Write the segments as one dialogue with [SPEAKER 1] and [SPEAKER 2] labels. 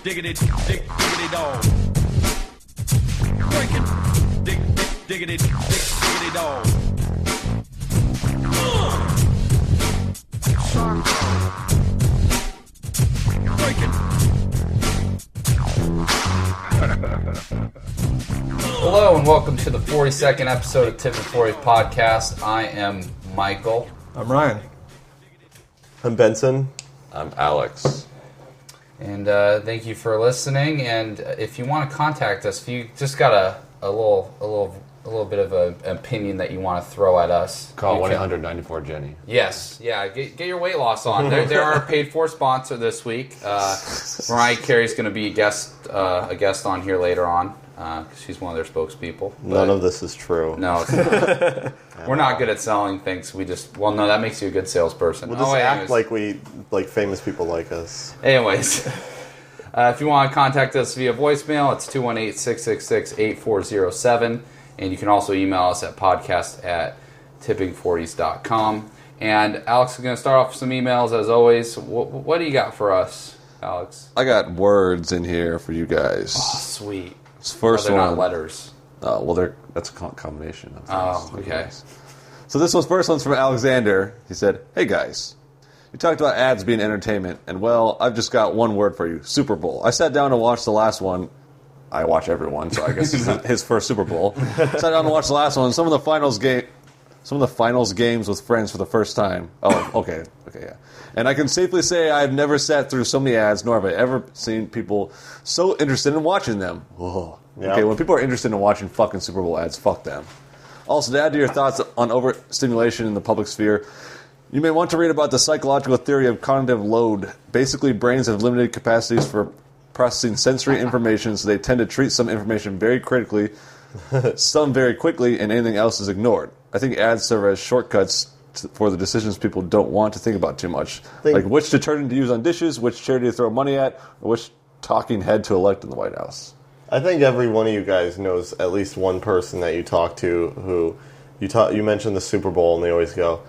[SPEAKER 1] diggity, diggity dog. Breaking, diggity, diggity dog. Breaking.
[SPEAKER 2] Hello and welcome to the 42nd episode of T40's podcast. I am Michael.
[SPEAKER 3] I'm Ryan.
[SPEAKER 4] I'm Benson.
[SPEAKER 5] I'm Alex.
[SPEAKER 2] And thank you for listening. And if you want to contact us, if you just got a little bit of an opinion that you want to throw at us,
[SPEAKER 5] Call 1-800-94-JENNY.
[SPEAKER 2] Yes, yeah, get your weight loss on. They're our paid for sponsor this week. Mariah Carey's going to be a guest on here later on. Because she's one of their spokespeople.
[SPEAKER 4] None of this is true.
[SPEAKER 2] No, it's not. We're not good at selling things. No, that makes you a good salesperson.
[SPEAKER 4] We'll just act like famous people like us.
[SPEAKER 2] Anyways, if you want to contact us via voicemail, it's 218-666-8407. And you can also email us at podcast@tipping40s.com. And Alex is going to start off with some emails, as always. What do you got for us, Alex?
[SPEAKER 5] I got words in here for you guys.
[SPEAKER 2] Oh, sweet.
[SPEAKER 5] First
[SPEAKER 2] they're
[SPEAKER 5] one.
[SPEAKER 2] not letters.
[SPEAKER 5] That's a combination of things.
[SPEAKER 2] Okay.
[SPEAKER 5] So first one's from Alexander. He said, "Hey guys, you talked about ads being entertainment, and well, I've just got one word for you: Super Bowl. I sat down to watch the last one. I watch everyone, so I guess it's his first Super Bowl. Sat down to watch the last one. Some of the finals games with friends for the first time. Oh, okay, yeah. And I can safely say I've never sat through so many ads, nor have I ever seen people so interested in watching them. Whoa.
[SPEAKER 4] Yep.
[SPEAKER 5] Okay, when people are interested in watching fucking Super Bowl ads, fuck them. Also, to add to your thoughts on overstimulation in the public sphere, you may want to read about the psychological theory of cognitive load. Basically, brains have limited capacities for processing sensory information, so they tend to treat some information very critically, some very quickly, and anything else is ignored. I think ads serve as shortcuts for the decisions people don't want to think about too much. Like which detergent to use on dishes, which charity to throw money at, or which talking head to elect in the White House.
[SPEAKER 4] I think every one of you guys knows at least one person that you talk to who you mentioned the Super Bowl, and they always go,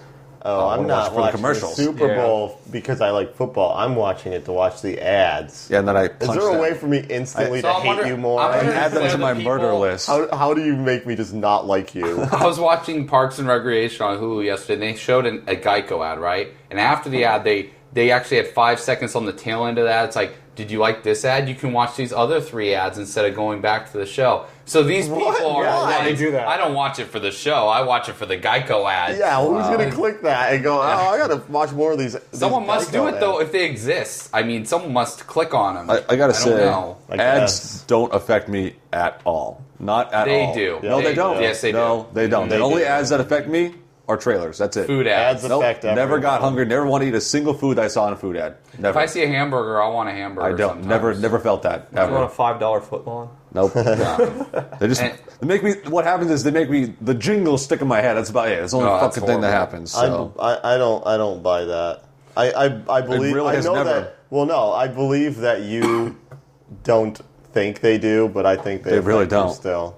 [SPEAKER 4] "Oh, I'm not watching the Super Bowl because I like football. I'm watching it to watch the ads."
[SPEAKER 5] Yeah, and then I
[SPEAKER 4] Is
[SPEAKER 5] punch
[SPEAKER 4] there a
[SPEAKER 5] them.
[SPEAKER 4] way for me instantly to hate you more?
[SPEAKER 5] And add them to my murder list.
[SPEAKER 4] How do you make me just not like you?
[SPEAKER 2] I was watching Parks and Recreation on Hulu yesterday, and they showed a Geico ad, right? And after the ad, they actually had 5 seconds on the tail end of that. It's like, did you like this ad? You can watch these other 3 ads instead of going back to the show. So these people are
[SPEAKER 4] Why
[SPEAKER 2] like,
[SPEAKER 4] do that?
[SPEAKER 2] I don't watch it for the show. I watch it for the Geico ad.
[SPEAKER 4] Yeah, well, who's going to click that and go, I got to watch more of these?
[SPEAKER 2] Someone must do it, though, if they exist. I mean, someone must click on them.
[SPEAKER 5] I got to say,
[SPEAKER 2] know.
[SPEAKER 5] ads don't affect me at all. Not at all.
[SPEAKER 2] They do.
[SPEAKER 5] No, they don't.
[SPEAKER 2] Yes, they do.
[SPEAKER 5] No, they don't. The only
[SPEAKER 4] do.
[SPEAKER 5] ads that affect me are trailers. That's it.
[SPEAKER 2] Food ads.
[SPEAKER 4] Ads affect everyone.
[SPEAKER 5] Never got hungry. Never want to eat a single food I saw in a food ad. Never.
[SPEAKER 2] If I see a hamburger, I want a hamburger.
[SPEAKER 5] I don't.
[SPEAKER 2] Sometimes.
[SPEAKER 5] Never felt that.
[SPEAKER 3] You
[SPEAKER 5] Ever.
[SPEAKER 3] want a $5 footlong?
[SPEAKER 5] Nope. They just they make me. What happens is they make me the jingle stick in my head. That's about it. It's the only
[SPEAKER 2] that's
[SPEAKER 5] fucking thing that
[SPEAKER 2] horrible.
[SPEAKER 5] happens. So.
[SPEAKER 4] I don't buy that. I believe
[SPEAKER 5] really
[SPEAKER 4] I
[SPEAKER 5] has
[SPEAKER 4] know
[SPEAKER 5] never-
[SPEAKER 4] that. Well, no, I believe that you don't think they do, but I think they
[SPEAKER 5] really
[SPEAKER 4] affect you
[SPEAKER 5] don't.
[SPEAKER 4] Still.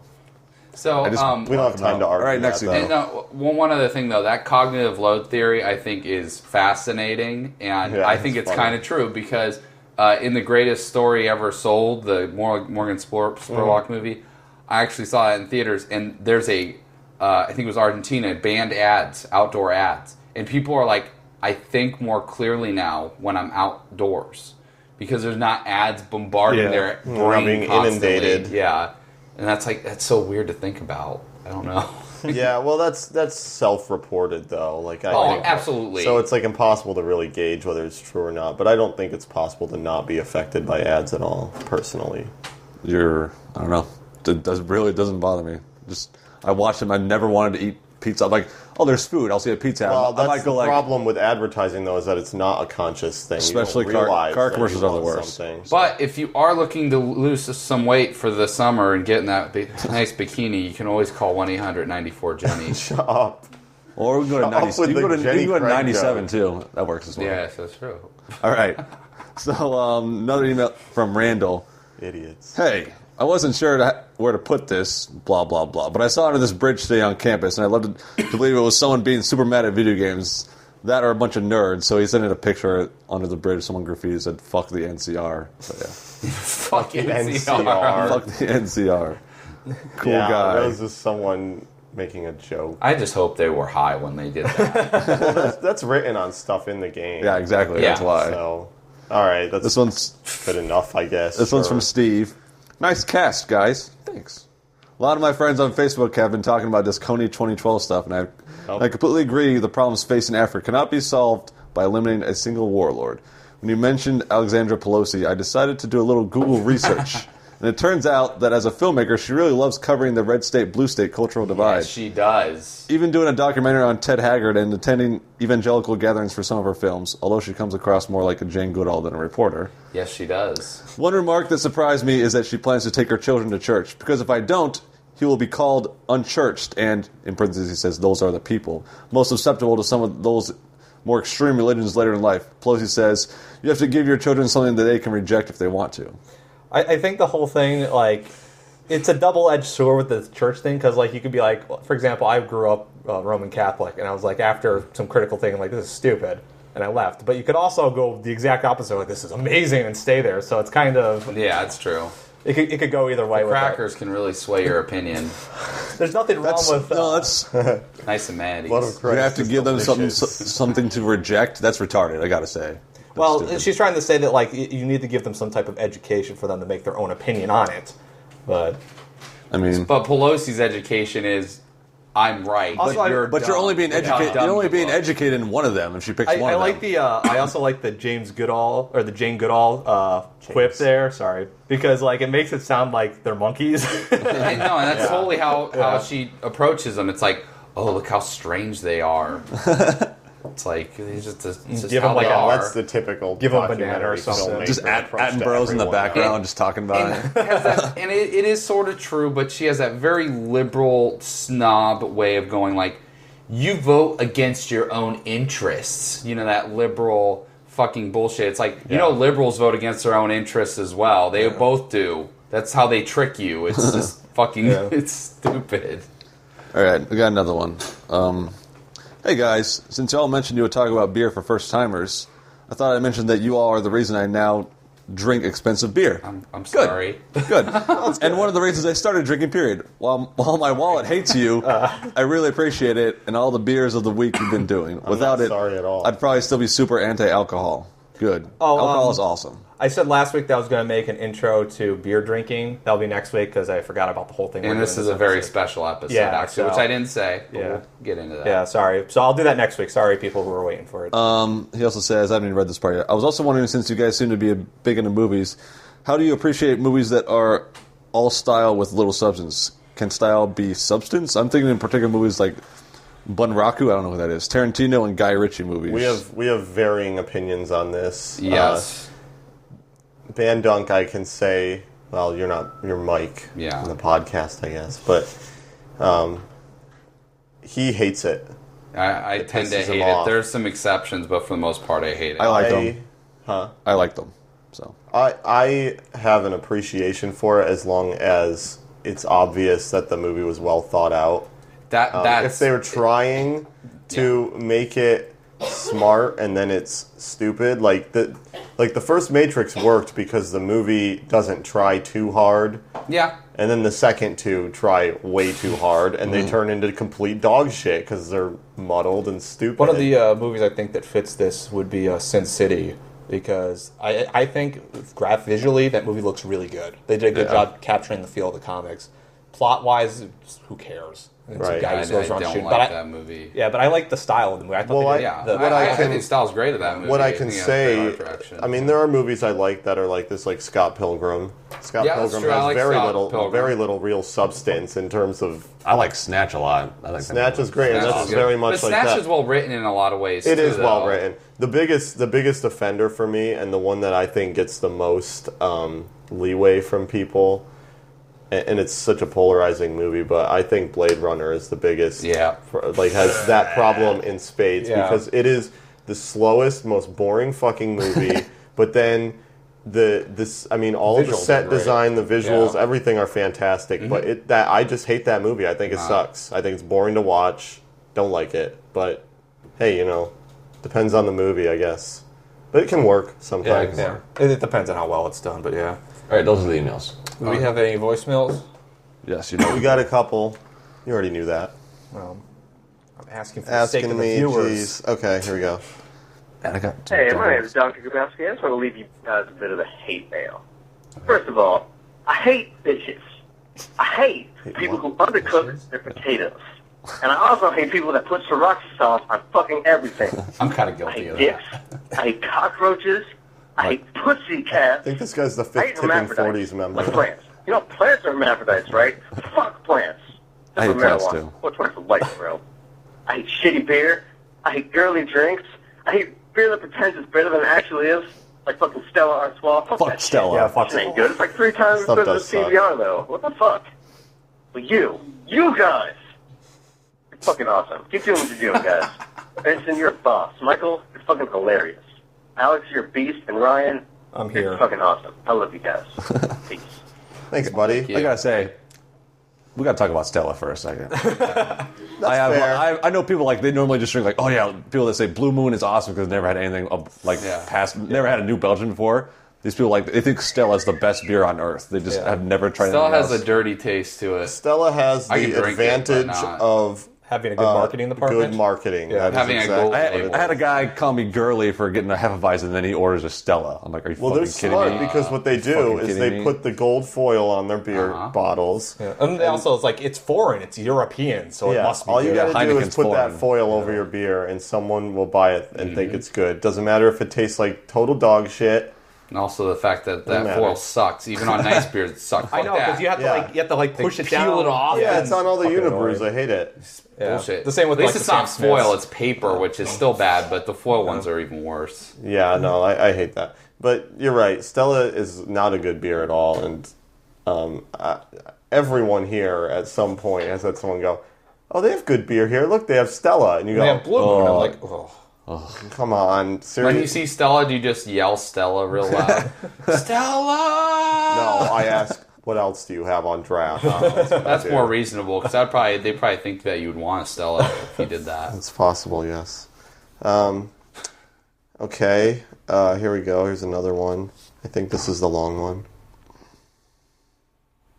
[SPEAKER 2] So,
[SPEAKER 4] we don't have time to argue.
[SPEAKER 5] All right, next
[SPEAKER 4] that,
[SPEAKER 5] email.
[SPEAKER 4] though.
[SPEAKER 2] And one other thing, though, that cognitive load theory, I think, is fascinating, and
[SPEAKER 4] Yeah,
[SPEAKER 2] I think it's
[SPEAKER 4] funny.
[SPEAKER 2] kind of true because in the greatest story ever sold, the Morgan Spurlock movie, I actually saw it in theaters, and there's I think it was Argentina, banned ads, outdoor ads, and people are like, I think more clearly now when I'm outdoors because there's not ads bombarding their
[SPEAKER 4] We're not
[SPEAKER 2] brain
[SPEAKER 4] being
[SPEAKER 2] constantly.
[SPEAKER 4] inundated.
[SPEAKER 2] Yeah, and that's so weird to think about. I don't know.
[SPEAKER 4] Yeah, well, that's self-reported though. Like, I think,
[SPEAKER 2] absolutely.
[SPEAKER 4] So it's like impossible to really gauge whether it's true or not. But I don't think it's possible to not be affected by ads at all. Personally,
[SPEAKER 5] I don't know. It doesn't bother me. Just I watch them. I never wanted to eat pizza. I'm like, oh, there's food. I'll see a pizza ad.
[SPEAKER 4] well,
[SPEAKER 5] I might
[SPEAKER 4] that's
[SPEAKER 5] go
[SPEAKER 4] the
[SPEAKER 5] like,
[SPEAKER 4] problem with advertising though, is that it's not a conscious thing.
[SPEAKER 5] Especially
[SPEAKER 4] you don't realize
[SPEAKER 5] car
[SPEAKER 4] that
[SPEAKER 5] commercials
[SPEAKER 4] you
[SPEAKER 5] are the
[SPEAKER 4] want
[SPEAKER 5] worst.
[SPEAKER 4] something.
[SPEAKER 2] But if you are looking to lose some weight for the summer and get in that nice bikini, you can always call 1-800-94-JENNY.
[SPEAKER 4] Shut up.
[SPEAKER 5] or we can go to
[SPEAKER 4] Shut up
[SPEAKER 5] 90.
[SPEAKER 4] with
[SPEAKER 5] You can go
[SPEAKER 4] the
[SPEAKER 5] to,
[SPEAKER 4] Jenny
[SPEAKER 5] you can go to
[SPEAKER 4] Craig
[SPEAKER 5] 97 too. That works as well.
[SPEAKER 2] Yes, that's true.
[SPEAKER 5] All right. So another email from Randall.
[SPEAKER 4] Idiots.
[SPEAKER 5] Hey, I wasn't sure where to put this, blah, blah, blah. But I saw it on this bridge today on campus, and I loved to believe it was someone being super mad at video games. That or a bunch of nerds. So he sent in a picture under the bridge. Someone graffiti said, fuck the NCR. So, yeah.
[SPEAKER 2] Fuck
[SPEAKER 4] NCR.
[SPEAKER 5] Fuck the NCR. Cool
[SPEAKER 4] yeah,
[SPEAKER 5] guy.
[SPEAKER 4] That was just someone making a joke.
[SPEAKER 2] I just hope they were high when they did that.
[SPEAKER 4] Well, that's written on stuff in the game.
[SPEAKER 5] Yeah, exactly.
[SPEAKER 2] Yeah.
[SPEAKER 5] That's why.
[SPEAKER 4] So, all right,
[SPEAKER 5] This one's
[SPEAKER 4] good enough, I guess.
[SPEAKER 5] This one's from Steve. Nice cast, guys. Thanks. A lot of my friends on Facebook have been talking about this Coney 2012 stuff, and I completely agree the problems facing Africa cannot be solved by eliminating a single warlord. When you mentioned Alexandra Pelosi, I decided to do a little Google research. And it turns out that as a filmmaker, she really loves covering the red state, blue state cultural divide.
[SPEAKER 2] Yes, she does.
[SPEAKER 5] Even doing a documentary on Ted Haggard and attending evangelical gatherings for some of her films, although she comes across more like a Jane Goodall than a reporter.
[SPEAKER 2] Yes, she does.
[SPEAKER 5] One remark that surprised me is that she plans to take her children to church, because if I don't, he will be called unchurched and, in parentheses, he says, those are the people, most susceptible to some of those more extreme religions later in life. Pelosi says, you have to give your children something that they can reject if they want to.
[SPEAKER 3] I think the whole thing, like, it's a double-edged sword with the church thing, because, like, you could be like, for example, I grew up Roman Catholic, and I was like, after some critical thing, I'm like, this is stupid, and I left. But you could also go the exact opposite, like, this is amazing, and stay there. So it's kind of...
[SPEAKER 2] Yeah, it's true.
[SPEAKER 3] It could go either way.
[SPEAKER 2] Crackers can really sway your opinion.
[SPEAKER 3] There's nothing wrong with...
[SPEAKER 5] No, that's...
[SPEAKER 2] Nice and mad.
[SPEAKER 4] You
[SPEAKER 5] have to give them something to reject. That's retarded, I gotta say.
[SPEAKER 3] Well,
[SPEAKER 5] stupid.
[SPEAKER 3] she's trying to say that, like, you need to give them some type of education for them to make their own opinion on it. But
[SPEAKER 2] Pelosi's education is, I'm right,
[SPEAKER 3] Also,
[SPEAKER 5] But you're only being educated. You're only being educated in one of them if she picks one
[SPEAKER 3] I
[SPEAKER 5] of
[SPEAKER 3] like
[SPEAKER 5] them.
[SPEAKER 3] I also like the James Goodall or the Jane Goodall quip there. Sorry, because like it makes it sound like they're monkeys.
[SPEAKER 2] and that's totally how she approaches them. It's like, oh, look how strange they are. It's like it's just
[SPEAKER 3] Give
[SPEAKER 2] how
[SPEAKER 3] them like
[SPEAKER 2] they are.
[SPEAKER 4] That's the typical.
[SPEAKER 3] Give them a banana or something.
[SPEAKER 5] Just Attenborough's in the background, just talking about it.
[SPEAKER 2] And it is sort of true, but she has that very liberal snob way of going like, you vote against your own interests. You know, that liberal fucking bullshit. It's like, you know, liberals vote against their own interests as well. They both do. That's how they trick you. It's just fucking, it's stupid.
[SPEAKER 5] All right, we got another one. Hey guys, since y'all mentioned you would talk about beer for first timers, I thought I'd mention that you all are the reason I now drink expensive beer.
[SPEAKER 2] I'm sorry.
[SPEAKER 5] Good. And one of the reasons I started drinking, period. While my wallet hates you, I really appreciate it and all the beers of the week you've been doing. Without it,
[SPEAKER 4] sorry at all.
[SPEAKER 5] I'd probably still be super anti-alcohol. Good. Alcohol is awesome.
[SPEAKER 3] I said last week that I was going to make an intro to beer drinking. That'll be next week because I forgot about the whole thing.
[SPEAKER 2] And this is a very special episode, actually, which I didn't say. But we'll get into that.
[SPEAKER 3] Yeah, sorry. So I'll do that next week. Sorry, people who were waiting for it.
[SPEAKER 5] He also says, I haven't even read this part yet. I was also wondering, since you guys seem to be big into movies, how do you appreciate movies that are all style with little substance? Can style be substance? I'm thinking in particular movies like Bunraku, I don't know what that is, Tarantino and Guy Ritchie movies.
[SPEAKER 4] We have varying opinions on this.
[SPEAKER 2] Yes.
[SPEAKER 4] Van Dunk, I can say, well, you're Mike in the podcast, I guess, but he hates it.
[SPEAKER 2] I tend to hate it. There's some exceptions, but for the most part, I hate it.
[SPEAKER 5] I like them. I like them. So
[SPEAKER 4] I have an appreciation for it as long as it's obvious that the movie was well thought out. If they were trying to make it smart and then it's stupid, like the first Matrix worked because the movie doesn't try too hard.
[SPEAKER 2] Yeah.
[SPEAKER 4] And then the second two try way too hard, and they turn into complete dog shit because they're muddled and stupid.
[SPEAKER 3] One of the movies I think that fits this would be Sin City, because I think visually that movie looks really good. They did a good job capturing the feel of the comics. Plot-wise, who cares? It's a guy who goes around shooting.
[SPEAKER 2] That movie.
[SPEAKER 3] Yeah, but I like the style of the movie. I thought
[SPEAKER 2] I think the style's great of that movie.
[SPEAKER 4] What I can say, I mean, there are movies I like that are like this, like Scott Pilgrim. Scott Pilgrim has very little real substance in terms of.
[SPEAKER 5] I like Snatch a lot.
[SPEAKER 4] Snatch is great, and that's very much like that.
[SPEAKER 2] Snatch is well written in a lot of ways.
[SPEAKER 4] It is well written. The biggest offender for me, and the one that I think gets the most leeway from people. And it's such a polarizing movie, but I think Blade Runner is the biggest. Yeah, has that problem in spades because it is the slowest, most boring fucking movie. But then all of the set design, the visuals, everything are fantastic. Mm-hmm. But I just hate that movie. I think it sucks. I think it's boring to watch. Don't like it. But hey, depends on the movie, I guess. But it can work sometimes.
[SPEAKER 3] Yeah. It depends on how well it's done, but yeah.
[SPEAKER 5] All right, those are the emails.
[SPEAKER 3] Do we have any voicemails?
[SPEAKER 5] Yes, you know.
[SPEAKER 4] We got a couple. You already knew that.
[SPEAKER 3] I'm asking for the sake of the viewers.
[SPEAKER 4] Geez. Okay, here we go.
[SPEAKER 5] And I got
[SPEAKER 6] Hey, my name is Dr. Grabowski. I just want to leave you guys a bit of a hate mail. First of all, I hate bitches. I hate people who undercook their potatoes. And I also hate people that put sriracha sauce on fucking everything.
[SPEAKER 2] I'm kind of
[SPEAKER 6] I
[SPEAKER 2] guilty
[SPEAKER 6] hate
[SPEAKER 2] of
[SPEAKER 6] dicks.
[SPEAKER 2] that.
[SPEAKER 6] I hate cockroaches. I hate pussy cats.
[SPEAKER 4] I think this guy's the
[SPEAKER 6] I
[SPEAKER 4] fifth
[SPEAKER 6] hate
[SPEAKER 4] Tipping
[SPEAKER 6] hermaphrodites.
[SPEAKER 4] 40s member.
[SPEAKER 6] Like plants. You know, plants are hermaphrodites, right? Fuck plants.
[SPEAKER 5] I hate
[SPEAKER 6] That's
[SPEAKER 5] plants,
[SPEAKER 6] marijuana.
[SPEAKER 5] too.
[SPEAKER 6] What's worse than life, bro? I hate shitty beer. I hate girly drinks. I hate beer that pretends it's better than it actually is. Like fucking Stella Artois. Fuck
[SPEAKER 5] Fuck
[SPEAKER 6] that
[SPEAKER 5] Stella.
[SPEAKER 3] Yeah,
[SPEAKER 6] shit.
[SPEAKER 3] fuck
[SPEAKER 6] It ain't good. It's like 3 times as
[SPEAKER 4] Stuff
[SPEAKER 6] good
[SPEAKER 4] does
[SPEAKER 6] as
[SPEAKER 4] suck.
[SPEAKER 6] CBR, though. What the fuck? But you guys, you're fucking awesome. Keep doing what you're doing, guys. Benson, you're a boss. Michael, you're fucking hilarious. Alex, you're a beast. And Ryan,
[SPEAKER 3] I'm
[SPEAKER 6] you're
[SPEAKER 3] here.
[SPEAKER 6] fucking awesome. I love you guys. Peace.
[SPEAKER 4] Thanks, buddy.
[SPEAKER 2] Yeah.
[SPEAKER 5] I gotta say, we gotta talk about Stella for a second.
[SPEAKER 4] That's
[SPEAKER 5] I
[SPEAKER 4] fair.
[SPEAKER 5] know people like they normally just drink like, oh yeah, people that say Blue Moon is awesome because never had anything like
[SPEAKER 2] Yeah.
[SPEAKER 5] past, never had a New Belgium before. These people like they think Stella's the best beer on earth. They just have never tried.
[SPEAKER 2] Still
[SPEAKER 5] anything
[SPEAKER 2] has
[SPEAKER 5] else.
[SPEAKER 2] a dirty taste to it.
[SPEAKER 4] Stella has
[SPEAKER 2] I can
[SPEAKER 4] the
[SPEAKER 2] drink it, but
[SPEAKER 4] advantage
[SPEAKER 2] not-
[SPEAKER 4] of
[SPEAKER 3] Having a good marketing department.
[SPEAKER 4] Good marketing.
[SPEAKER 3] Yeah.
[SPEAKER 4] That is
[SPEAKER 2] Having a
[SPEAKER 4] exactly
[SPEAKER 2] gold
[SPEAKER 5] I
[SPEAKER 4] what
[SPEAKER 5] had,
[SPEAKER 4] it
[SPEAKER 2] label.
[SPEAKER 5] I had a
[SPEAKER 4] is.
[SPEAKER 5] guy call me girly for getting a Hefeweizen, and then he orders a Stella. I'm like, are you
[SPEAKER 4] Well, they're
[SPEAKER 5] fucking kidding
[SPEAKER 4] smart
[SPEAKER 5] me?
[SPEAKER 4] because what they do
[SPEAKER 5] fucking
[SPEAKER 4] is
[SPEAKER 5] kidding
[SPEAKER 4] they
[SPEAKER 5] me?
[SPEAKER 4] put the gold foil on their beer
[SPEAKER 2] Uh-huh.
[SPEAKER 4] bottles.
[SPEAKER 3] Yeah. And also, it's like, it's foreign. It's European, so it
[SPEAKER 4] Yeah,
[SPEAKER 3] must be
[SPEAKER 4] all you
[SPEAKER 3] good.
[SPEAKER 4] gotta do is
[SPEAKER 5] Heineken's
[SPEAKER 4] put that
[SPEAKER 5] foreign.
[SPEAKER 4] foil over your beer, and someone will buy it and think it's good. Doesn't matter if it tastes like total dog shit.
[SPEAKER 2] And also the fact that
[SPEAKER 4] Doesn't
[SPEAKER 2] that foil
[SPEAKER 4] matter.
[SPEAKER 2] sucks. Even on nice beers, it sucks.
[SPEAKER 3] I know, because you have to
[SPEAKER 4] Yeah.
[SPEAKER 3] push it
[SPEAKER 2] peel
[SPEAKER 3] down.
[SPEAKER 2] it off.
[SPEAKER 4] Yeah, it's on all the
[SPEAKER 3] Fucking
[SPEAKER 4] Unibrews.
[SPEAKER 3] annoying.
[SPEAKER 4] I hate it.
[SPEAKER 3] Yeah.
[SPEAKER 2] Bullshit.
[SPEAKER 3] The same with
[SPEAKER 2] At least
[SPEAKER 3] like,
[SPEAKER 2] it's
[SPEAKER 3] the
[SPEAKER 2] not
[SPEAKER 3] Sam
[SPEAKER 2] foil;
[SPEAKER 3] Smiths.
[SPEAKER 2] it's paper, which is still bad. But the foil ones are even worse.
[SPEAKER 4] Yeah, no, I hate that. But you're right. Stella is not a good beer at all, and everyone here at some point has had someone go, "Oh, they have good beer here. Look, they have Stella," and you go,
[SPEAKER 3] They have Blue Moon. I'm like, oh.
[SPEAKER 4] "Come on,
[SPEAKER 2] When
[SPEAKER 4] seriously."
[SPEAKER 2] you see Stella, do you just yell Stella real loud? Stella!
[SPEAKER 4] No, I ask, "What else do you have on draft?"
[SPEAKER 2] That's more reasonable because they probably think that you would want a Stella if you did that.
[SPEAKER 4] It's possible, yes. Okay, here we go. Here's another one. I think this is the long one.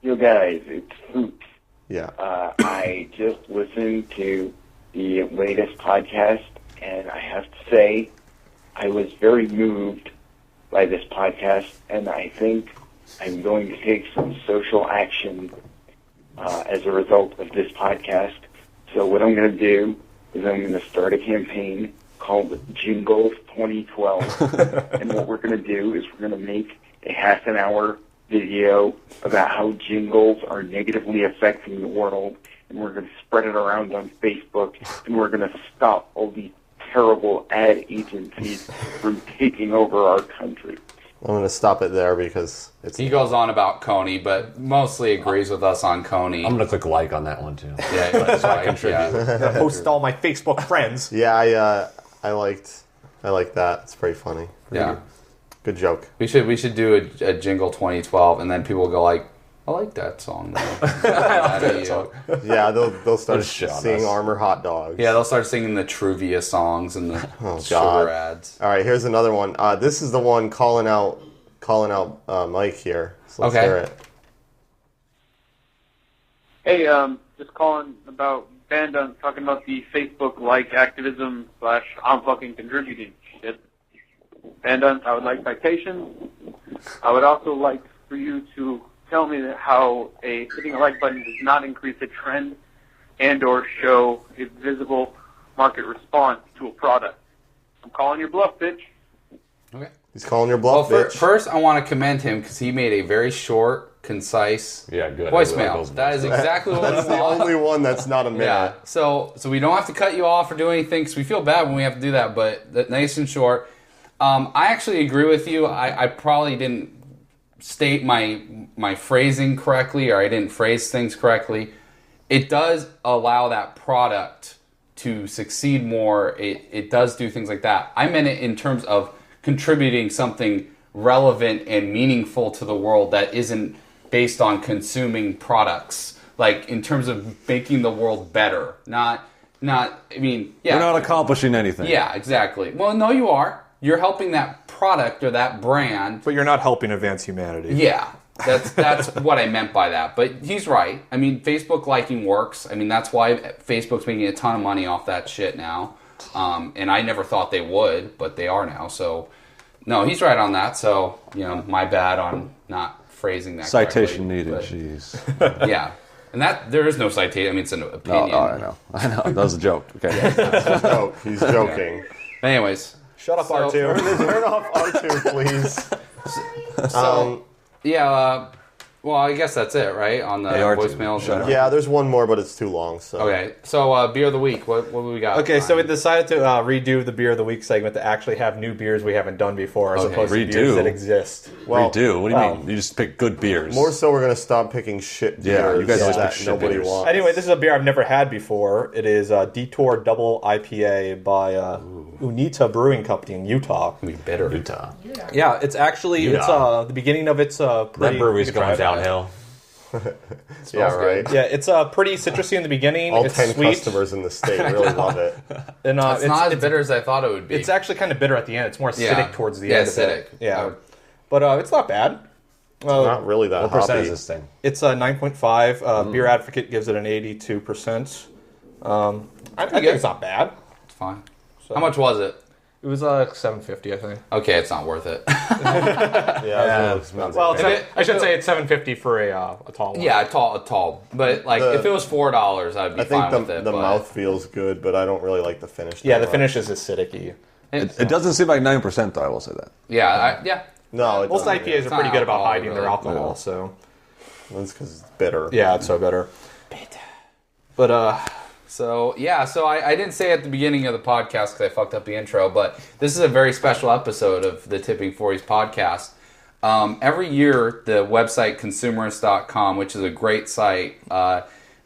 [SPEAKER 7] You guys, it's Hoops.
[SPEAKER 4] Yeah.
[SPEAKER 7] I just listened to the latest podcast, and I have to say, I was very moved by this podcast, and I think I'm going to take some social action as a result of this podcast. So what I'm going to do is I'm going to start a campaign called Jingles 2012, and what we're going to do is we're going to make a half-an-hour video about how jingles are negatively affecting the world, and we're going to spread it around on Facebook, and we're going to stop all these terrible ad agencies from taking over our country.
[SPEAKER 4] I'm going to stop it there because it's...
[SPEAKER 2] He goes on about Coney, but mostly agrees with us on Coney.
[SPEAKER 5] I'm gonna click like on that one too.
[SPEAKER 2] Yeah, so I contribute.
[SPEAKER 3] Post all my Facebook friends.
[SPEAKER 4] Yeah, I liked that. It's pretty funny.
[SPEAKER 2] Yeah.
[SPEAKER 4] Good joke.
[SPEAKER 2] We should do a jingle 2012, and then people will go like, "I like that song." Though. I like that song.
[SPEAKER 4] Yeah, they'll start
[SPEAKER 5] Just shit on
[SPEAKER 4] seeing
[SPEAKER 5] us.
[SPEAKER 4] Armor hot dogs.
[SPEAKER 2] Yeah, they'll start singing the Truvia songs and the
[SPEAKER 4] God.
[SPEAKER 2] sugar ads.
[SPEAKER 4] All right, here's another one. This is the one calling out Mike here. So let's
[SPEAKER 2] Okay.
[SPEAKER 4] hear it.
[SPEAKER 8] Hey, just calling about Bandung, talking about the Facebook like activism / I'm fucking contributing shit. Bandung, I would like citations. I would also like for you to tell me how hitting a like button does not increase a trend and or show a visible market response to a product. I'm calling your bluff, bitch.
[SPEAKER 2] Okay.
[SPEAKER 4] He's calling your
[SPEAKER 2] Well,
[SPEAKER 4] bluff, bitch.
[SPEAKER 2] first I want to commend him because he made a very short, concise
[SPEAKER 5] Yeah, good.
[SPEAKER 2] voicemail. That is exactly what
[SPEAKER 4] That's
[SPEAKER 2] we
[SPEAKER 4] the
[SPEAKER 2] want.
[SPEAKER 4] only one that's not a minute.
[SPEAKER 2] Yeah, so we don't have to cut you off or do anything because we feel bad when we have to do that, but nice and short. I actually agree with you. I probably didn't state my phrasing correctly, or I didn't phrase things correctly. It does allow that product to succeed more. It does do things like that. I meant it in terms of contributing something relevant and meaningful to the world that isn't based on consuming products. Like in terms of making the world better, not. I mean, yeah,
[SPEAKER 5] We're not accomplishing anything.
[SPEAKER 2] yeah, exactly. Well, no, you are. You're helping that product or that brand.
[SPEAKER 3] But you're not helping advance humanity.
[SPEAKER 2] Yeah, that's what I meant by that. But he's right. I mean, Facebook liking works. I mean, that's why Facebook's making a ton of money off that shit now. And I never thought they would, but they are now. So, no, he's right on that. So, my bad on not phrasing that
[SPEAKER 5] Citation
[SPEAKER 2] correctly,
[SPEAKER 5] needed,
[SPEAKER 2] but,
[SPEAKER 5] jeez.
[SPEAKER 2] Yeah. And that there is no citation. I mean, it's an opinion.
[SPEAKER 5] I know. That was a joke. Okay.
[SPEAKER 4] No, he's joking.
[SPEAKER 2] Anyways.
[SPEAKER 3] Shut up, R2.
[SPEAKER 4] Turn off R2, please.
[SPEAKER 2] Well, I guess that's it, right? On the voicemails.
[SPEAKER 4] Yeah, there's one more, but it's too long. So
[SPEAKER 2] okay, so beer of the week. What do we got?
[SPEAKER 3] Okay, so we decided to redo the beer of the week segment to actually have new beers we haven't done before, as opposed to beers that exist.
[SPEAKER 4] Well,
[SPEAKER 5] redo? What do you mean? You just pick good beers.
[SPEAKER 4] More so, we're gonna stop picking shit beers.
[SPEAKER 5] Yeah, you guys always pick
[SPEAKER 4] that
[SPEAKER 5] shit
[SPEAKER 4] nobody
[SPEAKER 5] beers.
[SPEAKER 4] wants.
[SPEAKER 3] Anyway, this is a beer I've never had before. It is Detour Double IPA by Unita Brewing Company in Utah.
[SPEAKER 2] Be bitter.
[SPEAKER 5] Utah.
[SPEAKER 3] Yeah, it's actually it's the beginning of its pretty.
[SPEAKER 9] That brewery's going downhill.
[SPEAKER 4] Yeah, right.
[SPEAKER 3] Yeah, it's pretty citrusy in the beginning.
[SPEAKER 4] All
[SPEAKER 3] it's
[SPEAKER 4] 10
[SPEAKER 3] sweet.
[SPEAKER 4] customers in the state really love it.
[SPEAKER 3] And,
[SPEAKER 2] it's not as bitter as I thought it would be.
[SPEAKER 3] It's actually kind of bitter at the end. It's more acidic towards the end.
[SPEAKER 2] Acidic.
[SPEAKER 3] Of it. Yeah, but it's not bad.
[SPEAKER 4] Not really that
[SPEAKER 9] What
[SPEAKER 4] hoppy.
[SPEAKER 9] percent is this thing?
[SPEAKER 3] It's a 9.5. Beer Advocate gives it an 82%. I think it's not bad.
[SPEAKER 2] It's fine. So. How much was it?
[SPEAKER 3] It was $7.50, I think.
[SPEAKER 2] Okay, it's not worth it.
[SPEAKER 4] Yeah, it's
[SPEAKER 3] well, I should say it's $7.50 for a tall one.
[SPEAKER 2] Yeah, a tall. But if it was $4, I'd be fine with it.
[SPEAKER 4] The mouth feels good, but I don't really like the finish.
[SPEAKER 3] Yeah, the finish is acidic-y.
[SPEAKER 5] It doesn't seem like 9%, though, I will say that.
[SPEAKER 2] Yeah.
[SPEAKER 4] No,
[SPEAKER 3] most IPAs are pretty good about hiding their alcohol, so.
[SPEAKER 4] That's because it's bitter.
[SPEAKER 3] Yeah, it's so bitter. But,
[SPEAKER 2] So I didn't say at the beginning of the podcast because I fucked up the intro, but this is a very special episode of the Tipping 40's podcast. Every year, the website consumerist.com, which is a great site,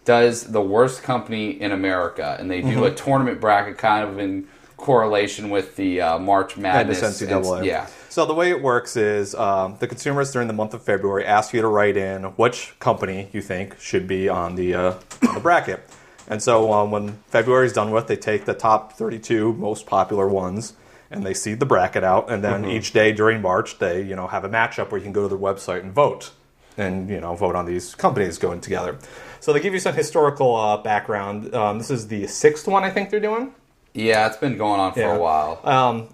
[SPEAKER 2] does the worst company in America, and they do a tournament bracket kind of in correlation with the March Madness.
[SPEAKER 3] NCAA. Yeah. So the way it works is the consumers during the month of February ask you to write in which company you think should be on the bracket. And so when February is done with, they take the top 32 most popular ones and they seed the bracket out. And then each day during March, they have a matchup where you can go to their website and vote. And vote on these companies going together. So they give you some historical background. This is the 6th one I think they're doing.
[SPEAKER 2] Yeah, it's been going on for a while.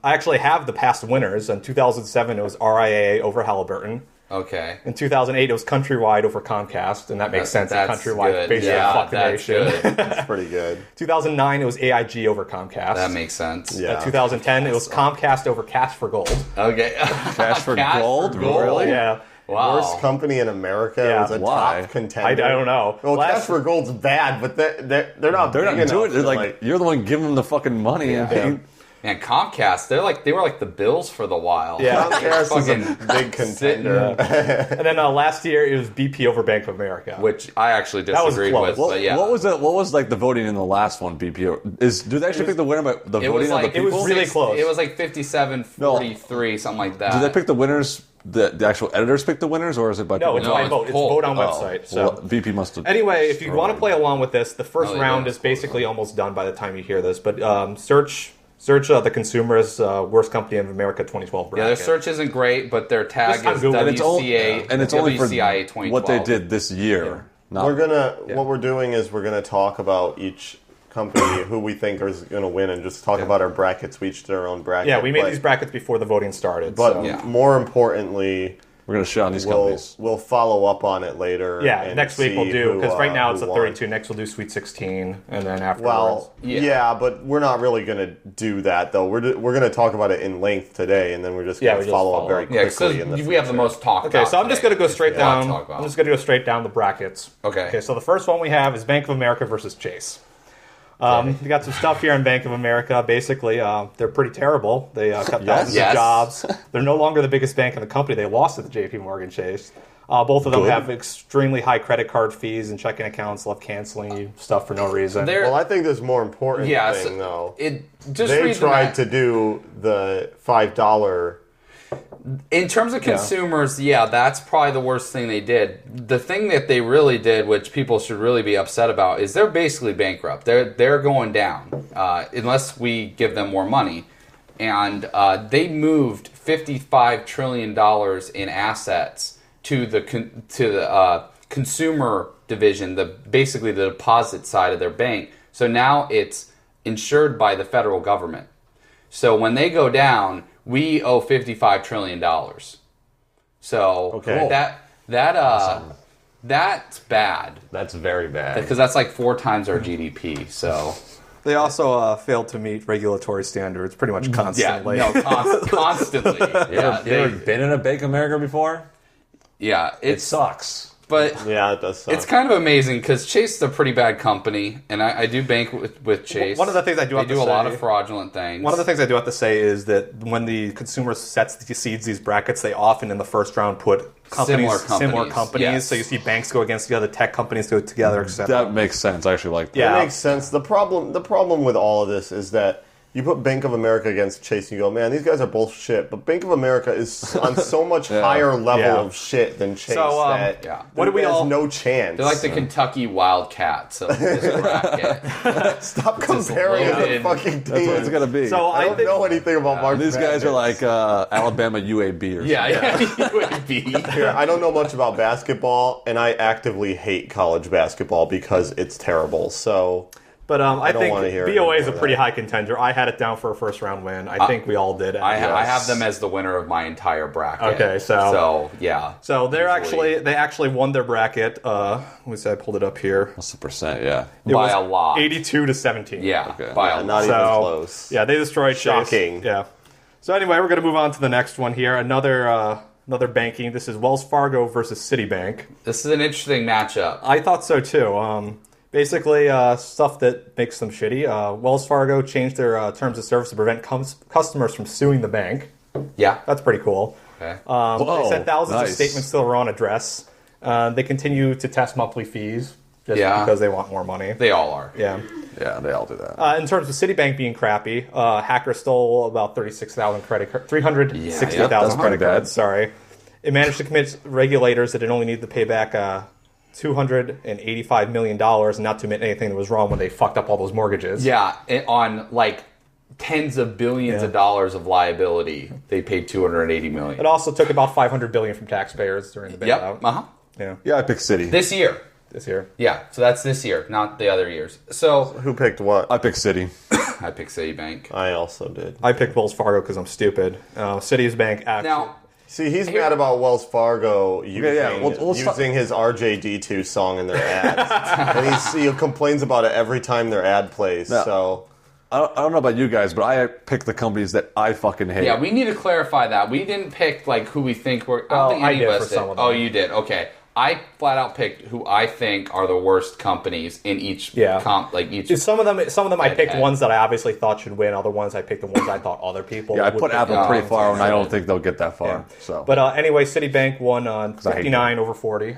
[SPEAKER 3] I actually have the past winners. In 2007, it was RIAA over Halliburton.
[SPEAKER 2] Okay.
[SPEAKER 3] In 2008, it was Countrywide over Comcast, and that makes sense. Countrywide basically fucked the nation.
[SPEAKER 4] That's pretty good.
[SPEAKER 3] 2009, it was AIG over Comcast.
[SPEAKER 2] That makes sense.
[SPEAKER 4] Yeah.
[SPEAKER 3] 2010, it was Comcast over Cash for Gold.
[SPEAKER 2] Okay.
[SPEAKER 5] Cash for Gold?
[SPEAKER 2] Really?
[SPEAKER 3] Yeah.
[SPEAKER 2] Wow.
[SPEAKER 4] Worst company in America was a top contender.
[SPEAKER 3] I don't know.
[SPEAKER 4] Well, Cash for Gold's bad, but they're not.
[SPEAKER 5] They're not doing it. They're
[SPEAKER 4] like
[SPEAKER 5] you're the one giving them the fucking money.
[SPEAKER 2] Yeah. Man, Comcast, they were like the Bills for the while.
[SPEAKER 3] Yeah,
[SPEAKER 4] Comcast is a big contender.
[SPEAKER 3] And then last year it was BP over Bank of America,
[SPEAKER 2] which I actually disagreed with. But yeah.
[SPEAKER 5] What was like the voting in the last one? BP do they actually pick the winner by the voting of the people?
[SPEAKER 3] It was really close.
[SPEAKER 2] It was like 57-43, something like that.
[SPEAKER 5] Do they pick the winners? The actual editors pick the winners, or is it by
[SPEAKER 3] no? It's by vote. It's vote on website. So
[SPEAKER 5] well, BP must have.
[SPEAKER 3] Anyway, if you want to play along with this, the first round is basically almost done by the time you hear this. But search the Consumers Worst Company in America 2012 bracket.
[SPEAKER 2] Yeah, their search isn't great, but their tag is WCA,
[SPEAKER 5] and it's only for
[SPEAKER 2] 2012.
[SPEAKER 5] what they did this year.
[SPEAKER 2] Yeah.
[SPEAKER 4] What we're doing is we're gonna talk about each company who we think is going to win and just talk about our brackets. We each did our own bracket.
[SPEAKER 3] Yeah, we made these brackets before the voting started.
[SPEAKER 4] But more importantly,
[SPEAKER 5] we're going to shit on these companies.
[SPEAKER 4] We'll follow up on it later.
[SPEAKER 3] Yeah, next week we'll do, because right now it's a 32. Next we'll do Sweet 16, and then afterwards.
[SPEAKER 4] Well, yeah, but we're not really going to do that, though. We're going to talk about it in length today, and then we're just going to follow up very quickly in the future.
[SPEAKER 2] We have the most talk about.
[SPEAKER 3] Okay, so I'm just going to go straight down.
[SPEAKER 2] I'm
[SPEAKER 3] just going to go straight down the brackets.
[SPEAKER 2] Okay,
[SPEAKER 3] so the first one we have is Bank of America versus Chase. We got some stuff here in Bank of America. Basically, they're pretty terrible. They cut thousands of jobs. They're no longer the biggest bank in the company. They lost to the J.P. Morgan Chase. Both of them have extremely high credit card fees and checking accounts, love canceling stuff for no reason.
[SPEAKER 4] Well, I think there's more important thing, though.
[SPEAKER 2] They
[SPEAKER 4] tried to do the $5...
[SPEAKER 2] In terms of consumers, that's probably the worst thing they did. The thing that they really did, which people should really be upset about, is they're basically bankrupt. They're going down unless we give them more money. And they moved $55 trillion in assets to the consumer division, basically the deposit side of their bank. So now it's insured by the federal government. So when they go down, we owe $55 trillion. So that's bad.
[SPEAKER 4] That's very bad.
[SPEAKER 2] Because that's like 4 times our GDP. So
[SPEAKER 3] They also failed to meet regulatory standards pretty much constantly.
[SPEAKER 2] Yeah, no, constantly. Yeah,
[SPEAKER 5] you ever been in a Bank of America before?
[SPEAKER 2] Yeah,
[SPEAKER 5] It sucks.
[SPEAKER 2] But
[SPEAKER 4] yeah, it does suck.
[SPEAKER 2] It's kind of amazing because Chase is a pretty bad company, and I do bank with Chase.
[SPEAKER 3] One of the things I do have to
[SPEAKER 2] they do
[SPEAKER 3] say,
[SPEAKER 2] a lot of fraudulent things.
[SPEAKER 3] One of the things I do have to say is that when the consumer seeds these brackets, they often in the first round put similar companies.
[SPEAKER 2] Yes.
[SPEAKER 3] So you see banks go against the other, tech companies go together, etc.
[SPEAKER 5] That makes sense. I actually like that.
[SPEAKER 4] That makes sense. The problem with all of this is that you put Bank of America against Chase and you go, man, these guys are both shit. But Bank of America is on so much higher level of shit than Chase that
[SPEAKER 3] what do we
[SPEAKER 4] has
[SPEAKER 3] all
[SPEAKER 4] no chance.
[SPEAKER 2] They're like the Kentucky Wildcats of this bracket.
[SPEAKER 4] Stop comparing the fucking teams.
[SPEAKER 5] That's what it's going to be.
[SPEAKER 4] So I don't know anything about March
[SPEAKER 5] These guys are like Alabama UAB or something.
[SPEAKER 2] Yeah, UAB.
[SPEAKER 4] Here, I don't know much about basketball, and I actively hate college basketball because it's terrible. So...
[SPEAKER 3] But I think
[SPEAKER 4] hear
[SPEAKER 3] BOA is a pretty high contender. I had it down for a first round win. I think we all did.
[SPEAKER 2] I have them as the winner of my entire bracket.
[SPEAKER 3] Okay, so
[SPEAKER 2] yeah.
[SPEAKER 3] So they actually won their bracket. Let me see, I pulled it up here.
[SPEAKER 5] What's the percent? Yeah,
[SPEAKER 2] by a lot,
[SPEAKER 3] 82-17.
[SPEAKER 2] Yeah,
[SPEAKER 5] okay.
[SPEAKER 2] by a lot.
[SPEAKER 4] Not even close.
[SPEAKER 3] Yeah, they destroyed
[SPEAKER 4] Shocking.
[SPEAKER 3] Chase. Yeah. So anyway, we're going to move on to the next one here. Another banking. This is Wells Fargo versus Citibank.
[SPEAKER 2] This is an interesting matchup.
[SPEAKER 3] I thought so too. Basically, stuff that makes them shitty. Wells Fargo changed their terms of service to prevent customers from suing the bank.
[SPEAKER 2] Yeah.
[SPEAKER 3] That's pretty cool.
[SPEAKER 2] Okay.
[SPEAKER 3] They sent thousands of statements to the wrong address. They continue to test monthly fees just because they want more money.
[SPEAKER 2] They all are.
[SPEAKER 3] Yeah.
[SPEAKER 5] Yeah, they all do that.
[SPEAKER 3] In terms of Citibank being crappy, hackers stole about 360,000 credit cards. Sorry. It managed to convince regulators that it only needed to pay back $285 million and not to admit anything that was wrong when they fucked up all those mortgages.
[SPEAKER 2] Yeah, on like tens of billions of dollars of liability, they paid $280 million.
[SPEAKER 3] It also took about $500 billion from taxpayers during the bailout.
[SPEAKER 2] Yep.
[SPEAKER 5] Yeah, I picked Citi.
[SPEAKER 2] This year. Yeah, so that's this year, not the other years. So
[SPEAKER 4] who picked what?
[SPEAKER 5] I picked Citi.
[SPEAKER 2] I picked Citibank.
[SPEAKER 4] I also did.
[SPEAKER 3] I picked Wells Fargo because I'm stupid. Citibank actually...
[SPEAKER 2] Now,
[SPEAKER 4] see, he's mad about Wells Fargo using his RJD2 song in their ads. And he complains about it every time their ad plays.
[SPEAKER 5] No.
[SPEAKER 4] So
[SPEAKER 5] I don't know about you guys, but I picked the companies that I fucking hate.
[SPEAKER 2] Yeah, we need to clarify that. We didn't pick like who we think were... I don't think any of us did. Oh, you did? Okay. I flat out picked who I think are the worst companies in each
[SPEAKER 3] Some of them I picked ones that I obviously thought should win. Other ones I picked the ones I thought other people would
[SPEAKER 5] I put Apple pretty far, and I don't think they'll get that far.
[SPEAKER 3] Yeah.
[SPEAKER 5] So,
[SPEAKER 3] but anyway, Citibank won on 59 over 40.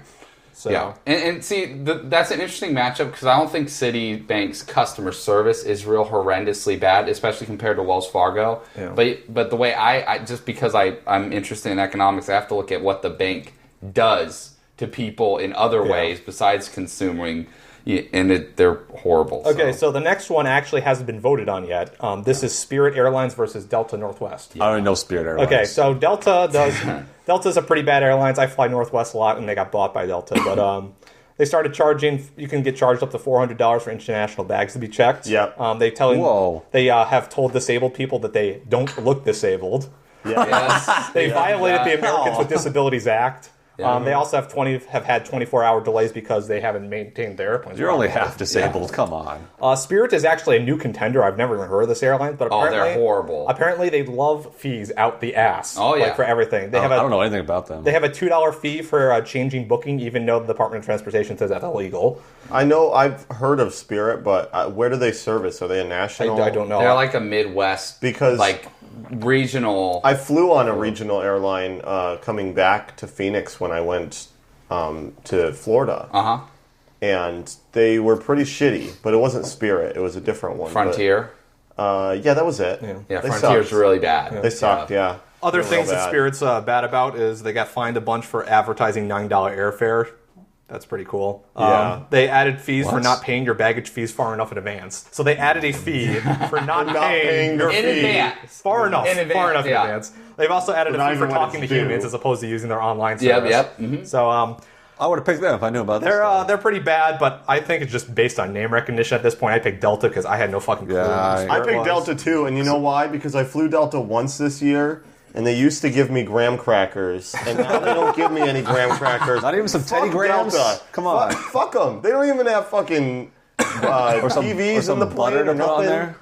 [SPEAKER 3] So.
[SPEAKER 2] Yeah, and see, that's an interesting matchup because I don't think Citibank's customer service is real horrendously bad, especially compared to Wells Fargo. Yeah. But the way I just because I'm interested in economics, I have to look at what the bank does to people in other ways besides consuming, and they're horrible.
[SPEAKER 3] Okay, so the next one actually hasn't been voted on yet. This is Spirit Airlines versus Delta Northwest.
[SPEAKER 5] I don't know Spirit Airlines.
[SPEAKER 3] Okay, so Delta's a pretty bad airlines. I fly Northwest a lot, and they got bought by Delta. But they started charging. You can get charged up to $400 for international bags to be checked.
[SPEAKER 4] Yeah.
[SPEAKER 3] They have told disabled people that they don't look disabled.
[SPEAKER 4] Yeah.
[SPEAKER 2] Yes.
[SPEAKER 3] They violated the Americans with Disabilities Act. They also have had 24-hour delays because they haven't maintained their airplanes.
[SPEAKER 5] You're only half disabled. Yeah. Come on.
[SPEAKER 3] Spirit is actually a new contender. I've never even heard of this airline, but apparently
[SPEAKER 2] they're horrible.
[SPEAKER 3] Apparently, they love fees out the ass.
[SPEAKER 2] Oh yeah,
[SPEAKER 3] like for everything.
[SPEAKER 5] I don't know anything about them.
[SPEAKER 3] They have a $2 fee for changing booking, even though the Department of Transportation says that's illegal.
[SPEAKER 4] I know I've heard of Spirit, but where do they service? Are they a national?
[SPEAKER 3] I don't know.
[SPEAKER 2] They're like a Midwest regional.
[SPEAKER 4] I flew on a regional airline coming back to Phoenix when I went to Florida. And they were pretty shitty, but it wasn't Spirit. It was a different one.
[SPEAKER 2] Frontier?
[SPEAKER 4] Yeah, that was it.
[SPEAKER 2] Yeah, Frontier's really bad.
[SPEAKER 4] They sucked, yeah.
[SPEAKER 3] Other things that Spirit's bad about is they got fined a bunch for advertising $9 airfare That's pretty cool.
[SPEAKER 4] Yeah.
[SPEAKER 3] They added fees for not paying your baggage fees far enough in advance. So they added a fee for not paying your
[SPEAKER 2] in
[SPEAKER 3] fee
[SPEAKER 2] advance.
[SPEAKER 3] far enough in
[SPEAKER 2] yeah.
[SPEAKER 3] advance. They've also added a
[SPEAKER 4] not
[SPEAKER 3] fee for
[SPEAKER 4] even when
[SPEAKER 3] talking to
[SPEAKER 4] it's due.
[SPEAKER 3] humans as opposed to using their online
[SPEAKER 2] Yep,
[SPEAKER 3] service.
[SPEAKER 2] yep. Mm-hmm.
[SPEAKER 3] So
[SPEAKER 5] I would have picked them if I knew about this.
[SPEAKER 3] they're pretty bad, but I think it's just based on name recognition at this point. I picked Delta because I had no fucking clue.
[SPEAKER 5] Yeah,
[SPEAKER 3] what
[SPEAKER 4] I
[SPEAKER 3] Spirit
[SPEAKER 4] picked
[SPEAKER 3] was.
[SPEAKER 4] Delta too, and you know why? Because I flew Delta once this year, and they used to give me graham crackers, and now they don't give me any graham crackers.
[SPEAKER 5] Not even some Teddy
[SPEAKER 4] Fuck
[SPEAKER 5] Grahams?
[SPEAKER 4] Delta.
[SPEAKER 5] Come on.
[SPEAKER 4] Fuck them. They don't even have fucking TVs
[SPEAKER 5] some
[SPEAKER 4] in the
[SPEAKER 5] butter
[SPEAKER 4] plane
[SPEAKER 5] to
[SPEAKER 4] or
[SPEAKER 5] put on
[SPEAKER 4] nothing.
[SPEAKER 5] there.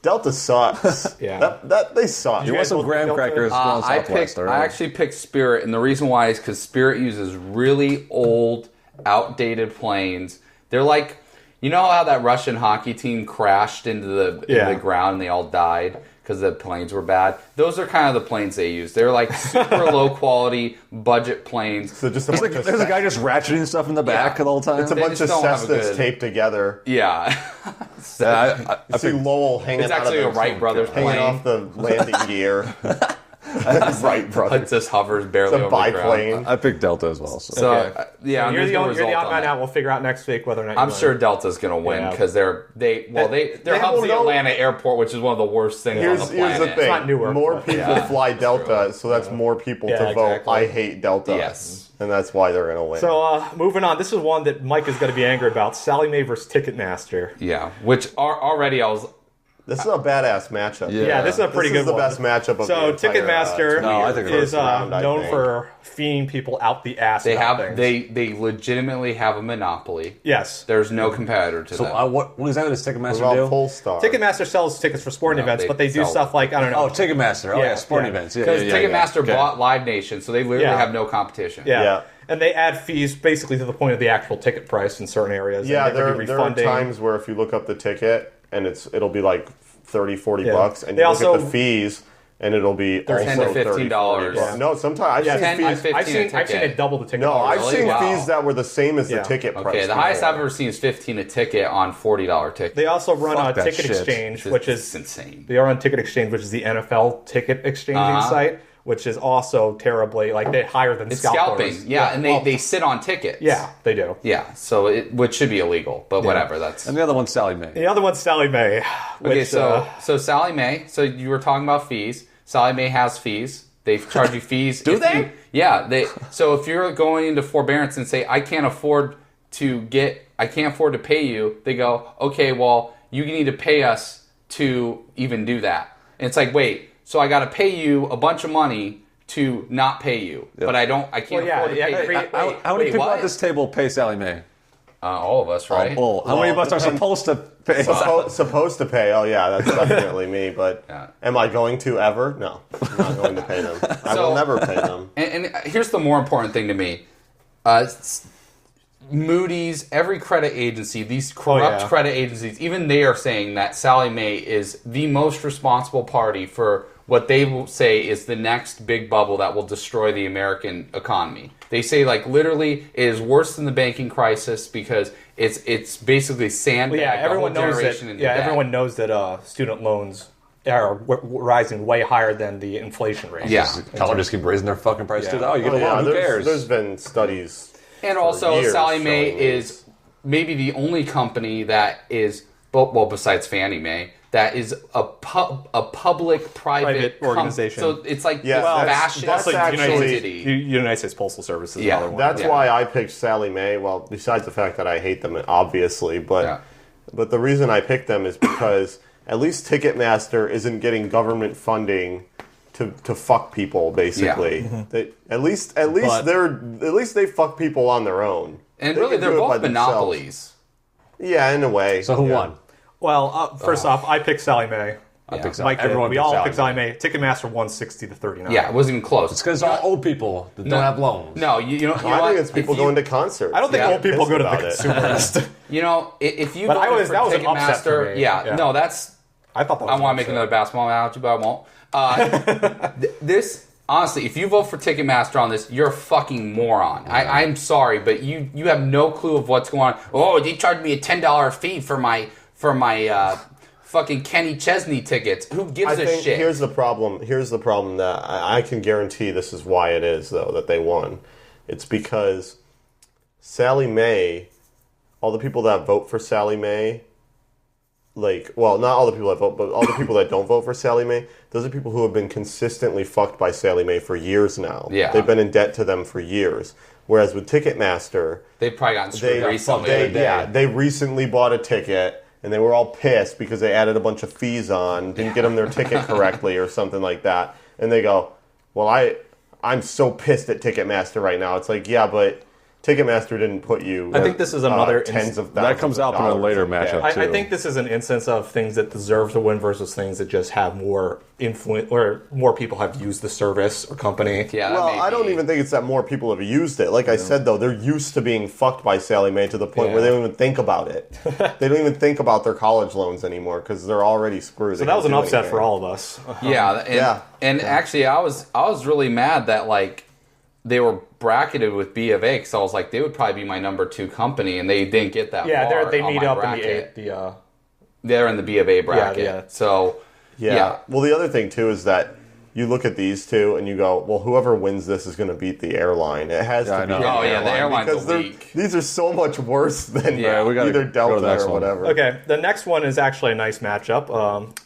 [SPEAKER 4] Delta sucks.
[SPEAKER 3] Yeah.
[SPEAKER 4] They suck.
[SPEAKER 5] You want some
[SPEAKER 3] both
[SPEAKER 5] graham
[SPEAKER 3] pick Delta?
[SPEAKER 5] crackers? Go on Southwest.
[SPEAKER 2] I actually picked Spirit, and the reason why is because Spirit uses really old, outdated planes. They're like, you know how that Russian hockey team crashed into the ground and they all died because the planes were bad? Those are kind of the planes they use. They're like super low quality budget planes.
[SPEAKER 4] So just a
[SPEAKER 5] There's,
[SPEAKER 4] bunch
[SPEAKER 5] like,
[SPEAKER 4] of
[SPEAKER 5] there's a guy just ratcheting stuff in the back
[SPEAKER 2] Yeah.
[SPEAKER 5] at all times.
[SPEAKER 4] It's a
[SPEAKER 2] They
[SPEAKER 4] bunch
[SPEAKER 2] just
[SPEAKER 4] of
[SPEAKER 2] don't have a
[SPEAKER 4] Cessnas
[SPEAKER 2] good-
[SPEAKER 4] taped together.
[SPEAKER 2] Yeah.
[SPEAKER 5] I
[SPEAKER 4] You see Lowell hanging
[SPEAKER 2] It's
[SPEAKER 4] out
[SPEAKER 2] actually
[SPEAKER 4] of
[SPEAKER 2] a Wright Brothers
[SPEAKER 4] hanging
[SPEAKER 2] plane.
[SPEAKER 4] off the landing gear. Wright
[SPEAKER 2] It
[SPEAKER 4] Brothers.
[SPEAKER 2] just hovers barely
[SPEAKER 4] It's a
[SPEAKER 2] over the ground.
[SPEAKER 4] biplane.
[SPEAKER 5] I picked Delta as well. So.
[SPEAKER 2] So,
[SPEAKER 3] Okay.
[SPEAKER 2] yeah,
[SPEAKER 3] You're
[SPEAKER 2] there's
[SPEAKER 3] the
[SPEAKER 2] no
[SPEAKER 3] odd
[SPEAKER 2] result on
[SPEAKER 3] man
[SPEAKER 2] that.
[SPEAKER 3] out. We'll figure out next week whether or not you
[SPEAKER 2] I'm
[SPEAKER 3] win.
[SPEAKER 2] sure Delta's going to win
[SPEAKER 3] Yeah.
[SPEAKER 2] because their hub's the Atlanta airport, which is one of the worst things on the
[SPEAKER 4] Here's
[SPEAKER 2] planet.
[SPEAKER 4] the thing.
[SPEAKER 3] not Newark,
[SPEAKER 4] more
[SPEAKER 3] but-
[SPEAKER 4] people fly Delta, so that's more people
[SPEAKER 3] Yeah,
[SPEAKER 4] to vote.
[SPEAKER 3] exactly.
[SPEAKER 4] I hate Delta.
[SPEAKER 2] Yes.
[SPEAKER 4] And that's why they're going to win.
[SPEAKER 3] So moving on, this is one that Mike is going to be angry about. Sally Mae versus Ticketmaster.
[SPEAKER 2] Yeah, which already I was.
[SPEAKER 4] this is a badass matchup.
[SPEAKER 3] Yeah, this is a pretty
[SPEAKER 4] This
[SPEAKER 3] good
[SPEAKER 4] is the
[SPEAKER 3] one.
[SPEAKER 4] best matchup of
[SPEAKER 3] So
[SPEAKER 4] the entire,
[SPEAKER 3] Ticketmaster
[SPEAKER 5] No, I think it's
[SPEAKER 3] is
[SPEAKER 4] round, I
[SPEAKER 3] known
[SPEAKER 4] think.
[SPEAKER 3] for feeding people out the ass.
[SPEAKER 2] They
[SPEAKER 3] about
[SPEAKER 2] have
[SPEAKER 3] things.
[SPEAKER 2] they legitimately have a monopoly.
[SPEAKER 3] Yes.
[SPEAKER 2] There's no competitor to
[SPEAKER 5] So
[SPEAKER 2] them.
[SPEAKER 5] what exactly does
[SPEAKER 4] What
[SPEAKER 5] Ticketmaster
[SPEAKER 4] about
[SPEAKER 5] do?
[SPEAKER 4] Polestar?
[SPEAKER 3] Ticketmaster sells tickets for sporting
[SPEAKER 2] No,
[SPEAKER 3] events,
[SPEAKER 2] they
[SPEAKER 3] but they do
[SPEAKER 2] sell-
[SPEAKER 3] stuff like, I don't know.
[SPEAKER 5] Oh, Ticketmaster. Oh,
[SPEAKER 3] Yeah,
[SPEAKER 5] yeah, sporting
[SPEAKER 3] yeah.
[SPEAKER 5] events. Yeah,
[SPEAKER 2] Because
[SPEAKER 5] yeah, yeah,
[SPEAKER 2] Ticketmaster
[SPEAKER 5] yeah. Okay.
[SPEAKER 2] bought Live Nation, so they literally
[SPEAKER 3] Yeah.
[SPEAKER 2] have no competition.
[SPEAKER 3] Yeah.
[SPEAKER 4] Yeah.
[SPEAKER 3] And they add fees basically to the point of the actual ticket price in certain areas.
[SPEAKER 4] Yeah,
[SPEAKER 3] and they could
[SPEAKER 4] there
[SPEAKER 3] be
[SPEAKER 4] are
[SPEAKER 3] refunding.
[SPEAKER 4] times where if you look up the ticket and it'll be like 30, 40
[SPEAKER 3] Yeah.
[SPEAKER 4] bucks, and
[SPEAKER 3] They
[SPEAKER 4] you look
[SPEAKER 3] also-
[SPEAKER 4] at the fees, and it'll be also
[SPEAKER 2] 10 to 15
[SPEAKER 4] $30, $40
[SPEAKER 2] dollars.
[SPEAKER 4] bucks. No, sometimes I've
[SPEAKER 3] Yeah,
[SPEAKER 4] seen
[SPEAKER 2] 10 to
[SPEAKER 4] fees.
[SPEAKER 2] 15
[SPEAKER 3] I've seen
[SPEAKER 2] ticket.
[SPEAKER 3] it double the ticket
[SPEAKER 4] No,
[SPEAKER 3] price.
[SPEAKER 4] I've
[SPEAKER 2] Really?
[SPEAKER 4] seen
[SPEAKER 2] Wow.
[SPEAKER 4] fees that were the same as
[SPEAKER 3] Yeah.
[SPEAKER 4] the ticket price.
[SPEAKER 2] Okay, the highest
[SPEAKER 4] before.
[SPEAKER 2] I've ever seen is 15 a ticket on $40 tickets.
[SPEAKER 3] They also run
[SPEAKER 5] Fuck
[SPEAKER 3] a
[SPEAKER 5] that
[SPEAKER 3] ticket
[SPEAKER 5] shit.
[SPEAKER 3] exchange,
[SPEAKER 2] It's
[SPEAKER 3] which is
[SPEAKER 2] insane.
[SPEAKER 3] They are on Ticket Exchange, which is the NFL ticket exchanging
[SPEAKER 2] Uh-huh.
[SPEAKER 3] site, which is also terribly they higher than
[SPEAKER 2] It's
[SPEAKER 3] scalpers.
[SPEAKER 2] scalping, yeah, and
[SPEAKER 3] well,
[SPEAKER 2] they sit on tickets.
[SPEAKER 3] yeah, they do.
[SPEAKER 2] Yeah, so which should be illegal, but whatever. That's
[SPEAKER 5] And the other one's Sally Mae.
[SPEAKER 3] The other one's Sally Mae. Which,
[SPEAKER 2] okay. So Sally Mae. So you were talking about fees. Sally Mae has fees. They charge you fees.
[SPEAKER 5] Do
[SPEAKER 2] if
[SPEAKER 5] they?
[SPEAKER 2] you- yeah. So if you're going into forbearance and say I can't afford to pay you, they go, okay, well you need to pay us to even do that. And it's like, wait, so I got to pay you a bunch of money to not pay you, but I can't
[SPEAKER 3] Well, yeah,
[SPEAKER 2] afford to
[SPEAKER 3] yeah,
[SPEAKER 2] pay
[SPEAKER 3] hey,
[SPEAKER 2] you.
[SPEAKER 5] How many people
[SPEAKER 2] what?
[SPEAKER 5] at this table pay Sally Mae?
[SPEAKER 2] All of us, right?
[SPEAKER 5] Oh, how many of us are
[SPEAKER 4] depends.
[SPEAKER 5] supposed to pay?
[SPEAKER 4] Supposed to pay. Oh yeah, that's definitely me. But
[SPEAKER 2] Yeah.
[SPEAKER 4] am I going to ever? No, I'm not going to pay them. I
[SPEAKER 2] So-
[SPEAKER 4] will never pay them.
[SPEAKER 2] And here's the more important thing to me. Moody's, every credit agency, these corrupt credit agencies, even they are saying that Sally Mae is the most responsible party for what they will say is the next big bubble that will destroy the American economy. They say, like, literally, it is worse than the banking crisis because it's basically sandbagged
[SPEAKER 3] yeah, everyone
[SPEAKER 2] the whole
[SPEAKER 3] knows
[SPEAKER 2] generation
[SPEAKER 3] that.
[SPEAKER 2] into
[SPEAKER 3] Yeah,
[SPEAKER 2] debt.
[SPEAKER 3] everyone knows that student loans are rising way higher than the inflation rate.
[SPEAKER 2] Yeah.
[SPEAKER 5] Colleges keep raising their fucking price too. Oh, you get
[SPEAKER 4] Oh,
[SPEAKER 5] a
[SPEAKER 4] yeah,
[SPEAKER 5] loan. Who cares?
[SPEAKER 4] there's been studies.
[SPEAKER 2] And
[SPEAKER 4] for
[SPEAKER 2] also,
[SPEAKER 4] years
[SPEAKER 2] Sally Mae
[SPEAKER 4] showing
[SPEAKER 2] is
[SPEAKER 4] these.
[SPEAKER 2] maybe the only company that is, well, besides Fannie Mae, that is a public-private
[SPEAKER 3] Private organization.
[SPEAKER 2] So it's like
[SPEAKER 4] Yeah,
[SPEAKER 2] this
[SPEAKER 4] well,
[SPEAKER 2] fascist
[SPEAKER 4] that's
[SPEAKER 3] like
[SPEAKER 4] actually-
[SPEAKER 2] entity.
[SPEAKER 3] United States Postal Service is
[SPEAKER 2] Yeah,
[SPEAKER 3] another one.
[SPEAKER 4] That's
[SPEAKER 2] Yeah.
[SPEAKER 4] why I picked Sally Mae. Well, besides the fact that I hate them, obviously, but
[SPEAKER 2] Yeah.
[SPEAKER 4] but the reason I picked them is because at least Ticketmaster isn't getting government funding to fuck people. Basically, they, at least they fuck people on their own.
[SPEAKER 2] And
[SPEAKER 4] They
[SPEAKER 2] really,
[SPEAKER 4] can
[SPEAKER 2] they're
[SPEAKER 4] do it by
[SPEAKER 2] both
[SPEAKER 4] themselves.
[SPEAKER 2] monopolies.
[SPEAKER 4] Yeah, in a way.
[SPEAKER 5] So who
[SPEAKER 4] yeah.
[SPEAKER 5] won?
[SPEAKER 3] Well, first off, I picked Sally Mae.
[SPEAKER 5] I picked
[SPEAKER 3] Mike did.
[SPEAKER 5] Everyone
[SPEAKER 3] We
[SPEAKER 5] picked
[SPEAKER 3] all
[SPEAKER 5] Sally
[SPEAKER 3] picked
[SPEAKER 5] Mae.
[SPEAKER 3] Sally Mae. Ticketmaster won 60 to 39.
[SPEAKER 2] Yeah, it wasn't even close.
[SPEAKER 5] It's because all old people that don't have loans.
[SPEAKER 2] No, you know, you know
[SPEAKER 4] I
[SPEAKER 2] what?
[SPEAKER 4] think it's people
[SPEAKER 2] If you-
[SPEAKER 4] going to concerts.
[SPEAKER 3] I don't think
[SPEAKER 2] Yeah.
[SPEAKER 3] old people
[SPEAKER 4] Pissed
[SPEAKER 3] go to the
[SPEAKER 4] about it.
[SPEAKER 3] consumerist.
[SPEAKER 2] You know, if you
[SPEAKER 3] But
[SPEAKER 2] go
[SPEAKER 3] I was-
[SPEAKER 2] for
[SPEAKER 3] that was an upset for
[SPEAKER 2] Ticketmaster,
[SPEAKER 3] me.
[SPEAKER 2] yeah,
[SPEAKER 3] Yeah.
[SPEAKER 2] no, that's.
[SPEAKER 3] I thought that was
[SPEAKER 2] I want to
[SPEAKER 3] an
[SPEAKER 2] make
[SPEAKER 3] upset.
[SPEAKER 2] another basketball analogy, but I won't. This, honestly, if you vote for Ticketmaster on this, you're a fucking moron. I'm sorry, but you have no clue of what's going on. Oh, they charged me a $10 fee for my fucking Kenny Chesney tickets. Who gives
[SPEAKER 4] I
[SPEAKER 2] a
[SPEAKER 4] think
[SPEAKER 2] shit?
[SPEAKER 4] here's the problem. Here's the problem that I can guarantee this is why it is though that they won. It's because Sally Mae, all the people that vote for Sally Mae, like, well, not all the people that vote, but all the people that don't vote for Sally Mae, those are people who have been consistently fucked by Sally Mae for years now.
[SPEAKER 2] Yeah.
[SPEAKER 4] They've been in debt to them for years. Whereas with Ticketmaster,
[SPEAKER 2] They've probably gotten screwed recently.
[SPEAKER 4] they recently bought a ticket, and they were all pissed because they added a bunch of fees on, didn't get them their ticket correctly or something like that. And they go, well, I'm so pissed at Ticketmaster right now. It's like, yeah, but Ticketmaster didn't put you.
[SPEAKER 3] I think this is another
[SPEAKER 4] tens of thousands.
[SPEAKER 5] That comes up in a later matchup too.
[SPEAKER 3] I think this is an instance of things that deserve to win versus things that just have more influence, or more people have used the service or company.
[SPEAKER 2] Yeah.
[SPEAKER 4] Well, I don't even think it's that more people have used it. Like I said, though, they're used to being fucked by Sally Mae to the point where they don't even think about it. They don't even think about their college loans anymore because they're already screwed.
[SPEAKER 3] So that was an upset for all of us.
[SPEAKER 2] And actually, I was really mad that like they were bracketed with B of A, because I was like, they would probably be my number 2 company, and they didn't get that far.
[SPEAKER 3] Yeah, they
[SPEAKER 2] on
[SPEAKER 3] meet
[SPEAKER 2] my
[SPEAKER 3] up
[SPEAKER 2] bracket.
[SPEAKER 3] in the
[SPEAKER 2] They're in the B of A bracket.
[SPEAKER 3] Yeah.
[SPEAKER 2] So
[SPEAKER 4] yeah. Well, the other thing too is that you look at these two and you go, well, whoever wins this is going to beat the airline. It has to be.
[SPEAKER 2] Oh yeah, the airline's weak.
[SPEAKER 4] These are so much worse than
[SPEAKER 5] we gotta
[SPEAKER 4] either
[SPEAKER 5] go to the
[SPEAKER 4] Delta
[SPEAKER 5] next
[SPEAKER 4] or
[SPEAKER 5] one.
[SPEAKER 4] whatever.
[SPEAKER 3] Okay, the next one is actually a nice matchup.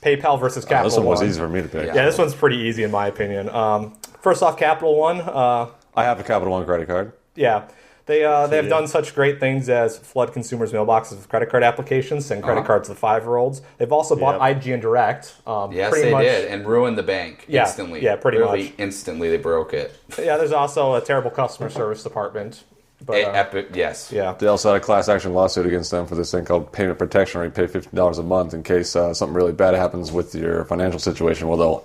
[SPEAKER 3] PayPal versus Capital
[SPEAKER 5] This one was
[SPEAKER 3] One.
[SPEAKER 5] easy for me to pick.
[SPEAKER 3] Yeah, this one's pretty easy in my opinion. First off, Capital One.
[SPEAKER 5] I have a Capital One credit card.
[SPEAKER 3] Yeah. They have done such great things as flood consumers' mailboxes with credit card applications, send credit cards to 5-year-olds. They've also bought IGN Direct.
[SPEAKER 2] Yes,
[SPEAKER 3] pretty
[SPEAKER 2] they
[SPEAKER 3] much
[SPEAKER 2] did, and ruined the bank instantly.
[SPEAKER 3] Yeah, pretty
[SPEAKER 2] Really
[SPEAKER 3] much.
[SPEAKER 2] Instantly, they broke it.
[SPEAKER 3] Yeah, there's also a terrible customer service department. But,
[SPEAKER 2] Epic, yes.
[SPEAKER 3] Yeah.
[SPEAKER 5] They also had a class action lawsuit against them for this thing called payment protection, where you pay $15 a month in case something really bad happens with your financial situation. Well, they'll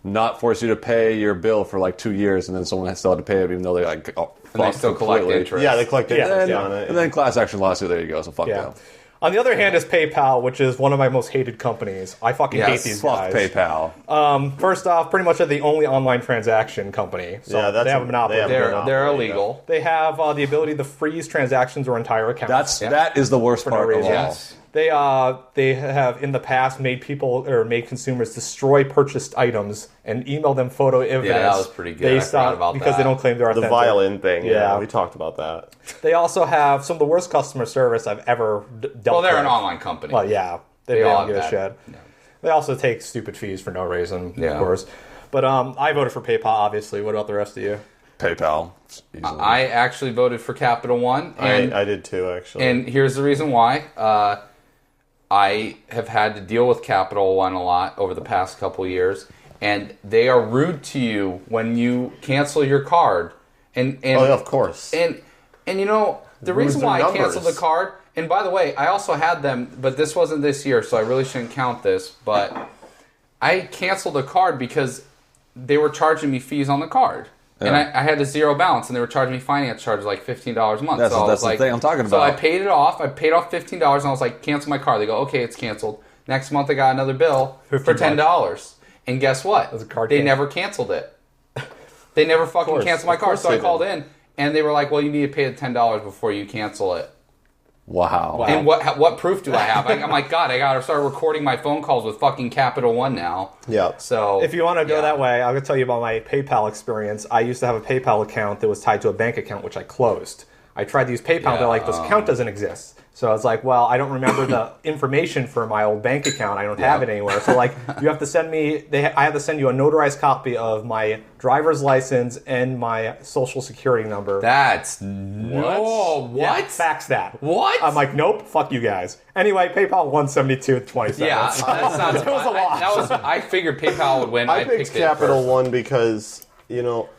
[SPEAKER 5] not force you to pay your bill for like 2 years, and then someone has still had to pay it, even though they like
[SPEAKER 2] And they still collect interest.
[SPEAKER 4] Yeah, they collect interest
[SPEAKER 3] Yeah.
[SPEAKER 4] on it.
[SPEAKER 5] And then class action lawsuit. There you go. So fuck them.
[SPEAKER 3] On the other hand is PayPal, which is one of my most hated companies. I fucking hate these
[SPEAKER 5] fuck
[SPEAKER 3] guys.
[SPEAKER 5] PayPal.
[SPEAKER 3] First off, pretty much they're the only online transaction company. So
[SPEAKER 4] Yeah, that's
[SPEAKER 3] they have a monopoly.
[SPEAKER 2] They're illegal.
[SPEAKER 3] They have the ability to freeze transactions or entire accounts.
[SPEAKER 5] That is the worst part of all.
[SPEAKER 2] Yes.
[SPEAKER 3] They have in the past made people or made consumers destroy purchased items and email them photo evidence.
[SPEAKER 2] Yeah, that was pretty good. I forgot about
[SPEAKER 3] because
[SPEAKER 2] that.
[SPEAKER 3] they don't claim they're
[SPEAKER 4] The
[SPEAKER 3] authentic.
[SPEAKER 4] violin thing.
[SPEAKER 3] Yeah.
[SPEAKER 4] Yeah, we talked about that.
[SPEAKER 3] They also have some of the worst customer service I've ever dealt with.
[SPEAKER 2] Well, they're an online company.
[SPEAKER 3] Well, yeah, they
[SPEAKER 2] all
[SPEAKER 3] don't give a
[SPEAKER 2] have
[SPEAKER 3] shit.
[SPEAKER 2] that.
[SPEAKER 3] They also take stupid fees for no reason,
[SPEAKER 2] Yeah.
[SPEAKER 3] of course. But I voted for PayPal, obviously. What about the rest of you?
[SPEAKER 5] PayPal. Easily.
[SPEAKER 2] I actually voted for Capital One, and
[SPEAKER 4] I did too, actually.
[SPEAKER 2] And here's the reason why. I have had to deal with Capital One a lot over the past couple years, and they are rude to you when you cancel your card. And
[SPEAKER 4] oh, yeah, of course.
[SPEAKER 2] And you know, the
[SPEAKER 4] Lose
[SPEAKER 2] reason
[SPEAKER 4] their
[SPEAKER 2] why I
[SPEAKER 4] numbers.
[SPEAKER 2] canceled the card, and by the way, I also had them, but this wasn't this year, so I really shouldn't count this, but I canceled the card because they were charging me fees on the card. And I had a zero balance, and they were charging me finance charges like $15 a month.
[SPEAKER 5] That's
[SPEAKER 2] so I was
[SPEAKER 5] the
[SPEAKER 2] like,
[SPEAKER 5] thing I'm talking
[SPEAKER 2] So
[SPEAKER 5] about.
[SPEAKER 2] I paid it off. I paid off $15, and I was like, cancel my card. They go, okay, it's canceled. Next month, I got another bill for $10. And guess what?
[SPEAKER 3] Was the card
[SPEAKER 2] they
[SPEAKER 3] canceled?
[SPEAKER 2] never canceled it. They never fucking canceled my card. So I called in, and they were like, well, you need to pay the $10 before you cancel it.
[SPEAKER 5] Wow.
[SPEAKER 2] And what proof do I have? I'm like, God, I got to start recording my phone calls with fucking Capital One now.
[SPEAKER 4] Yeah.
[SPEAKER 2] So
[SPEAKER 3] If you want to go that way, I'll tell you about my PayPal experience. I used to have a PayPal account that was tied to a bank account, which I closed. I tried to use PayPal, they're like, this account doesn't exist. So I was like, well, I don't remember the information for my old bank account. I don't have it anywhere. So like, you have to send me, I have to send you a notarized copy of my driver's license and my social security number.
[SPEAKER 2] That's no, what?
[SPEAKER 3] Yeah, fax that.
[SPEAKER 2] What?
[SPEAKER 3] I'm like, nope, fuck you guys. Anyway, PayPal 172.27.
[SPEAKER 2] Yeah, that sounds.
[SPEAKER 3] It was a lot.
[SPEAKER 2] I figured PayPal would win.
[SPEAKER 4] I picked Capital One because, you know,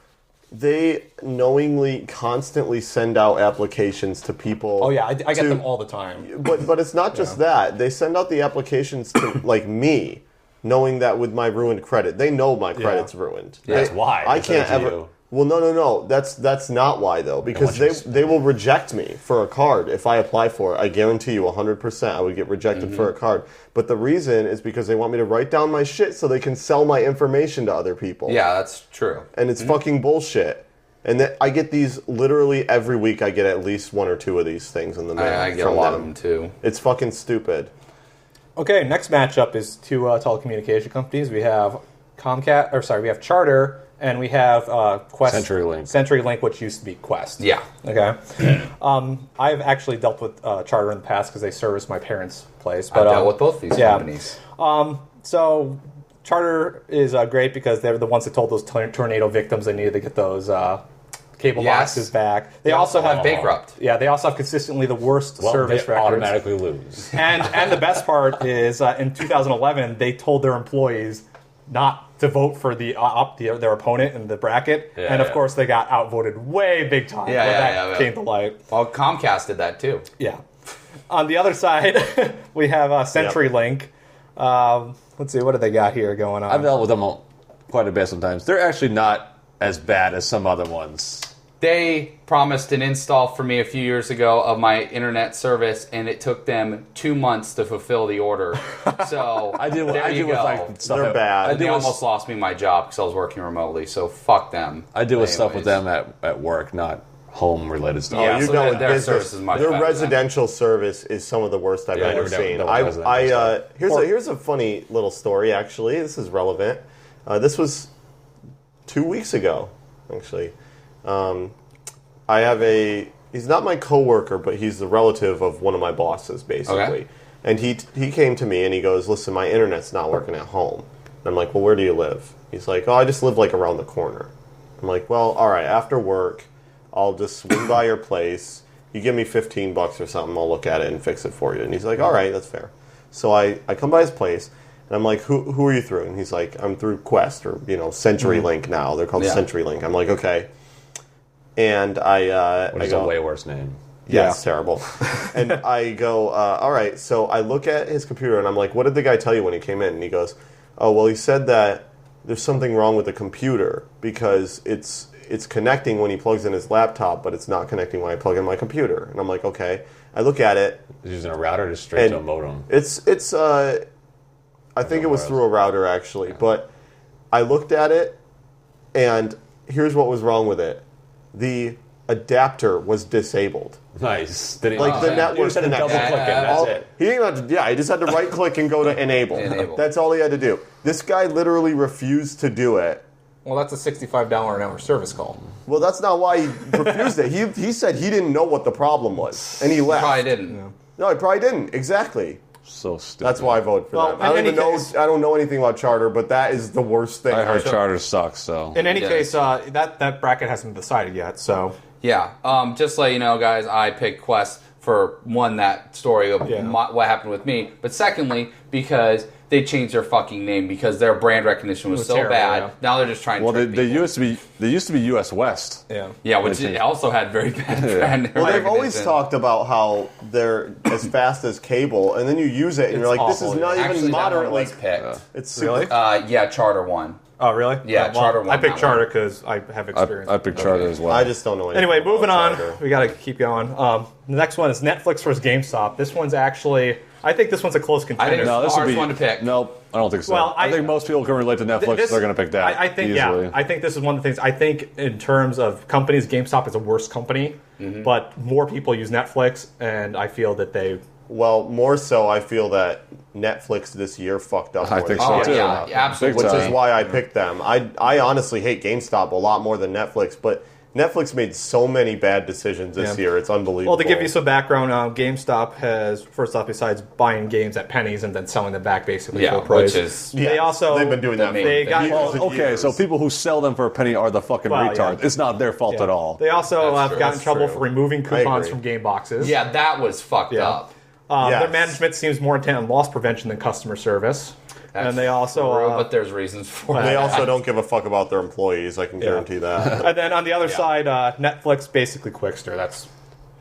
[SPEAKER 4] they knowingly constantly send out applications to people.
[SPEAKER 3] Oh yeah, I get them all the time.
[SPEAKER 4] But it's not just that. They send out the applications to like me, knowing that with my ruined credit, they know my credit's ruined.
[SPEAKER 3] That's why.
[SPEAKER 4] I can't
[SPEAKER 5] to
[SPEAKER 4] ever.
[SPEAKER 5] you.
[SPEAKER 4] Well, no. That's not why though, because they will reject me for a card if I apply for it. I guarantee you 100% I would get rejected for a card. But the reason is because they want me to write down my shit so they can sell my information to other people.
[SPEAKER 2] Yeah, that's true.
[SPEAKER 4] And it's fucking bullshit. And I get these literally every week. I get at least one or two of these things in the mail.
[SPEAKER 2] I get a
[SPEAKER 4] from
[SPEAKER 2] lot of them too.
[SPEAKER 4] It's fucking stupid.
[SPEAKER 3] Okay, next matchup is two telecommunication companies. We have we have Charter and we have Quest.
[SPEAKER 5] CenturyLink.
[SPEAKER 3] CenturyLink, which used to be Quest.
[SPEAKER 2] Yeah.
[SPEAKER 3] Okay. I've actually dealt with Charter in the past because they service my parents' place.
[SPEAKER 2] I've
[SPEAKER 3] But
[SPEAKER 2] dealt with both these companies.
[SPEAKER 3] So Charter is great because they're the ones that told those tornado victims they needed to get those cable boxes back. They also have
[SPEAKER 2] bankrupt.
[SPEAKER 3] Yeah, they also have consistently the worst service
[SPEAKER 9] they
[SPEAKER 3] records.
[SPEAKER 9] automatically lose.
[SPEAKER 3] And the best part is in 2011 they told their employees not to vote for their opponent in the bracket, and of course they got outvoted way big time. when that came to light.
[SPEAKER 2] Well, Comcast did that too.
[SPEAKER 3] Yeah. On the other side, we have CenturyLink. Let's see, what do they got here going on?
[SPEAKER 5] I've dealt with them quite a bit sometimes. They're actually not as bad as some other ones.
[SPEAKER 2] They promised an install for me a few years ago of my internet service, and it took them 2 months to fulfill the order. So
[SPEAKER 5] I deal with stuff.
[SPEAKER 4] They're bad.
[SPEAKER 2] They almost lost me my job because I was working remotely. So fuck them.
[SPEAKER 5] I deal with stuff with them at work, not home-related stuff.
[SPEAKER 2] Yeah,
[SPEAKER 4] you
[SPEAKER 2] so
[SPEAKER 4] know,
[SPEAKER 2] their service is much
[SPEAKER 4] their
[SPEAKER 2] better
[SPEAKER 4] residential service is some of the worst I've ever seen. Here's a funny little story. Actually, this is relevant. This was 2 weeks ago. Actually, I have he's not my coworker, but he's the relative of one of my bosses, basically.
[SPEAKER 2] Okay.
[SPEAKER 4] And he came to me and he goes, "Listen, my internet's not working at home." And I'm like, "Well, where do you live?" He's like, "Oh, I just live like around the corner." I'm like, "Well, all right. After work, I'll just swing by your place. You give me $15 or something. I'll look at it and fix it for you." And he's like, "All right, that's fair." So I come by his place. And I'm like, who are you through? And he's like, "I'm through Quest, or CenturyLink now. They're called CenturyLink." I'm like, "Okay." And
[SPEAKER 5] Which is a way worse name.
[SPEAKER 4] Yeah, it's terrible. And I go, "All right." So I look at his computer and I'm like, "What did the guy tell you when he came in?" And he goes, "Oh, well, he said that there's something wrong with the computer because it's connecting when he plugs in his laptop, but it's not connecting when I plug in my computer." And I'm like, "Okay." I look at it.
[SPEAKER 9] He's using a router to straight to a modem.
[SPEAKER 4] It's I think it was through a router, actually. Yeah. But I looked at it, and here's what was wrong with it. The adapter was disabled.
[SPEAKER 9] Nice.
[SPEAKER 4] The network.
[SPEAKER 9] You just had to double click it. That's it.
[SPEAKER 4] He didn't have to. Yeah, he just had to right click and go to enable. That's all he had to do. This guy literally refused to do it.
[SPEAKER 3] Well, that's a $65 an hour service call.
[SPEAKER 4] Well, that's not why he refused it. He said he didn't know what the problem was, and he left.
[SPEAKER 2] Probably didn't.
[SPEAKER 3] Yeah.
[SPEAKER 4] No, he probably didn't. Exactly.
[SPEAKER 5] So stupid.
[SPEAKER 4] That's why I voted for them. I don't know anything about Charter, but that is the worst thing.
[SPEAKER 5] I heard Charter sucks. So
[SPEAKER 3] in any case, that bracket hasn't been decided yet. So
[SPEAKER 2] yeah, just to let you know, guys, I picked Quest for one, that story of what happened with me, but secondly because they changed their fucking name because their brand recognition was so terrible, bad. Yeah. Now they're just trying to trick
[SPEAKER 5] they used to be US West.
[SPEAKER 2] Yeah, which also had very bad brand.
[SPEAKER 4] Well, they've always talked about how they're as fast as cable, and then you use it, and you're like, awful, this is not even moderately
[SPEAKER 2] picked.
[SPEAKER 4] It's
[SPEAKER 3] really?
[SPEAKER 2] Charter won.
[SPEAKER 3] Oh, really?
[SPEAKER 2] Yeah, Charter won.
[SPEAKER 3] I picked Charter because I have experience.
[SPEAKER 5] I picked Charter as well.
[SPEAKER 4] I just don't know anything.
[SPEAKER 3] Anyway, moving on.
[SPEAKER 4] Charter.
[SPEAKER 3] We got to keep going. The next one is Netflix versus GameStop. This one's actually, I think this one's a close contender.
[SPEAKER 2] I think it's the hardest one to pick.
[SPEAKER 5] Nope, I don't think so.
[SPEAKER 3] Well,
[SPEAKER 5] I think most people can relate to Netflix. They're going to pick that.
[SPEAKER 3] I think
[SPEAKER 5] easily.
[SPEAKER 3] I think this is one of the things. I think in terms of companies, GameStop is a worse company, but more people use Netflix, and I feel that they.
[SPEAKER 4] Well, more so, I feel that Netflix this year fucked up.
[SPEAKER 5] I think so too.
[SPEAKER 2] Yeah, absolutely.
[SPEAKER 4] Which is why I picked them. I honestly hate GameStop a lot more than Netflix, but Netflix made so many bad decisions this year. It's unbelievable.
[SPEAKER 3] Well, to give you some background, GameStop has, first off, besides buying games at pennies and then selling them back basically for a price.
[SPEAKER 2] Which is
[SPEAKER 3] they've been
[SPEAKER 4] doing that.
[SPEAKER 5] So people who sell them for a penny are the fucking retards. Yeah. It's not their fault at all.
[SPEAKER 3] They also have gotten in trouble for removing coupons from game boxes.
[SPEAKER 2] Yeah, that was fucked up.
[SPEAKER 3] Their management seems more intent on loss prevention than customer service. And they also...
[SPEAKER 2] but there's reasons for
[SPEAKER 4] it. They also don't give a fuck about their employees, I can guarantee that.
[SPEAKER 3] And then on the other side, Netflix basically Quickster. That's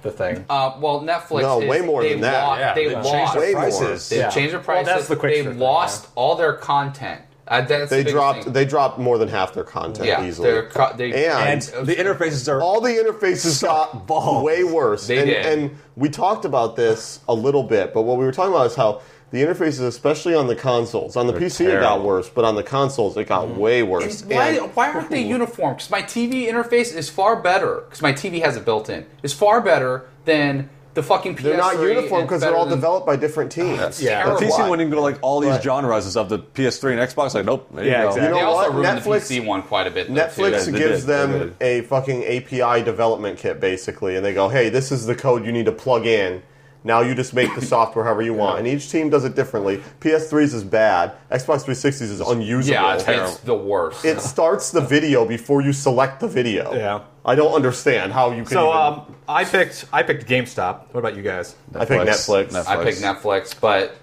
[SPEAKER 3] the thing.
[SPEAKER 2] Well, Netflix...
[SPEAKER 4] No, way more than that.
[SPEAKER 2] They've
[SPEAKER 9] changed their prices.
[SPEAKER 2] They've changed their prices.
[SPEAKER 3] Well, that's the Quickster
[SPEAKER 2] they've lost all their content.
[SPEAKER 4] They dropped more than half their content easily.
[SPEAKER 5] And the interfaces are...
[SPEAKER 4] All the interfaces got way worse.
[SPEAKER 2] They did.
[SPEAKER 4] And we talked about this a little bit, but what we were talking about is how the interfaces, especially on the consoles, on the PC it got worse, but on the consoles it got way worse.
[SPEAKER 2] Why aren't they uniform? Because my TV interface is far better, because my TV has it built in, is far better than The fucking PS3.
[SPEAKER 4] They're not uniform
[SPEAKER 2] is
[SPEAKER 4] because they're
[SPEAKER 2] better
[SPEAKER 4] all
[SPEAKER 2] than-
[SPEAKER 4] developed by different teams.
[SPEAKER 3] Yeah.
[SPEAKER 5] The PC one, you can go to like all these
[SPEAKER 4] But-
[SPEAKER 5] genres of the PS3 and Xbox. Like, nope. There you
[SPEAKER 3] Yeah,
[SPEAKER 5] go.
[SPEAKER 3] exactly.
[SPEAKER 4] You know
[SPEAKER 2] They also
[SPEAKER 4] what?
[SPEAKER 2] ruined
[SPEAKER 4] Netflix-
[SPEAKER 2] the PC one quite a bit. Though,
[SPEAKER 4] Netflix
[SPEAKER 2] too.
[SPEAKER 5] they
[SPEAKER 4] gives
[SPEAKER 5] did, they
[SPEAKER 4] them
[SPEAKER 5] did.
[SPEAKER 4] a fucking API development kit, basically, and they go, hey, this is the code you need to plug in. Now you just make the software however you want. And each team does it differently. PS3's is bad. Xbox 360's is unusable.
[SPEAKER 2] Yeah, it's the worst.
[SPEAKER 4] It starts the video before you select the video.
[SPEAKER 3] Yeah.
[SPEAKER 4] I don't understand how you can
[SPEAKER 3] So
[SPEAKER 4] even...
[SPEAKER 3] I picked GameStop. What about you guys?
[SPEAKER 4] I picked Netflix.
[SPEAKER 2] I picked Netflix, but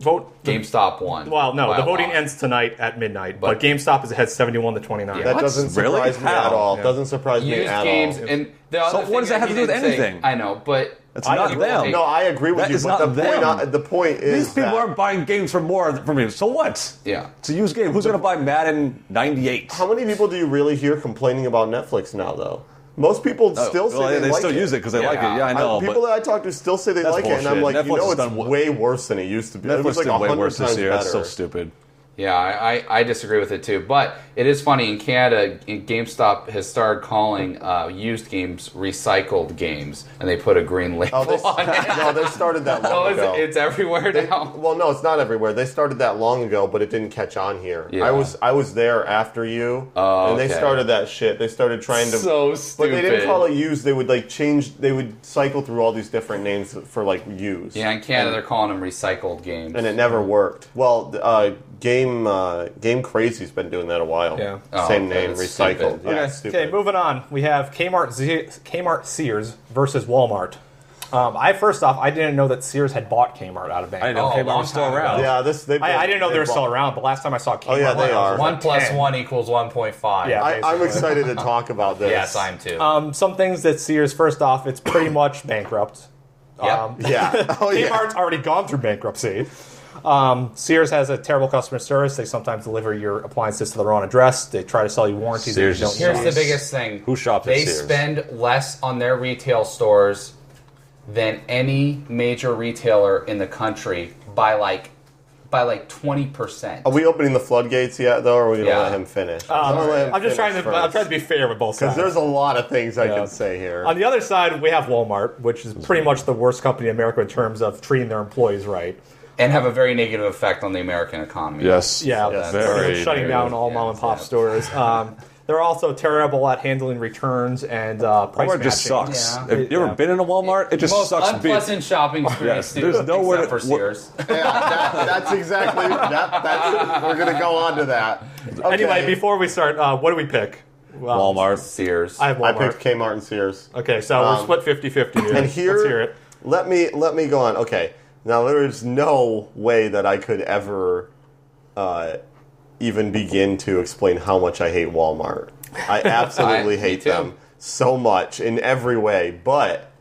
[SPEAKER 3] Vote.
[SPEAKER 2] GameStop won.
[SPEAKER 3] Well, no,
[SPEAKER 2] by
[SPEAKER 3] the
[SPEAKER 2] a
[SPEAKER 3] voting
[SPEAKER 2] lot.
[SPEAKER 3] ends tonight at midnight, but
[SPEAKER 2] But-
[SPEAKER 3] GameStop is ahead 71-29.
[SPEAKER 4] That
[SPEAKER 5] What?
[SPEAKER 4] doesn't
[SPEAKER 5] Really?
[SPEAKER 4] surprise me at
[SPEAKER 5] How?
[SPEAKER 4] all.
[SPEAKER 3] Yeah.
[SPEAKER 4] Doesn't surprise me
[SPEAKER 2] Used
[SPEAKER 4] at
[SPEAKER 2] games,
[SPEAKER 4] all.
[SPEAKER 2] and the other
[SPEAKER 5] what does that
[SPEAKER 2] thing
[SPEAKER 5] have to do with
[SPEAKER 2] he didn't say-
[SPEAKER 5] anything?
[SPEAKER 2] I know, but
[SPEAKER 5] It's not them.
[SPEAKER 4] No, I agree with
[SPEAKER 5] That
[SPEAKER 4] you,
[SPEAKER 5] is
[SPEAKER 4] but
[SPEAKER 5] not them.
[SPEAKER 4] the point is
[SPEAKER 5] These people
[SPEAKER 4] that
[SPEAKER 5] aren't buying games for more from me. So what?
[SPEAKER 2] yeah.
[SPEAKER 5] It's a used game. Who's going to buy Madden 98?
[SPEAKER 4] how many people do you really hear complaining about Netflix now, though? Most people still say they like
[SPEAKER 5] still
[SPEAKER 4] it.
[SPEAKER 5] use it because they like it. Yeah, I know.
[SPEAKER 4] People
[SPEAKER 5] but
[SPEAKER 4] that I talk to still say they
[SPEAKER 5] That's
[SPEAKER 4] like it, and I'm
[SPEAKER 5] bullshit.
[SPEAKER 4] like,
[SPEAKER 5] Netflix has
[SPEAKER 4] it's
[SPEAKER 5] done
[SPEAKER 4] way worse than it used to be. It
[SPEAKER 5] Netflix
[SPEAKER 4] was like
[SPEAKER 5] did way
[SPEAKER 4] 100
[SPEAKER 5] worse this
[SPEAKER 4] times
[SPEAKER 5] year. That's so
[SPEAKER 4] better.
[SPEAKER 5] stupid.
[SPEAKER 2] Yeah, I disagree with it too. But it is funny, in Canada, GameStop has started calling used games recycled games, and they put a green label
[SPEAKER 4] Oh,
[SPEAKER 2] on it.
[SPEAKER 4] no, they started that long
[SPEAKER 2] So
[SPEAKER 4] ago.
[SPEAKER 2] it's everywhere now.
[SPEAKER 4] Well, no, it's not everywhere. They started that long ago, but it didn't catch on here.
[SPEAKER 2] Yeah.
[SPEAKER 4] I was there after you,
[SPEAKER 2] Oh,
[SPEAKER 4] and they
[SPEAKER 2] okay.
[SPEAKER 4] started that shit. They started trying to,
[SPEAKER 2] So
[SPEAKER 4] but
[SPEAKER 2] stupid.
[SPEAKER 4] they didn't call it used. They would like change. They would cycle through all these different names for like used.
[SPEAKER 2] Yeah, in Canada, they're calling them recycled games.
[SPEAKER 4] and it never worked. Well, Game Crazy's been doing that a while.
[SPEAKER 3] Yeah.
[SPEAKER 2] Oh,
[SPEAKER 4] Same
[SPEAKER 2] okay,
[SPEAKER 4] name,
[SPEAKER 2] that's
[SPEAKER 4] recycled.
[SPEAKER 2] stupid.
[SPEAKER 4] Yeah,
[SPEAKER 3] Okay.
[SPEAKER 4] it's stupid.
[SPEAKER 3] Okay, moving on. We have Kmart Sears versus Walmart. First off, I didn't know that Sears had bought Kmart out of
[SPEAKER 5] I
[SPEAKER 3] bank.
[SPEAKER 5] know.
[SPEAKER 2] Oh,
[SPEAKER 5] Kmart
[SPEAKER 2] long
[SPEAKER 5] was still
[SPEAKER 2] time
[SPEAKER 5] around.
[SPEAKER 4] Yeah,
[SPEAKER 3] I didn't know they were still around, but last time I saw Kmart,
[SPEAKER 4] Oh, yeah, they are.
[SPEAKER 10] 1 plus
[SPEAKER 3] 10.
[SPEAKER 10] 1 equals 1.5.
[SPEAKER 3] Yeah.
[SPEAKER 4] I'm
[SPEAKER 3] basically.
[SPEAKER 4] excited to talk about this.
[SPEAKER 10] Yes, I'm too.
[SPEAKER 3] Some things that Sears, first off, it's pretty much bankrupt.
[SPEAKER 10] Yep.
[SPEAKER 4] Yeah. Oh yeah.
[SPEAKER 3] Kmart's already gone through bankruptcy. Sears has a terrible customer service. They sometimes deliver your appliances to the wrong address. They try to sell you warranties
[SPEAKER 5] Sears
[SPEAKER 3] that
[SPEAKER 5] is-
[SPEAKER 3] you don't
[SPEAKER 10] Here's
[SPEAKER 3] use.
[SPEAKER 10] the biggest thing.
[SPEAKER 5] Who shops at
[SPEAKER 10] They
[SPEAKER 5] Sears?
[SPEAKER 10] spend less on their retail stores than any major retailer in the country by like 20%.
[SPEAKER 4] Are we opening the floodgates yet, though, or are we going to
[SPEAKER 10] Yeah.
[SPEAKER 4] let him finish? I'm gonna let him
[SPEAKER 3] I'm just trying
[SPEAKER 4] finish
[SPEAKER 3] to. I'm
[SPEAKER 4] first.
[SPEAKER 3] trying to be fair with both
[SPEAKER 4] Because
[SPEAKER 3] sides.
[SPEAKER 4] there's a lot of things I can say here.
[SPEAKER 3] On the other side, we have Walmart, which is pretty much the worst company in America in terms of treating their employees right.
[SPEAKER 2] and have a very negative effect on the American economy.
[SPEAKER 5] Yes.
[SPEAKER 3] Yeah,
[SPEAKER 4] Yes.
[SPEAKER 5] Very
[SPEAKER 3] shutting down
[SPEAKER 5] negative.
[SPEAKER 3] all mom and pop stores. They're also terrible at handling returns and price
[SPEAKER 5] Walmart just
[SPEAKER 3] matching.
[SPEAKER 5] sucks.
[SPEAKER 2] Yeah.
[SPEAKER 5] Have you ever been in a Walmart? It just
[SPEAKER 2] Most
[SPEAKER 5] sucks being.
[SPEAKER 2] unpleasant shopping experience.
[SPEAKER 5] Yes, there's nowhere
[SPEAKER 2] except
[SPEAKER 5] to-
[SPEAKER 2] for Sears.
[SPEAKER 4] Yeah, that's exactly. That's we're going to go on to that. Okay.
[SPEAKER 3] Anyway, before we start, what do we pick? Well,
[SPEAKER 5] Walmart.
[SPEAKER 2] Sears.
[SPEAKER 3] I have
[SPEAKER 4] I
[SPEAKER 3] Walmart.
[SPEAKER 4] picked Kmart and Sears.
[SPEAKER 3] Okay, so we're split 50-50 here.
[SPEAKER 4] And here,
[SPEAKER 3] Let's hear it.
[SPEAKER 4] let me go on. Okay, now there is no way that I could ever even begin to explain how much I hate Walmart. I absolutely
[SPEAKER 2] Me
[SPEAKER 4] hate
[SPEAKER 2] too.
[SPEAKER 4] them so much in every way. But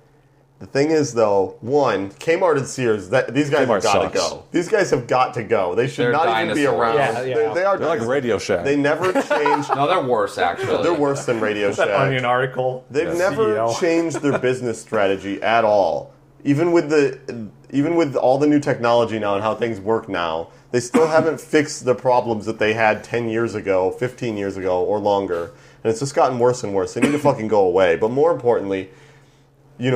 [SPEAKER 4] the thing is, though, one, Kmart and Sears, these guys
[SPEAKER 5] Kmart
[SPEAKER 4] have got to
[SPEAKER 5] sucks.
[SPEAKER 4] go. These guys have got to go. They should
[SPEAKER 2] They're
[SPEAKER 4] not even be
[SPEAKER 2] dinosaurs.
[SPEAKER 4] around.
[SPEAKER 3] Yeah, yeah.
[SPEAKER 4] They are.
[SPEAKER 5] They're like a Radio Shack.
[SPEAKER 4] They never change.
[SPEAKER 2] No, they're worse, actually.
[SPEAKER 4] They're worse than Radio
[SPEAKER 3] That
[SPEAKER 4] Shack.
[SPEAKER 3] Onion article.
[SPEAKER 4] They've
[SPEAKER 3] the
[SPEAKER 4] never
[SPEAKER 3] CEO.
[SPEAKER 4] changed their business strategy at all. Even with all the new technology now and how things work now, they still haven't fixed the problems that they had 10 years ago, 15 years ago, or longer. And it's just gotten worse and worse. They need to fucking go away. But more importantly, you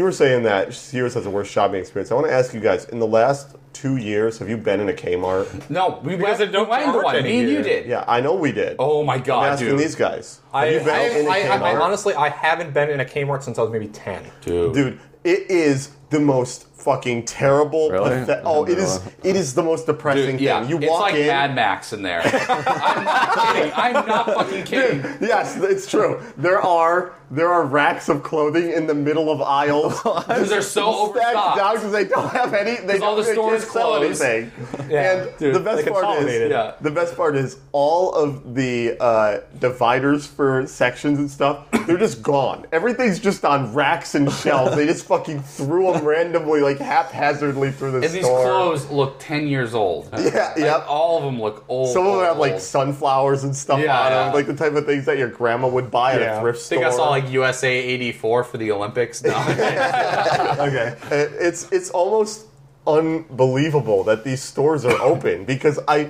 [SPEAKER 4] were saying that Sears has the worst shopping experience. I want to ask you guys, in the last 2 years, have you been in a Kmart?
[SPEAKER 2] No, we
[SPEAKER 3] Because
[SPEAKER 2] went
[SPEAKER 3] they don't
[SPEAKER 2] into
[SPEAKER 3] charge
[SPEAKER 2] one.
[SPEAKER 3] any
[SPEAKER 2] Me and you
[SPEAKER 3] here.
[SPEAKER 2] did.
[SPEAKER 4] Yeah, I know we did.
[SPEAKER 2] Oh my
[SPEAKER 4] I'm
[SPEAKER 2] god,
[SPEAKER 4] asking
[SPEAKER 2] dude.
[SPEAKER 4] these guys. Have you been in a Kmart?
[SPEAKER 3] I honestly, I haven't been in a Kmart since I was maybe 10.
[SPEAKER 4] Dude, it is the most fucking terrible.
[SPEAKER 5] Really?
[SPEAKER 4] It is the most depressing
[SPEAKER 2] Dude, yeah,
[SPEAKER 4] thing. You
[SPEAKER 2] it's
[SPEAKER 4] walk
[SPEAKER 2] like
[SPEAKER 4] in.
[SPEAKER 2] Mad Max in there. I'm not kidding. I'm not fucking kidding.
[SPEAKER 4] Yes, it's true. There are racks of clothing in the middle of aisles.
[SPEAKER 2] Because they're so
[SPEAKER 4] Stacked down
[SPEAKER 2] overstocked.
[SPEAKER 4] because they don't have any. They
[SPEAKER 2] all the
[SPEAKER 4] they
[SPEAKER 2] stores
[SPEAKER 4] can't sell
[SPEAKER 2] closed.
[SPEAKER 4] anything.
[SPEAKER 3] Yeah,
[SPEAKER 4] And
[SPEAKER 3] dude,
[SPEAKER 4] the best
[SPEAKER 3] they
[SPEAKER 4] part
[SPEAKER 3] consolidated.
[SPEAKER 4] is,
[SPEAKER 2] Yeah.
[SPEAKER 4] the best part is all of the dividers for sections and stuff. They're just gone. Everything's just on racks and shelves. They just fucking threw them randomly, like haphazardly through the
[SPEAKER 2] And these
[SPEAKER 4] store.
[SPEAKER 2] clothes look 10 years old.
[SPEAKER 4] Yeah,
[SPEAKER 2] Like,
[SPEAKER 4] yep.
[SPEAKER 2] all of them look old.
[SPEAKER 4] Some of them
[SPEAKER 2] old,
[SPEAKER 4] have like
[SPEAKER 2] old.
[SPEAKER 4] sunflowers and stuff
[SPEAKER 2] Yeah,
[SPEAKER 4] on them,
[SPEAKER 2] yeah.
[SPEAKER 4] like the type of things that your grandma would buy at
[SPEAKER 3] Yeah.
[SPEAKER 4] a thrift
[SPEAKER 10] I
[SPEAKER 4] store.
[SPEAKER 10] think I saw like USA 84 for the Olympics. No.
[SPEAKER 3] Okay.
[SPEAKER 4] It's almost unbelievable that these stores are open because I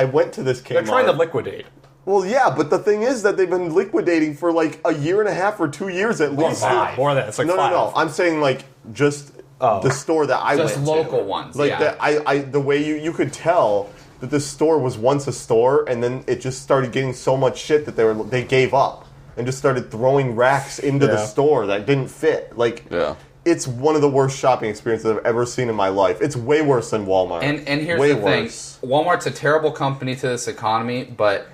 [SPEAKER 4] went to this Kmart.
[SPEAKER 3] They're trying to liquidate.
[SPEAKER 4] Well, yeah, but the thing is that they've been liquidating for like a year and a half or 2 years at least.
[SPEAKER 3] More than that. It's like
[SPEAKER 4] no,
[SPEAKER 3] 5.
[SPEAKER 4] no. I'm saying like just the store that I went
[SPEAKER 10] Just
[SPEAKER 4] to.
[SPEAKER 10] local ones.
[SPEAKER 4] Like
[SPEAKER 10] yeah.
[SPEAKER 4] the way you could tell that this store was once a store, and then it just started getting so much shit that they gave up and just started throwing racks into the store that didn't fit. Like, it's one of the worst shopping experiences I've ever seen in my life. It's way worse than Walmart.
[SPEAKER 10] And here's
[SPEAKER 4] way
[SPEAKER 10] the thing:
[SPEAKER 4] worse.
[SPEAKER 10] Walmart's a terrible company to this economy, but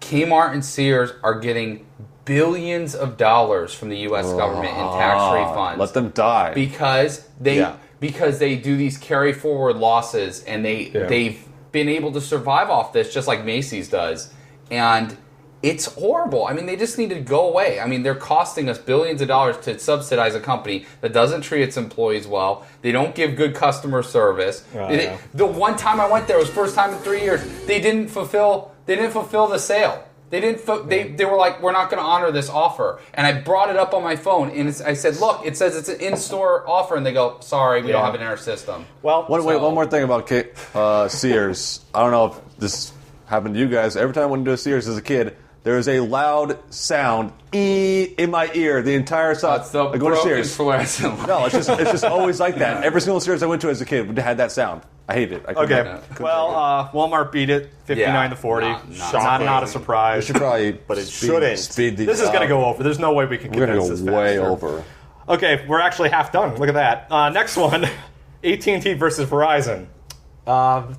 [SPEAKER 10] Kmart and Sears are getting billions of dollars from the U.S. government in tax refunds.
[SPEAKER 5] Let them die.
[SPEAKER 10] Because they do these carry forward losses, and they've been able to survive off this, just like Macy's does. And it's horrible. I mean, they just need to go away. I mean, they're costing us billions of dollars to subsidize a company that doesn't treat its employees well. They don't give good customer service. The one time I went there, it was first time in 3 years. They didn't fulfill the sale. They didn't. They were like, we're not going to honor this offer. And I brought it up on my phone, and I said, look, it says it's an in-store offer, and they go, sorry, we don't have it in our system.
[SPEAKER 3] Well,
[SPEAKER 5] wait, one more thing about Sears. I don't know if this happened to you guys. Every time I went to a Sears as a kid, there is a loud sound in my ear the entire time.
[SPEAKER 10] That's the
[SPEAKER 5] I go to Sears.
[SPEAKER 10] fluorescent light.
[SPEAKER 5] No, it's just always like that. Every single Sears I went to as a kid had that sound. I hate it.
[SPEAKER 3] Walmart beat it 59-40. Not a surprise.
[SPEAKER 5] We should probably,
[SPEAKER 4] but it shouldn't.
[SPEAKER 5] Speed these
[SPEAKER 3] This is going to go over. There's no way we can
[SPEAKER 5] We're
[SPEAKER 3] condense
[SPEAKER 5] going
[SPEAKER 3] this
[SPEAKER 5] to go way
[SPEAKER 3] faster.
[SPEAKER 5] over.
[SPEAKER 3] Okay, we're actually half done. Look at that. Next one, AT&T versus Verizon.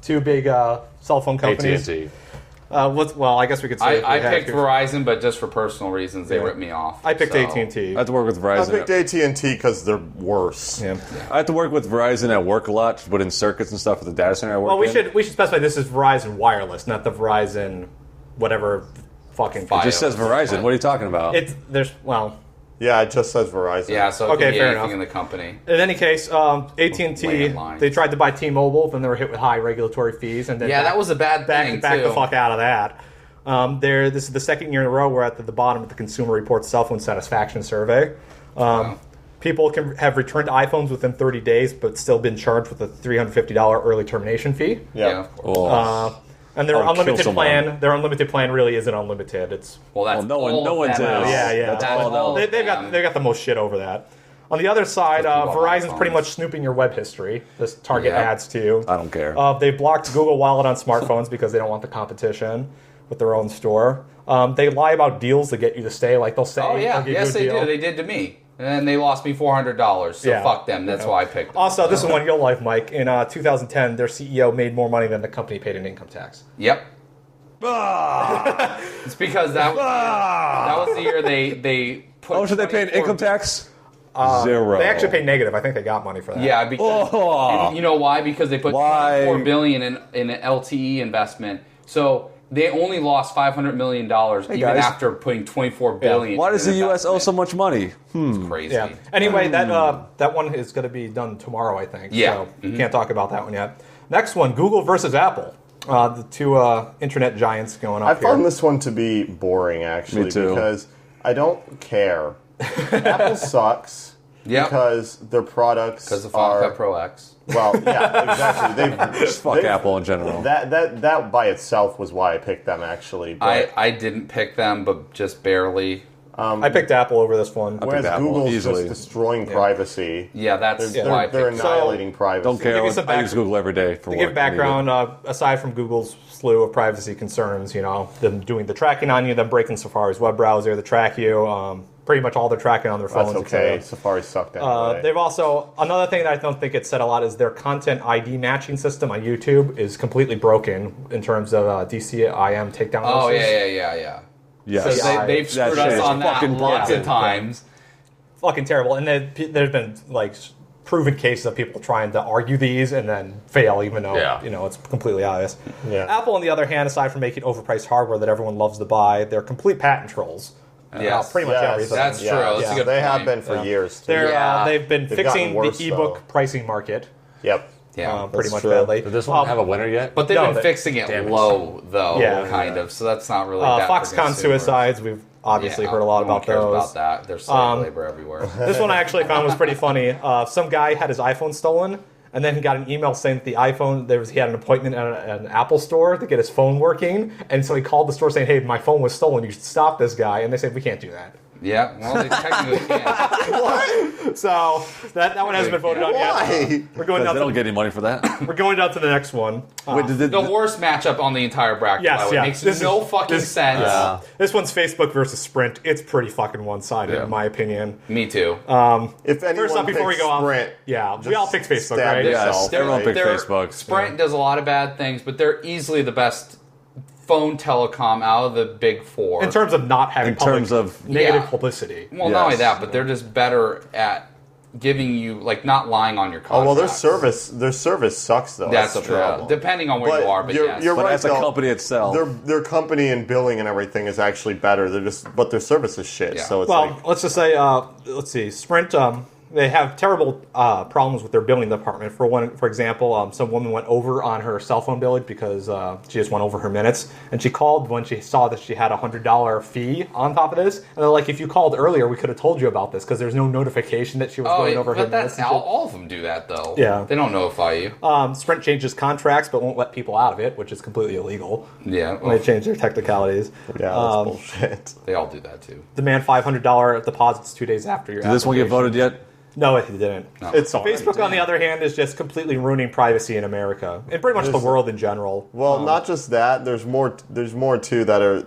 [SPEAKER 3] Two big cell phone companies.
[SPEAKER 9] AT&T.
[SPEAKER 3] I guess we could say
[SPEAKER 10] I picked Verizon, but just for personal reasons, they ripped me off.
[SPEAKER 3] I picked
[SPEAKER 10] so.
[SPEAKER 3] AT&T.
[SPEAKER 5] I have to work with
[SPEAKER 4] I
[SPEAKER 5] Verizon.
[SPEAKER 4] picked AT&T because they're worse.
[SPEAKER 3] Yeah.
[SPEAKER 5] I have to work with Verizon at work a lot, to put in circuits and stuff at the data center I work
[SPEAKER 3] Well, we
[SPEAKER 5] in.
[SPEAKER 3] should specify this is Verizon Wireless, not the Verizon whatever fucking.
[SPEAKER 5] It just says Verizon. What are you talking about?
[SPEAKER 4] Yeah, it just says Verizon.
[SPEAKER 10] Yeah, so it
[SPEAKER 3] Okay,
[SPEAKER 10] could be
[SPEAKER 3] fair
[SPEAKER 10] anything
[SPEAKER 3] enough.
[SPEAKER 10] in the company.
[SPEAKER 3] In any case, AT&T,
[SPEAKER 10] Landlines.
[SPEAKER 3] they tried to buy T-Mobile, then they were hit with high regulatory fees, and then
[SPEAKER 10] That was a bad thing,
[SPEAKER 3] back
[SPEAKER 10] too.
[SPEAKER 3] the fuck out of that. This is the second year in a row we're at the bottom of the Consumer Reports cell phone satisfaction survey. People have returned iPhones within 30 days, but still been charged with a $350 early termination fee.
[SPEAKER 4] Yeah.
[SPEAKER 3] And their
[SPEAKER 5] I'll
[SPEAKER 3] unlimited
[SPEAKER 5] kill
[SPEAKER 3] plan, really isn't unlimited. It's
[SPEAKER 10] that's
[SPEAKER 5] no one's
[SPEAKER 3] That's
[SPEAKER 5] all
[SPEAKER 3] they've got the most shit over that. On the other side, Verizon's pretty much snooping your web history. This target ads to you.
[SPEAKER 5] I don't care.
[SPEAKER 3] They blocked Google Wallet on smartphones because they don't want the competition with their own store. They lie about deals to get you to stay. Like they'll say,
[SPEAKER 10] Oh yeah,
[SPEAKER 3] they'll give
[SPEAKER 10] yes
[SPEAKER 3] you a
[SPEAKER 10] they
[SPEAKER 3] deal.
[SPEAKER 10] do. They did to me, and they lost me $400. So
[SPEAKER 3] Yeah.
[SPEAKER 10] fuck them. That's why I picked them.
[SPEAKER 3] Also, this is one you'll like, Mike. In 2010, their CEO made more money than the company paid in income tax.
[SPEAKER 10] Yep. It's because that was the year they put.
[SPEAKER 5] How much did they pay in
[SPEAKER 10] 24
[SPEAKER 5] income tax? Zero.
[SPEAKER 3] They actually paid negative. I think they got money for that.
[SPEAKER 10] Yeah, because and you know why? Because they put $24 billion in an LTE investment. So they only lost $500 million even
[SPEAKER 5] guys.
[SPEAKER 10] after putting $24 billion.
[SPEAKER 5] Why does
[SPEAKER 10] in
[SPEAKER 5] the U.S. owe so much money?
[SPEAKER 10] It's crazy.
[SPEAKER 3] Yeah. Anyway, that one is going to be done tomorrow, I think.
[SPEAKER 10] Yeah.
[SPEAKER 3] So can't talk about that one yet. Next one, Google versus Apple. The two internet giants going up
[SPEAKER 4] I
[SPEAKER 3] here.
[SPEAKER 4] found this one to be boring, actually,
[SPEAKER 5] Me too.
[SPEAKER 4] because I don't care. Apple sucks because their products
[SPEAKER 10] Because the Final Cut Pro X.
[SPEAKER 4] Well, yeah, exactly.
[SPEAKER 5] Just fuck Apple in general.
[SPEAKER 4] That by itself was why I picked them, actually. But
[SPEAKER 10] I didn't pick them, but just barely.
[SPEAKER 3] I picked Apple over this one.
[SPEAKER 4] whereas
[SPEAKER 5] Apple
[SPEAKER 4] Google's
[SPEAKER 5] easily.
[SPEAKER 4] just destroying privacy.
[SPEAKER 10] Yeah, that's
[SPEAKER 4] They're,
[SPEAKER 10] why I
[SPEAKER 4] they're
[SPEAKER 10] picked
[SPEAKER 4] annihilating privacy.
[SPEAKER 5] Don't care.
[SPEAKER 3] Give you some
[SPEAKER 5] I use Google every day for
[SPEAKER 3] To
[SPEAKER 5] work.
[SPEAKER 3] give background, aside from Google's slew of privacy concerns, them doing the tracking on you, them breaking Safari's web browser to track you, pretty much all their tracking on their phones.
[SPEAKER 4] That's okay.
[SPEAKER 3] etc.
[SPEAKER 4] Safari sucked anyway.
[SPEAKER 3] They've also, another thing that I don't think gets said a lot is their content ID matching system on YouTube is completely broken in terms of DCIM takedown.
[SPEAKER 10] Oh,
[SPEAKER 3] notices.
[SPEAKER 10] yeah.
[SPEAKER 5] Yes.
[SPEAKER 10] So they've screwed
[SPEAKER 5] That shit
[SPEAKER 10] us
[SPEAKER 5] is
[SPEAKER 10] on that
[SPEAKER 5] fucking
[SPEAKER 10] lots
[SPEAKER 5] broken.
[SPEAKER 10] of times.
[SPEAKER 3] Fucking terrible. And there's been proven cases of people trying to argue these and then fail, even though it's completely obvious.
[SPEAKER 4] Yeah.
[SPEAKER 3] Apple, on the other hand, aside from making overpriced hardware that everyone loves to buy, they're complete patent trolls.
[SPEAKER 10] Yes.
[SPEAKER 3] Pretty much
[SPEAKER 4] Yes,
[SPEAKER 3] everything.
[SPEAKER 10] That's true. That's a good
[SPEAKER 4] they
[SPEAKER 10] point.
[SPEAKER 4] have been for years. Too.
[SPEAKER 3] They've been
[SPEAKER 4] They've
[SPEAKER 3] fixing
[SPEAKER 4] gotten worse,
[SPEAKER 3] the ebook
[SPEAKER 4] though.
[SPEAKER 3] pricing market.
[SPEAKER 4] Yep.
[SPEAKER 10] Yeah.
[SPEAKER 3] Pretty much
[SPEAKER 5] true.
[SPEAKER 3] badly.
[SPEAKER 9] Did this one have a winner yet?
[SPEAKER 10] But they've
[SPEAKER 3] No,
[SPEAKER 10] been
[SPEAKER 3] they-
[SPEAKER 10] fixing it
[SPEAKER 9] Damn it.
[SPEAKER 10] low, though,
[SPEAKER 3] Yeah.
[SPEAKER 10] kind of. So that's not really that for
[SPEAKER 3] Foxconn
[SPEAKER 10] consumers.
[SPEAKER 3] suicides, we've obviously heard a lot
[SPEAKER 10] no one
[SPEAKER 3] about
[SPEAKER 10] cares
[SPEAKER 3] those.
[SPEAKER 10] about that. There's slave labor everywhere.
[SPEAKER 3] This one I actually found was pretty funny. Some guy had his iPhone stolen, And then he got an email saying that the iPhone, he had an appointment at an Apple store to get his phone working. And so he called the store saying, hey, my phone was stolen. You should stop this guy. And they said, we can't do that.
[SPEAKER 10] Yeah, well, they technically can't.
[SPEAKER 3] What? So that one hasn't been voted on yet. We're going down.
[SPEAKER 5] They don't get any money for that.
[SPEAKER 3] We're going down to the next one.
[SPEAKER 5] Wait,
[SPEAKER 10] The worst matchup on the entire bracket.
[SPEAKER 3] Yes, yeah.
[SPEAKER 10] It makes no fucking sense.
[SPEAKER 3] This one's Facebook versus Sprint. It's pretty fucking one-sided, in my opinion.
[SPEAKER 10] Me too.
[SPEAKER 4] If anyone
[SPEAKER 3] First off, before we go
[SPEAKER 4] Sprint,
[SPEAKER 3] off, we all picked Facebook,
[SPEAKER 4] stab
[SPEAKER 3] right?
[SPEAKER 4] yourself,
[SPEAKER 5] everyone picked
[SPEAKER 10] They're-
[SPEAKER 5] Facebook.
[SPEAKER 10] Sprint does a lot of bad things, but they're easily the best phone telecom out of the big four.
[SPEAKER 3] In terms of not having negative
[SPEAKER 10] Yeah.
[SPEAKER 3] publicity.
[SPEAKER 10] Well, not only that, but they're just better at giving you, like, not lying on your
[SPEAKER 4] Oh
[SPEAKER 10] contract.
[SPEAKER 4] well, their service sucks though.
[SPEAKER 10] That's
[SPEAKER 4] the
[SPEAKER 10] true.
[SPEAKER 4] problem.
[SPEAKER 10] Depending on where you are, but yes.
[SPEAKER 4] You're
[SPEAKER 5] But
[SPEAKER 4] right.
[SPEAKER 5] as a
[SPEAKER 4] though,
[SPEAKER 5] company itself,
[SPEAKER 4] their company and billing and everything is actually better. But their service is shit.
[SPEAKER 10] Yeah.
[SPEAKER 4] So it's
[SPEAKER 3] Well,
[SPEAKER 4] like
[SPEAKER 3] let's just say, let's see, Sprint. They have terrible problems with their billing department. For example, some woman went over on her cell phone bill because she just went over her minutes, and she called when she saw that she had a $100 fee on top of this. And they're like, "If you called earlier, we could have told you about this because there's no notification that she was going over her
[SPEAKER 10] but
[SPEAKER 3] minutes."
[SPEAKER 10] that's all of them do that though.
[SPEAKER 3] Yeah.
[SPEAKER 10] They don't notify you.
[SPEAKER 3] Sprint changes contracts, but won't let people out of it, which is completely illegal.
[SPEAKER 10] Yeah.
[SPEAKER 3] When they change their technicalities.
[SPEAKER 4] yeah, that's bullshit.
[SPEAKER 10] They all do that too.
[SPEAKER 3] Demand $500 deposits 2 days after your
[SPEAKER 5] did this one get
[SPEAKER 3] application.
[SPEAKER 5] voted yet?
[SPEAKER 3] No, it didn't.
[SPEAKER 10] No.
[SPEAKER 4] It's all
[SPEAKER 3] Facebook,
[SPEAKER 4] right.
[SPEAKER 3] on the other hand, is just completely ruining privacy in America and pretty much the world in general.
[SPEAKER 4] Well, not just that. There's more too that are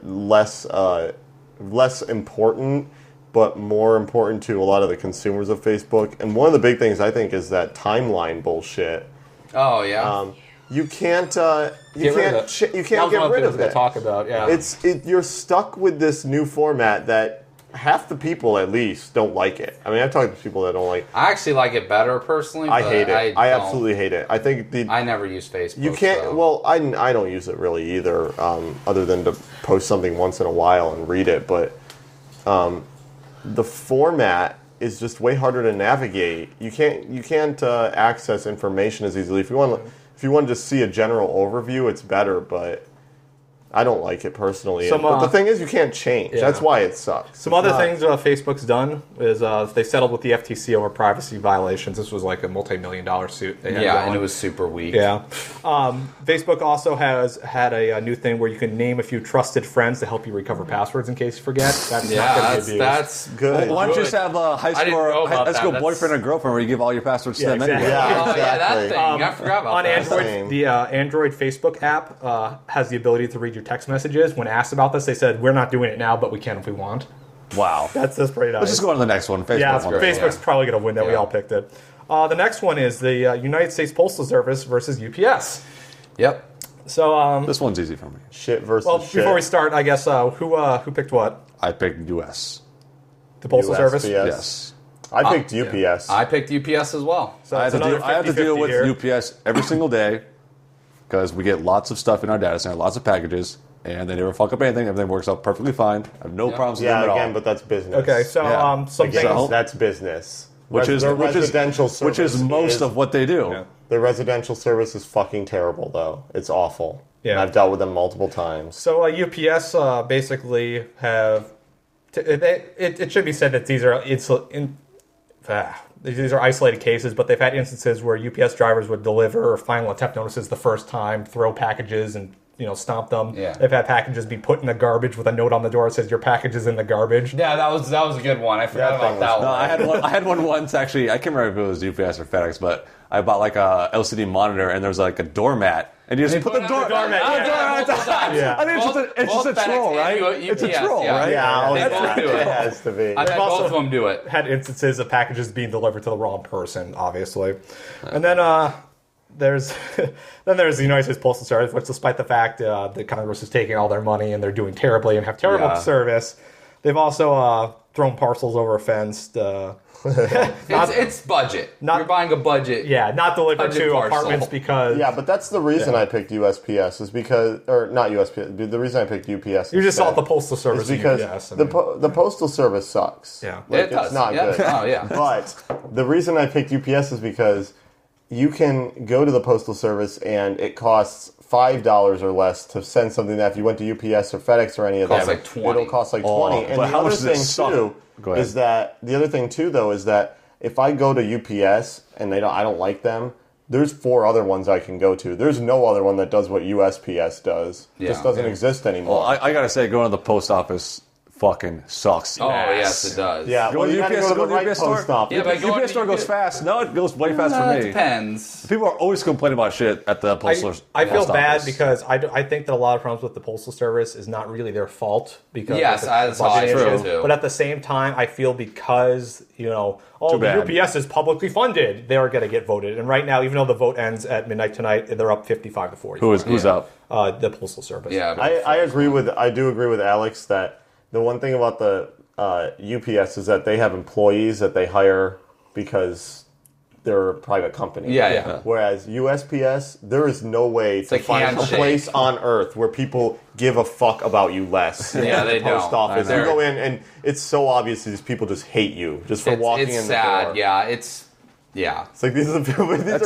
[SPEAKER 4] less important, but more important to a lot of the consumers of Facebook. And one of the big things I think is that timeline bullshit.
[SPEAKER 10] Oh yeah.
[SPEAKER 4] You can't
[SPEAKER 3] Get rid of it.
[SPEAKER 4] you can't get rid of it.
[SPEAKER 3] Talk about, yeah.
[SPEAKER 4] You're stuck with this new format that half the people at least don't like it. I mean, I've talked to people that don't like.
[SPEAKER 10] I actually like it better personally.
[SPEAKER 4] I
[SPEAKER 10] but
[SPEAKER 4] hate it. I
[SPEAKER 10] don't.
[SPEAKER 4] absolutely hate it. I think
[SPEAKER 10] I never use Facebook.
[SPEAKER 4] you can't.
[SPEAKER 10] so.
[SPEAKER 4] Well, I don't use it really either, other than to post something once in a while and read it. But the format is just way harder to navigate. You can't access information as easily. If you want to just see a general overview, it's better, but I don't like it personally. But the thing is, you can't change.
[SPEAKER 3] Yeah.
[SPEAKER 4] That's why it sucks.
[SPEAKER 3] Some other things Facebook's done is they settled with the FTC over privacy violations. This was like a multi-million-dollar suit. They had
[SPEAKER 10] Yeah,
[SPEAKER 3] going.
[SPEAKER 10] and it was super weak.
[SPEAKER 3] Yeah. Facebook also has had a new thing where you can name a few trusted friends to help you recover passwords in case you forget. That's not going to be abused.
[SPEAKER 10] That's
[SPEAKER 4] good.
[SPEAKER 5] Why don't you just have a high
[SPEAKER 10] I didn't know about
[SPEAKER 5] school
[SPEAKER 10] that.
[SPEAKER 5] boyfriend or girlfriend where you give all your passwords to
[SPEAKER 3] Yeah,
[SPEAKER 5] them anyway?
[SPEAKER 3] exactly.
[SPEAKER 10] Oh, yeah, that
[SPEAKER 4] Exactly.
[SPEAKER 10] thing. I forgot about
[SPEAKER 3] On
[SPEAKER 10] that.
[SPEAKER 3] Android,
[SPEAKER 4] Same.
[SPEAKER 3] the Android Facebook app has the ability to read your text messages. When asked about this, they said, "We're not doing it now, but we can if we want."
[SPEAKER 5] Wow.
[SPEAKER 3] That's pretty nice.
[SPEAKER 5] Let's just go on to the next one. Facebook
[SPEAKER 3] Yeah,
[SPEAKER 5] one.
[SPEAKER 3] Facebook's probably going to win that. We
[SPEAKER 10] Yeah.
[SPEAKER 3] all picked it. The next one is the United States Postal Service versus UPS.
[SPEAKER 10] Yep.
[SPEAKER 3] So,
[SPEAKER 5] This one's easy for me.
[SPEAKER 4] Shit versus
[SPEAKER 3] well,
[SPEAKER 4] shit.
[SPEAKER 3] before we start, I guess who picked what?
[SPEAKER 5] I picked US.
[SPEAKER 3] The Postal Service.
[SPEAKER 4] USPS.
[SPEAKER 5] Yes.
[SPEAKER 4] I picked UPS.
[SPEAKER 10] I picked UPS as well.
[SPEAKER 3] So
[SPEAKER 5] I
[SPEAKER 3] it's
[SPEAKER 5] have
[SPEAKER 3] another
[SPEAKER 5] to deal
[SPEAKER 3] 50-50
[SPEAKER 5] with
[SPEAKER 3] here.
[SPEAKER 5] UPS every single day because we get lots of stuff in our data center, lots of packages, and they never fuck up anything. Everything works out perfectly fine. I have no problems with them
[SPEAKER 4] yeah,
[SPEAKER 5] at
[SPEAKER 4] again,
[SPEAKER 5] all.
[SPEAKER 4] but that's business.
[SPEAKER 3] Okay, so
[SPEAKER 5] Yeah.
[SPEAKER 3] some
[SPEAKER 4] Again,
[SPEAKER 3] things.
[SPEAKER 4] that's business.
[SPEAKER 5] which is
[SPEAKER 4] Their residential
[SPEAKER 5] which is
[SPEAKER 4] service
[SPEAKER 5] most of what they do.
[SPEAKER 3] Yeah.
[SPEAKER 4] Their residential service is fucking terrible, though. It's awful.
[SPEAKER 3] Yeah.
[SPEAKER 4] And I've dealt with them multiple times.
[SPEAKER 3] So UPS basically have. It should be said that these are these are isolated cases, but they've had instances where UPS drivers would deliver final attempt notices the first time, throw packages and stomp them.
[SPEAKER 10] Yeah.
[SPEAKER 3] They've had packages be put in the garbage with a note on the door that says your package is in the garbage.
[SPEAKER 10] Yeah, that was a good one. I forgot
[SPEAKER 4] That
[SPEAKER 10] about
[SPEAKER 4] thing
[SPEAKER 10] that
[SPEAKER 4] was-
[SPEAKER 10] one.
[SPEAKER 5] No, I had one once actually. I can't remember if it was UPS or FedEx, but I bought like a LCD monitor and there was like a doormat, and you just put the
[SPEAKER 10] put it
[SPEAKER 5] door
[SPEAKER 10] on the doormat,
[SPEAKER 5] on the
[SPEAKER 10] yeah.
[SPEAKER 5] door on top.
[SPEAKER 3] Yeah.
[SPEAKER 5] I mean, it's just a
[SPEAKER 10] FedEx
[SPEAKER 5] troll,
[SPEAKER 10] and
[SPEAKER 5] right?
[SPEAKER 10] UPS,
[SPEAKER 5] It's a troll,
[SPEAKER 10] yeah.
[SPEAKER 5] right?
[SPEAKER 4] Yeah,
[SPEAKER 10] They both do
[SPEAKER 4] it
[SPEAKER 10] it.
[SPEAKER 4] has to be.
[SPEAKER 10] I've had
[SPEAKER 3] also-
[SPEAKER 10] both of them do it.
[SPEAKER 3] Had instances of packages being delivered to the wrong person, obviously. And then there's the United States Postal Service, which despite the fact that Congress is taking all their money and they're doing terribly and have terrible
[SPEAKER 5] Yeah.
[SPEAKER 3] service, they've also thrown parcels over a fence.
[SPEAKER 10] It's budget. You're buying a budget.
[SPEAKER 3] Yeah, not delivered
[SPEAKER 10] Budget
[SPEAKER 3] to
[SPEAKER 10] parcel.
[SPEAKER 3] apartments because...
[SPEAKER 4] Yeah, but that's the reason I picked USPS is because, or not USPS. The reason I picked UPS.
[SPEAKER 3] You just
[SPEAKER 4] instead
[SPEAKER 3] saw the Postal Service
[SPEAKER 4] is because
[SPEAKER 3] and UPS.
[SPEAKER 4] the postal service sucks.
[SPEAKER 3] Yeah.
[SPEAKER 4] Like,
[SPEAKER 10] It does.
[SPEAKER 4] It's not
[SPEAKER 10] Yeah.
[SPEAKER 4] good.
[SPEAKER 10] Oh, yeah.
[SPEAKER 4] But the reason I picked UPS is because you can go to the postal service and it costs $5 or less to send something that if you went to UPS or FedEx or any of
[SPEAKER 10] Costs
[SPEAKER 4] them,
[SPEAKER 10] like 20.
[SPEAKER 4] it'll cost like 20. And
[SPEAKER 5] but
[SPEAKER 4] the
[SPEAKER 5] how
[SPEAKER 4] other
[SPEAKER 5] much does it
[SPEAKER 4] thing
[SPEAKER 5] suck?
[SPEAKER 4] too
[SPEAKER 5] Go ahead.
[SPEAKER 4] is that the other thing too though is that if I go to UPS and I don't like them, there's 4 other ones I can go to. There's no other one that does what USPS does. It just doesn't exist anymore.
[SPEAKER 5] Well, I gotta say, going to the post office fucking sucks.
[SPEAKER 10] Oh, yes, it does.
[SPEAKER 4] Yeah, well, you gotta go to the right post office.
[SPEAKER 10] Yeah, but
[SPEAKER 5] The UPS store goes fast. No, it goes way fast for me.
[SPEAKER 10] It depends.
[SPEAKER 5] People are always complaining about shit at the postal.
[SPEAKER 3] I feel
[SPEAKER 5] post
[SPEAKER 3] bad
[SPEAKER 5] office.
[SPEAKER 3] because I think that a lot of problems with the postal service is not really their fault because
[SPEAKER 10] Yes,
[SPEAKER 3] of
[SPEAKER 10] that's how I
[SPEAKER 3] budget
[SPEAKER 10] feel
[SPEAKER 3] issues.
[SPEAKER 10] too.
[SPEAKER 3] But at the same time, I feel because
[SPEAKER 5] Too
[SPEAKER 3] the
[SPEAKER 5] bad.
[SPEAKER 3] UPS is publicly funded, they are going to get voted. And right now, even though the vote ends at midnight tonight, they're up 55 to 40.
[SPEAKER 5] Who's up?
[SPEAKER 3] The postal service.
[SPEAKER 10] Yeah,
[SPEAKER 4] I do agree with Alex that the one thing about the UPS is that they have employees that they hire because they're a private company.
[SPEAKER 10] Yeah.
[SPEAKER 4] Whereas USPS, there is no way to
[SPEAKER 10] like
[SPEAKER 4] find a
[SPEAKER 10] handshake.
[SPEAKER 4] place on earth where people give a fuck about you less.
[SPEAKER 10] Yeah, they
[SPEAKER 4] the post
[SPEAKER 10] don't.
[SPEAKER 4] office.
[SPEAKER 10] I
[SPEAKER 4] You
[SPEAKER 10] know.
[SPEAKER 4] go in and it's so obvious these people just hate you just for walking
[SPEAKER 10] it's
[SPEAKER 4] in the
[SPEAKER 10] sad.
[SPEAKER 4] door.
[SPEAKER 10] Yeah, it's
[SPEAKER 4] like these are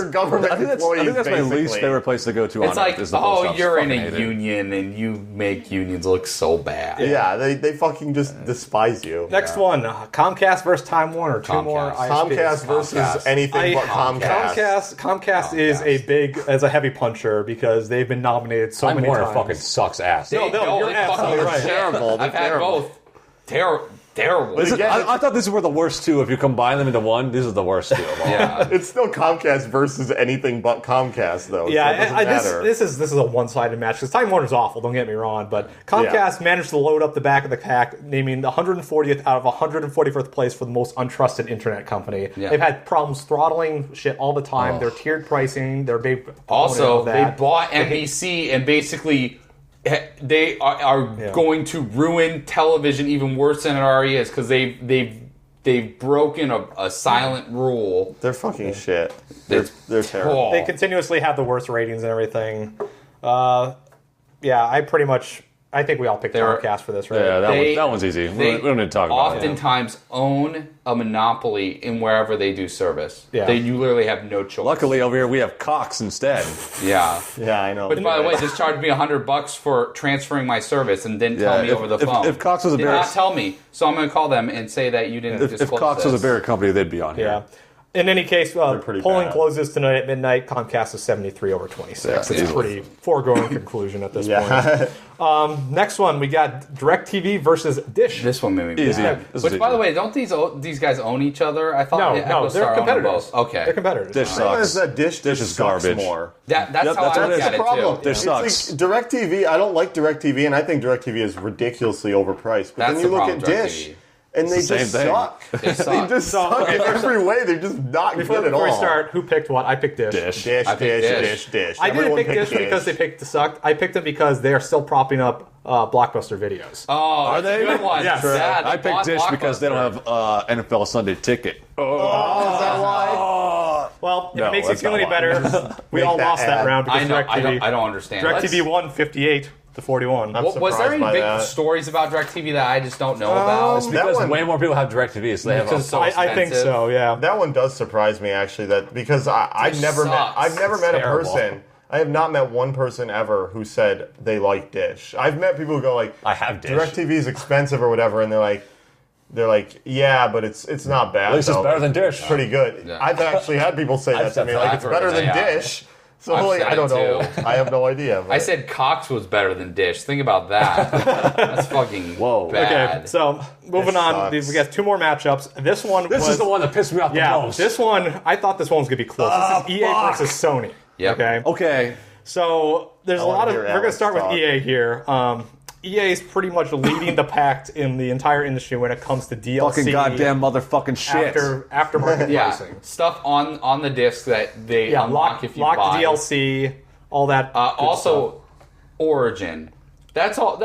[SPEAKER 4] government
[SPEAKER 5] I think
[SPEAKER 4] employees.
[SPEAKER 5] that's my least
[SPEAKER 4] basically.
[SPEAKER 5] favorite place to go to.
[SPEAKER 10] It's
[SPEAKER 5] on
[SPEAKER 10] like,
[SPEAKER 5] Earth, is the post office.
[SPEAKER 10] you're in
[SPEAKER 5] Fucking
[SPEAKER 10] a
[SPEAKER 5] hate it.
[SPEAKER 10] union and you make unions look so bad.
[SPEAKER 4] Yeah, they fucking just despise you.
[SPEAKER 3] Next one, Comcast versus Time Warner. Two more ISPs.
[SPEAKER 4] Comcast versus
[SPEAKER 10] Comcast.
[SPEAKER 4] anything but Comcast.
[SPEAKER 3] Comcast is a heavy puncher because they've been nominated so
[SPEAKER 9] Time
[SPEAKER 3] many
[SPEAKER 9] Warner
[SPEAKER 3] times.
[SPEAKER 9] fucking sucks ass.
[SPEAKER 3] No, you're
[SPEAKER 10] they
[SPEAKER 3] absolutely
[SPEAKER 10] fucking
[SPEAKER 3] right.
[SPEAKER 10] shit.
[SPEAKER 4] Terrible. They're
[SPEAKER 10] I've had
[SPEAKER 4] terrible.
[SPEAKER 10] both. Terrible.
[SPEAKER 5] Listen, I thought these were the worst two. If you combine them into one, these are the worst two of all.
[SPEAKER 10] Yeah.
[SPEAKER 4] It's still Comcast versus anything but Comcast, though.
[SPEAKER 3] Yeah,
[SPEAKER 4] so it doesn't matter.
[SPEAKER 3] this is a one-sided match because Time Warner's awful. Don't get me wrong, but Comcast managed to load up the back of the pack, naming the 140th out of 144th place for the most untrusted internet company.
[SPEAKER 10] Yeah.
[SPEAKER 3] They've had problems throttling shit all the time. They're tiered pricing. They're big. proponent
[SPEAKER 10] Also,
[SPEAKER 3] of
[SPEAKER 10] they
[SPEAKER 3] that.
[SPEAKER 10] bought NBC and basically they are going to ruin television even worse than it already is because they've broken a silent rule.
[SPEAKER 4] They're fucking shit.
[SPEAKER 10] It's
[SPEAKER 4] They're terrible.
[SPEAKER 10] poor.
[SPEAKER 3] They continuously have the worst ratings and everything. I think we all picked Comcast for this, right?
[SPEAKER 5] Yeah, that one's easy. We don't need to talk about it.
[SPEAKER 10] Oftentimes own a monopoly in wherever they do service.
[SPEAKER 3] Yeah.
[SPEAKER 10] You literally have no choice.
[SPEAKER 5] Luckily, over here we have Cox instead.
[SPEAKER 10] Yeah.
[SPEAKER 4] Yeah, I know.
[SPEAKER 10] But by the way, just charged me $100 for transferring my service and didn't tell me over the phone.
[SPEAKER 5] If Cox was a
[SPEAKER 10] did
[SPEAKER 5] bigger,
[SPEAKER 10] not tell me, so I'm going to call them and say that you didn't disclose
[SPEAKER 5] if Cox was a
[SPEAKER 10] this.
[SPEAKER 5] bigger company, they'd be on here.
[SPEAKER 3] Yeah. In any case,
[SPEAKER 4] pretty
[SPEAKER 3] polling
[SPEAKER 4] bad.
[SPEAKER 3] closes tonight at midnight. Comcast is 73 over 26. It's a pretty foregone conclusion at this point. Next one, we got DirecTV versus Dish.
[SPEAKER 10] This one made me
[SPEAKER 5] Easy.
[SPEAKER 10] mad.
[SPEAKER 5] This is
[SPEAKER 10] Which, by
[SPEAKER 5] easy.
[SPEAKER 10] the way, don't these guys own each other? I thought
[SPEAKER 3] No,
[SPEAKER 10] EchoStar
[SPEAKER 3] they're
[SPEAKER 10] owned them
[SPEAKER 3] competitors.
[SPEAKER 10] both. Okay.
[SPEAKER 3] They're competitors.
[SPEAKER 5] Dish
[SPEAKER 4] The problem
[SPEAKER 5] sucks.
[SPEAKER 4] is that Dish
[SPEAKER 5] is
[SPEAKER 4] sucks
[SPEAKER 5] garbage.
[SPEAKER 4] more.
[SPEAKER 10] That's
[SPEAKER 5] Yep,
[SPEAKER 10] how
[SPEAKER 5] that's
[SPEAKER 10] I
[SPEAKER 5] what
[SPEAKER 10] look
[SPEAKER 5] it is.
[SPEAKER 10] at it,
[SPEAKER 5] Problem.
[SPEAKER 10] too.
[SPEAKER 5] Dish
[SPEAKER 4] It's
[SPEAKER 5] sucks.
[SPEAKER 4] like DirecTV. I don't like DirecTV, and I think DirecTV is ridiculously overpriced. But
[SPEAKER 10] That's
[SPEAKER 4] then you
[SPEAKER 10] the
[SPEAKER 4] look
[SPEAKER 10] problem
[SPEAKER 4] at
[SPEAKER 10] with
[SPEAKER 4] Dish,
[SPEAKER 10] DirecTV.
[SPEAKER 4] and they
[SPEAKER 5] It's the
[SPEAKER 4] just
[SPEAKER 5] same thing.
[SPEAKER 4] suck.
[SPEAKER 10] They suck.
[SPEAKER 4] They just suck in every way. They're just not
[SPEAKER 3] Before
[SPEAKER 4] good at all.
[SPEAKER 3] we start, who picked what? I picked Dish.
[SPEAKER 4] Dish.
[SPEAKER 10] I picked Dish.
[SPEAKER 3] I didn't
[SPEAKER 4] Everyone
[SPEAKER 3] pick
[SPEAKER 4] picked
[SPEAKER 3] Dish because they picked sucked. I picked them because they are still propping up Blockbuster videos.
[SPEAKER 10] Oh, are
[SPEAKER 5] they?
[SPEAKER 10] Good one.
[SPEAKER 3] Yes.
[SPEAKER 10] Yeah, they
[SPEAKER 5] I picked
[SPEAKER 10] bought
[SPEAKER 5] Dish because they don't
[SPEAKER 10] Blockbuster.
[SPEAKER 5] have NFL Sunday Ticket.
[SPEAKER 4] Oh, is that why?
[SPEAKER 3] Well, if
[SPEAKER 5] No,
[SPEAKER 3] it makes you
[SPEAKER 5] that's
[SPEAKER 3] feel
[SPEAKER 5] not
[SPEAKER 3] any
[SPEAKER 5] why.
[SPEAKER 3] better, we
[SPEAKER 4] Make
[SPEAKER 3] all
[SPEAKER 4] that
[SPEAKER 3] lost that
[SPEAKER 4] ad.
[SPEAKER 3] round because
[SPEAKER 10] I know.
[SPEAKER 3] DirecTV.
[SPEAKER 10] I don't understand.
[SPEAKER 3] DirecTV won 58 to 41.
[SPEAKER 4] I'm
[SPEAKER 10] Was there
[SPEAKER 4] surprised
[SPEAKER 10] any
[SPEAKER 4] by
[SPEAKER 10] big
[SPEAKER 4] that.
[SPEAKER 10] stories about DirecTV that I just don't know about?
[SPEAKER 5] It's because
[SPEAKER 4] one-
[SPEAKER 5] way more people have DirecTV, so they have
[SPEAKER 10] Because it's so
[SPEAKER 3] I think
[SPEAKER 10] expensive.
[SPEAKER 3] so. Yeah.
[SPEAKER 4] That one does surprise me actually. That because I've
[SPEAKER 10] Dish
[SPEAKER 4] never met
[SPEAKER 10] sucks.
[SPEAKER 4] I've never met a
[SPEAKER 5] terrible.
[SPEAKER 4] person. I have not met one person ever who said they like Dish. I've met people who go like,
[SPEAKER 9] I have Dish.
[SPEAKER 4] DirecTV is expensive or whatever, and they're like, yeah, but it's not bad.
[SPEAKER 5] At least it's
[SPEAKER 4] though.
[SPEAKER 5] better than Dish.
[SPEAKER 4] Pretty good.
[SPEAKER 10] Yeah.
[SPEAKER 4] I've actually had people say that to me, like
[SPEAKER 10] I've
[SPEAKER 4] it's
[SPEAKER 10] heard
[SPEAKER 4] better
[SPEAKER 10] that,
[SPEAKER 4] than
[SPEAKER 10] yeah.
[SPEAKER 4] Dish. So
[SPEAKER 10] I've
[SPEAKER 4] like,
[SPEAKER 10] said
[SPEAKER 4] I don't
[SPEAKER 10] it
[SPEAKER 4] know.
[SPEAKER 10] too.
[SPEAKER 4] I have no idea.
[SPEAKER 10] I
[SPEAKER 4] but-
[SPEAKER 10] said Cox was better than Dish. Think about that. That's fucking bad.
[SPEAKER 3] Okay, so moving
[SPEAKER 4] This
[SPEAKER 3] on,
[SPEAKER 4] sucks.
[SPEAKER 3] we got two more matchups. This one
[SPEAKER 9] This
[SPEAKER 3] was
[SPEAKER 9] is the one that pissed me off the
[SPEAKER 3] yeah.
[SPEAKER 9] most.
[SPEAKER 3] This one, I thought this one was gonna be close. This is EA versus Sony.
[SPEAKER 10] Yep.
[SPEAKER 3] Okay.
[SPEAKER 5] Okay.
[SPEAKER 3] So there's
[SPEAKER 4] I
[SPEAKER 3] a
[SPEAKER 4] wanna
[SPEAKER 3] lot of.
[SPEAKER 4] hear
[SPEAKER 3] We're gonna
[SPEAKER 4] Alex
[SPEAKER 3] start
[SPEAKER 4] talk.
[SPEAKER 3] with EA here. EA is pretty much leading the pack in the entire industry when it comes to DLC.
[SPEAKER 5] Fucking goddamn motherfucking shit.
[SPEAKER 3] Aftermarket
[SPEAKER 10] Yeah,
[SPEAKER 3] pricing.
[SPEAKER 10] stuff on the disc that they
[SPEAKER 3] Yeah,
[SPEAKER 10] unlock if you
[SPEAKER 3] lock
[SPEAKER 10] buy.
[SPEAKER 3] DLC, all that. good
[SPEAKER 10] Also,
[SPEAKER 3] stuff.
[SPEAKER 10] Origin. That's all.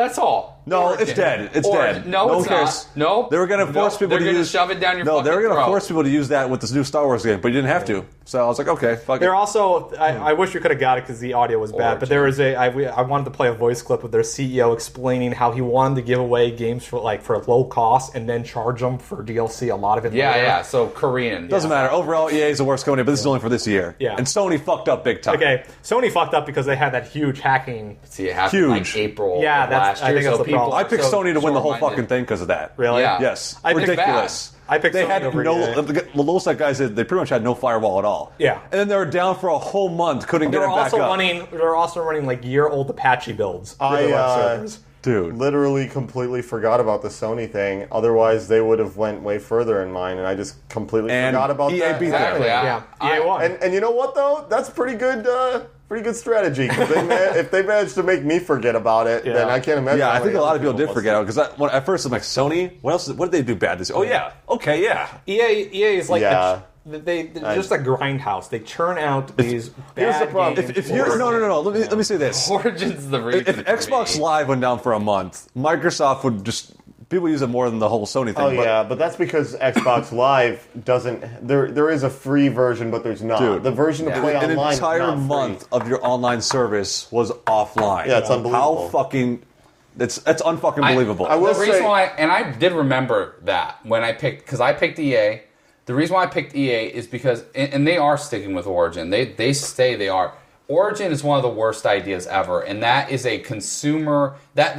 [SPEAKER 5] No,
[SPEAKER 10] Origin.
[SPEAKER 5] it's dead. It's
[SPEAKER 10] Origin.
[SPEAKER 5] dead.
[SPEAKER 10] No,
[SPEAKER 5] one
[SPEAKER 10] it's
[SPEAKER 5] cares.
[SPEAKER 10] not. No.
[SPEAKER 5] They were going to force people
[SPEAKER 10] they're
[SPEAKER 5] to
[SPEAKER 10] gonna
[SPEAKER 5] use.
[SPEAKER 10] shove it down your
[SPEAKER 5] No,
[SPEAKER 10] fucking
[SPEAKER 5] they were going to
[SPEAKER 10] throat.
[SPEAKER 5] force people to use that with this new Star Wars game, but you didn't have to. So I was like, okay, fuck it.
[SPEAKER 3] They're also. I wish we could have got it because the audio was bad. But there was I wanted to play a voice clip with their CEO explaining how he wanted to give away games for low cost and then charge them for DLC. A lot of it.
[SPEAKER 10] Yeah,
[SPEAKER 3] later.
[SPEAKER 10] yeah. So Korean.
[SPEAKER 5] Doesn't matter. Overall, EA is the worst company, but this is only for this year.
[SPEAKER 3] Yeah.
[SPEAKER 5] And Sony fucked up big time.
[SPEAKER 3] Okay, Sony fucked up because they had that huge hacking.
[SPEAKER 10] See, it happened like
[SPEAKER 5] Huge.
[SPEAKER 10] April.
[SPEAKER 3] Yeah,
[SPEAKER 10] of
[SPEAKER 3] that's-
[SPEAKER 10] last
[SPEAKER 3] I
[SPEAKER 10] year.
[SPEAKER 3] think that's
[SPEAKER 10] so
[SPEAKER 3] the problem.
[SPEAKER 10] people
[SPEAKER 5] I picked
[SPEAKER 10] so
[SPEAKER 5] Sony to win the whole
[SPEAKER 10] short-minded.
[SPEAKER 5] fucking thing because of that.
[SPEAKER 3] Really?
[SPEAKER 10] Yeah.
[SPEAKER 5] Yes.
[SPEAKER 3] I think
[SPEAKER 5] Ridiculous.
[SPEAKER 3] I picked
[SPEAKER 5] they
[SPEAKER 3] Sony
[SPEAKER 5] had
[SPEAKER 3] over
[SPEAKER 5] no.
[SPEAKER 3] EA.
[SPEAKER 5] The low side guys said they pretty much had no firewall at all.
[SPEAKER 3] Yeah.
[SPEAKER 5] and then they were down for a whole month, couldn't
[SPEAKER 3] They
[SPEAKER 5] get
[SPEAKER 3] were
[SPEAKER 5] it back
[SPEAKER 3] also
[SPEAKER 5] up.
[SPEAKER 3] running like year-old Apache builds. For their web servers.
[SPEAKER 5] Dude,
[SPEAKER 4] literally completely forgot about the Sony thing. Otherwise, they would have went way further in mine, and I just completely forgot about
[SPEAKER 5] EA
[SPEAKER 4] that.
[SPEAKER 5] beat them.
[SPEAKER 10] Exactly.
[SPEAKER 3] Yeah, EA won.
[SPEAKER 4] And you know what though? That's pretty good. Pretty good strategy. 'Cause if they managed to make me forget about it, then I can't imagine.
[SPEAKER 5] Yeah,
[SPEAKER 4] how
[SPEAKER 5] I think
[SPEAKER 4] many
[SPEAKER 5] a lot
[SPEAKER 4] other
[SPEAKER 5] of people did
[SPEAKER 4] must
[SPEAKER 5] forget
[SPEAKER 4] have.
[SPEAKER 5] because at first I'm like, Sony, what did they do bad this year? Oh yeah, okay, yeah.
[SPEAKER 3] EA is like
[SPEAKER 4] Yeah.
[SPEAKER 3] they're just a grindhouse. They churn out these
[SPEAKER 4] Here's the
[SPEAKER 3] bad
[SPEAKER 4] problem.
[SPEAKER 3] games.
[SPEAKER 5] If you're no, let me say this.
[SPEAKER 10] Origin's the reason.
[SPEAKER 5] If Xbox Live went down for a month, Microsoft would just people use it more than the whole Sony thing.
[SPEAKER 4] Oh yeah, but that's because Xbox Live doesn't. There is a free version, but there's not.
[SPEAKER 5] Dude,
[SPEAKER 4] The version to play
[SPEAKER 5] an
[SPEAKER 4] online
[SPEAKER 5] entire
[SPEAKER 4] is not free.
[SPEAKER 5] month of your online service was offline.
[SPEAKER 4] Yeah, it's unbelievable.
[SPEAKER 5] How fucking that's unfucking believable.
[SPEAKER 4] I will
[SPEAKER 10] The reason
[SPEAKER 4] say-
[SPEAKER 10] why, and I did remember that when I picked, because I picked EA. The reason why I picked EA is because, and they are sticking with Origin. They say they are. Origin is one of the worst ideas ever, and that is a consumer that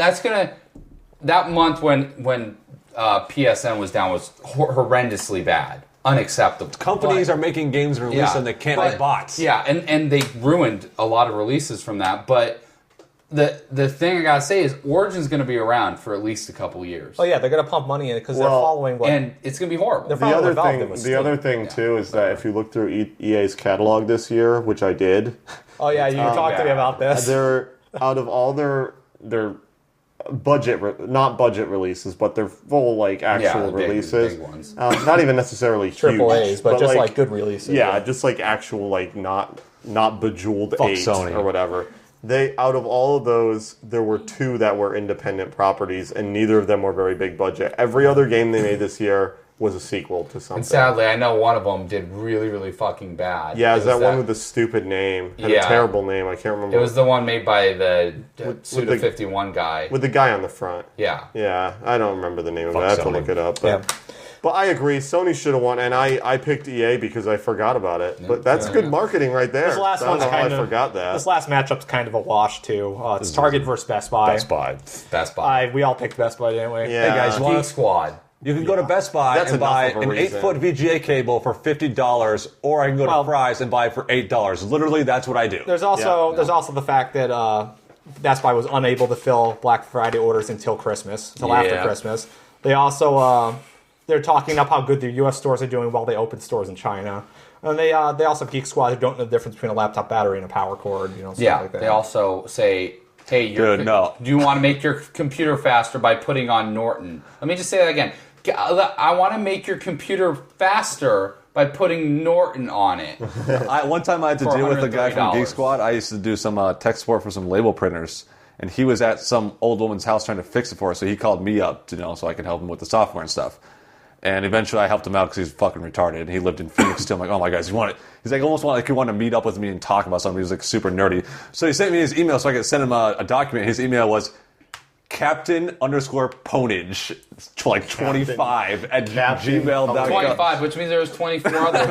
[SPEAKER 10] month when PSN was down was horrendously bad, unacceptable.
[SPEAKER 5] Companies are making games and releasing and they can't make bots.
[SPEAKER 10] Yeah, and they ruined a lot of releases from that, but. The thing I gotta say is Origin's gonna be around for at least a couple years.
[SPEAKER 3] Oh yeah, they're gonna pump money in it because they're
[SPEAKER 4] Well,
[SPEAKER 3] following what.
[SPEAKER 10] And it's gonna be horrible.
[SPEAKER 3] They're
[SPEAKER 4] The
[SPEAKER 3] following
[SPEAKER 4] other
[SPEAKER 3] what Valve
[SPEAKER 4] thing,
[SPEAKER 3] did with
[SPEAKER 4] the
[SPEAKER 3] Steam.
[SPEAKER 4] other thing too, is that if you look through EA's catalog this year, which I did,
[SPEAKER 3] Oh yeah, you talked to me about this.
[SPEAKER 4] they're out of all their not budget releases, but their full like actual
[SPEAKER 10] the big
[SPEAKER 4] releases.
[SPEAKER 10] ones.
[SPEAKER 4] Not even necessarily
[SPEAKER 3] Triple
[SPEAKER 4] huge,
[SPEAKER 3] A's, but just like good releases.
[SPEAKER 4] Yeah, just like actual like not bejeweled
[SPEAKER 5] Fuck
[SPEAKER 4] 8
[SPEAKER 5] Sony.
[SPEAKER 4] or whatever. They out of all of those, there were 2 that were independent properties, and neither of them were very big budget. Every other game they made this year was a sequel to something.
[SPEAKER 10] And sadly, I know one of them did really, really fucking bad.
[SPEAKER 4] Yeah,
[SPEAKER 10] It
[SPEAKER 4] is
[SPEAKER 10] was
[SPEAKER 4] that one with the stupid name? Had
[SPEAKER 10] Yeah.
[SPEAKER 4] a terrible name. I can't remember.
[SPEAKER 10] It was the one made by the
[SPEAKER 4] with
[SPEAKER 10] Suda
[SPEAKER 4] the-
[SPEAKER 10] 51 guy.
[SPEAKER 4] with the guy on the front.
[SPEAKER 10] Yeah.
[SPEAKER 4] Yeah, I don't remember the name of it.
[SPEAKER 5] Fuck
[SPEAKER 4] I have to
[SPEAKER 5] Sony.
[SPEAKER 4] look it up. But I agree, Sony should have won, and I picked EA because I forgot about it. But that's good marketing right there.
[SPEAKER 3] This last
[SPEAKER 4] I don't
[SPEAKER 3] one's
[SPEAKER 4] know how I
[SPEAKER 3] kind of.
[SPEAKER 4] forgot that.
[SPEAKER 3] This last matchup's kind of a wash too. It's Target versus Best Buy.
[SPEAKER 5] Best Buy.
[SPEAKER 10] Best Buy.
[SPEAKER 3] We all picked Best Buy, didn't we?
[SPEAKER 4] Yeah.
[SPEAKER 5] Hey guys, you want
[SPEAKER 10] Geek Squad.
[SPEAKER 5] You can go to Best Buy
[SPEAKER 4] That's
[SPEAKER 5] and buy
[SPEAKER 4] enough of a
[SPEAKER 5] an
[SPEAKER 4] reason.
[SPEAKER 5] 8-foot VGA cable for $50, or I can go to Fry's and buy it for $8. Literally, that's what I do.
[SPEAKER 3] There's also the fact that Best Buy was unable to fill Black Friday orders until after Christmas. They also they're talking up how good their U.S. stores are doing while they open stores in China. And they also have Geek Squad who don't know the difference between a laptop battery and a power cord. Stuff like that.
[SPEAKER 10] They also say, hey,
[SPEAKER 5] Good, no.
[SPEAKER 10] do you want to make your computer faster by putting on Norton? Let me just say that again. I want to make your computer faster by putting Norton on it.
[SPEAKER 5] One time I had to
[SPEAKER 10] For
[SPEAKER 5] deal with a guy from
[SPEAKER 10] $130.
[SPEAKER 5] Geek Squad. I used to do some tech support for some label printers, and he was at some old woman's house trying to fix it for her, so he called me up so I could help him with the software and stuff. And eventually I helped him out because he's fucking retarded. And he lived in Phoenix too. I'm like, oh my God, he's like almost he wanted to meet up with me and talk about something. He was like super nerdy. So he sent me his email so I could send him a document. His email was Captain_Ponage, like 25 at gmail.com.
[SPEAKER 10] 25, which means there was 24 other ones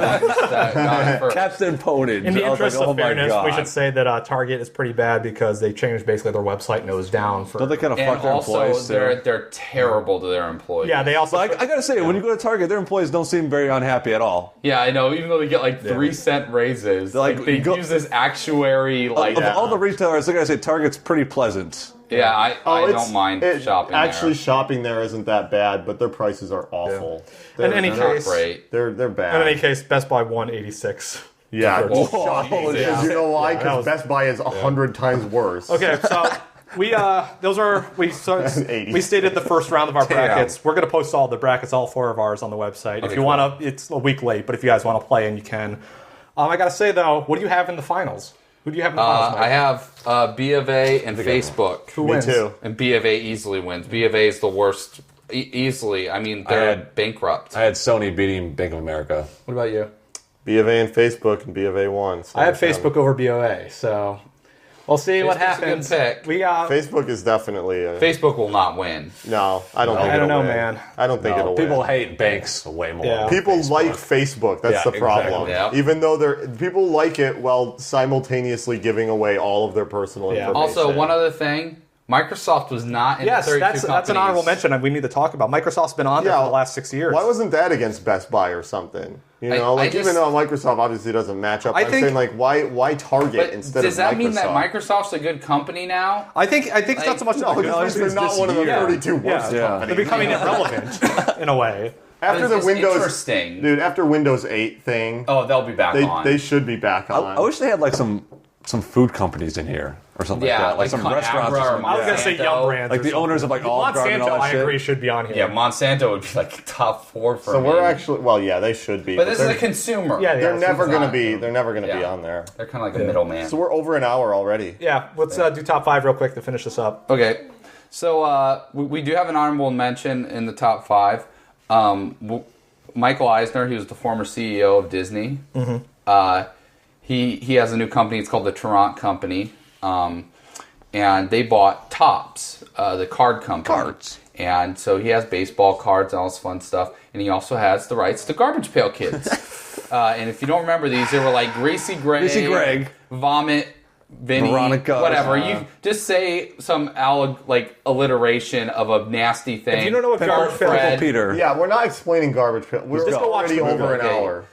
[SPEAKER 10] that got it first.
[SPEAKER 5] Captain Ponage.
[SPEAKER 3] In the
[SPEAKER 5] I was
[SPEAKER 3] interest
[SPEAKER 5] like, oh
[SPEAKER 3] of
[SPEAKER 5] my
[SPEAKER 3] fairness,
[SPEAKER 5] God.
[SPEAKER 3] we should say that Target is pretty bad because they changed basically their website and it was down for.
[SPEAKER 5] Don't they kind of
[SPEAKER 10] And
[SPEAKER 5] fuck their
[SPEAKER 10] also,
[SPEAKER 5] employees too?
[SPEAKER 10] they're terrible to their employees.
[SPEAKER 3] Yeah, they also.
[SPEAKER 5] But I gotta say, when you go to Target, their employees don't seem very unhappy at all.
[SPEAKER 10] Yeah, I know. Even though they get like 3-cent raises,
[SPEAKER 5] Like,
[SPEAKER 10] they
[SPEAKER 5] go-
[SPEAKER 10] use this actuary like.
[SPEAKER 5] Of all the retailers, I gotta say, Target's pretty pleasant.
[SPEAKER 10] Yeah, I don't mind shopping
[SPEAKER 4] Actually,
[SPEAKER 10] there.
[SPEAKER 4] shopping there isn't that bad, but their prices are awful.
[SPEAKER 3] In any
[SPEAKER 10] They're not
[SPEAKER 3] case,
[SPEAKER 10] great.
[SPEAKER 4] They're bad.
[SPEAKER 3] in any case, Best Buy won 86.
[SPEAKER 4] Yeah,
[SPEAKER 10] Whoa,
[SPEAKER 4] shocking.
[SPEAKER 10] Jesus.
[SPEAKER 4] You know why?
[SPEAKER 3] Yeah, that
[SPEAKER 4] Because
[SPEAKER 3] was-
[SPEAKER 4] Best Buy is 100 times worse.
[SPEAKER 3] Okay, so we stated the first round of our brackets. We're gonna post all the brackets, all 4 of ours, on the website. If you want to, it's a week late, but if you guys want to play, and you can. I gotta say though, what do you have in the finals? Who do you have in the finals? Mike?
[SPEAKER 10] I have B of A and Facebook.
[SPEAKER 3] Who
[SPEAKER 4] Me
[SPEAKER 3] wins?
[SPEAKER 4] too.
[SPEAKER 10] And B of A easily wins. B of A is the worst. Easily. I mean, they're bankrupt.
[SPEAKER 9] I had Sony beating Bank of America.
[SPEAKER 3] What about you?
[SPEAKER 4] B of A and Facebook, and B of A won. So
[SPEAKER 3] I have Facebook over BOA, so we'll see what
[SPEAKER 10] Facebook's a good
[SPEAKER 3] happens.
[SPEAKER 10] pick.
[SPEAKER 3] We
[SPEAKER 4] Facebook is definitely a...
[SPEAKER 10] Facebook will not win.
[SPEAKER 4] No, I don't think
[SPEAKER 3] I
[SPEAKER 4] it'll
[SPEAKER 3] don't know,
[SPEAKER 4] win.
[SPEAKER 3] man.
[SPEAKER 4] I don't think it'll
[SPEAKER 9] People
[SPEAKER 4] win.
[SPEAKER 9] hate banks way more.
[SPEAKER 3] Yeah.
[SPEAKER 9] than
[SPEAKER 4] People
[SPEAKER 9] Facebook.
[SPEAKER 4] like Facebook. That's
[SPEAKER 9] Yeah,
[SPEAKER 4] the problem.
[SPEAKER 10] exactly.
[SPEAKER 4] Even though people like it while simultaneously giving away all of their personal
[SPEAKER 3] Yeah.
[SPEAKER 4] information.
[SPEAKER 10] Also, one other thing. Microsoft was not in the 32 companies.
[SPEAKER 3] That's an honorable mention we need to talk about. Microsoft's been on there for the last 6 years.
[SPEAKER 4] Why wasn't that against Best Buy or something? You know, even though Microsoft obviously doesn't match up, I'm saying like why Target instead of Microsoft?
[SPEAKER 10] Does that mean that Microsoft's a good company now?
[SPEAKER 3] I think it's not so much
[SPEAKER 4] no, they're not one of the 32 worst companies.
[SPEAKER 3] They're becoming irrelevant in a way.
[SPEAKER 4] After the Windows,
[SPEAKER 10] interesting.
[SPEAKER 4] Dude, after Windows 8 thing,
[SPEAKER 10] they'll be back on.
[SPEAKER 4] They should be back on.
[SPEAKER 5] I wish they had like some food companies in here or something like that, like some restaurants.
[SPEAKER 3] I was gonna say Yum Brands,
[SPEAKER 5] like the owners of like Olive Garden and all that
[SPEAKER 3] I agree, should be on here.
[SPEAKER 10] Yeah, Monsanto would be like top 4 for me.
[SPEAKER 4] So we're actually they should be.
[SPEAKER 10] But this is a consumer.
[SPEAKER 4] Yeah, they're never gonna be. They're never gonna be on there.
[SPEAKER 10] They're kind of like a middleman.
[SPEAKER 4] So we're over an hour already.
[SPEAKER 3] Yeah, let's do top 5 real quick to finish this up.
[SPEAKER 10] Okay, so we do have an honorable mention in the top 5. Michael Eisner, he was the former CEO of Disney. Mm-hmm. He has a new company. It's called the Tarrant Company, and they bought Topps, the card company.
[SPEAKER 5] Cards.
[SPEAKER 10] And so he has baseball cards and all this fun stuff. And he also has the rights to Garbage Pail Kids. And if you don't remember these, they were like Greasy Greg, Vomit, Vinny,
[SPEAKER 5] Veronica,
[SPEAKER 10] whatever. You just say some alliteration of a nasty thing.
[SPEAKER 3] If you don't know what Garbage Pail
[SPEAKER 5] Peter.
[SPEAKER 4] Yeah, we're not explaining Garbage Pail. We're
[SPEAKER 3] just
[SPEAKER 4] already over an hour.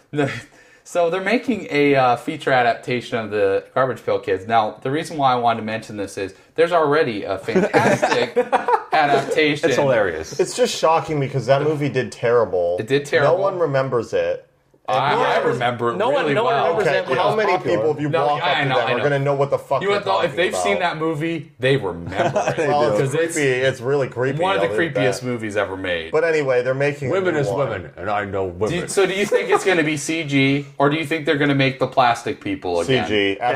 [SPEAKER 10] So they're making a feature adaptation of the Garbage Pail Kids. Now, the reason why I wanted to mention this is there's already a fantastic adaptation.
[SPEAKER 5] It's hilarious.
[SPEAKER 4] It's just shocking because that movie did terrible.
[SPEAKER 10] It did terrible.
[SPEAKER 4] No one remembers it.
[SPEAKER 10] I remember it really well.
[SPEAKER 4] Okay, how many people if you walk up to them are going to know what the fuck
[SPEAKER 10] you if they've seen that movie, they remember it.
[SPEAKER 4] Well, it's creepy. It's really creepy.
[SPEAKER 10] One of the creepiest movies ever made.
[SPEAKER 4] But anyway, they're making
[SPEAKER 5] women is women, and I know women.
[SPEAKER 10] So do you think it's going to be CG, or do you think they're going to make the plastic people again?
[SPEAKER 4] CG.
[SPEAKER 3] They're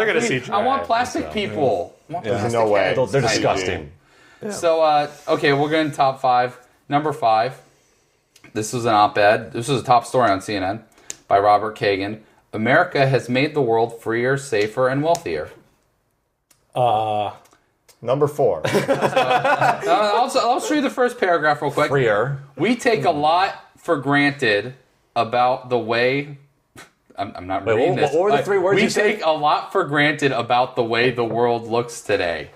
[SPEAKER 3] going to CG.
[SPEAKER 10] I want plastic people.
[SPEAKER 4] There's no way.
[SPEAKER 5] They're disgusting.
[SPEAKER 10] Yeah. So, okay, we're going to top 5. Number 5. This was an op-ed. This was a top story on CNN by Robert Kagan. America has made the world freer, safer, and wealthier.
[SPEAKER 4] Number 4.
[SPEAKER 10] I'll show you the first paragraph real quick.
[SPEAKER 5] Freer.
[SPEAKER 10] We take a lot for granted about the way... I'm not reading this.
[SPEAKER 5] What were the 3 words you said?
[SPEAKER 10] We take a lot for granted about the way the world looks today.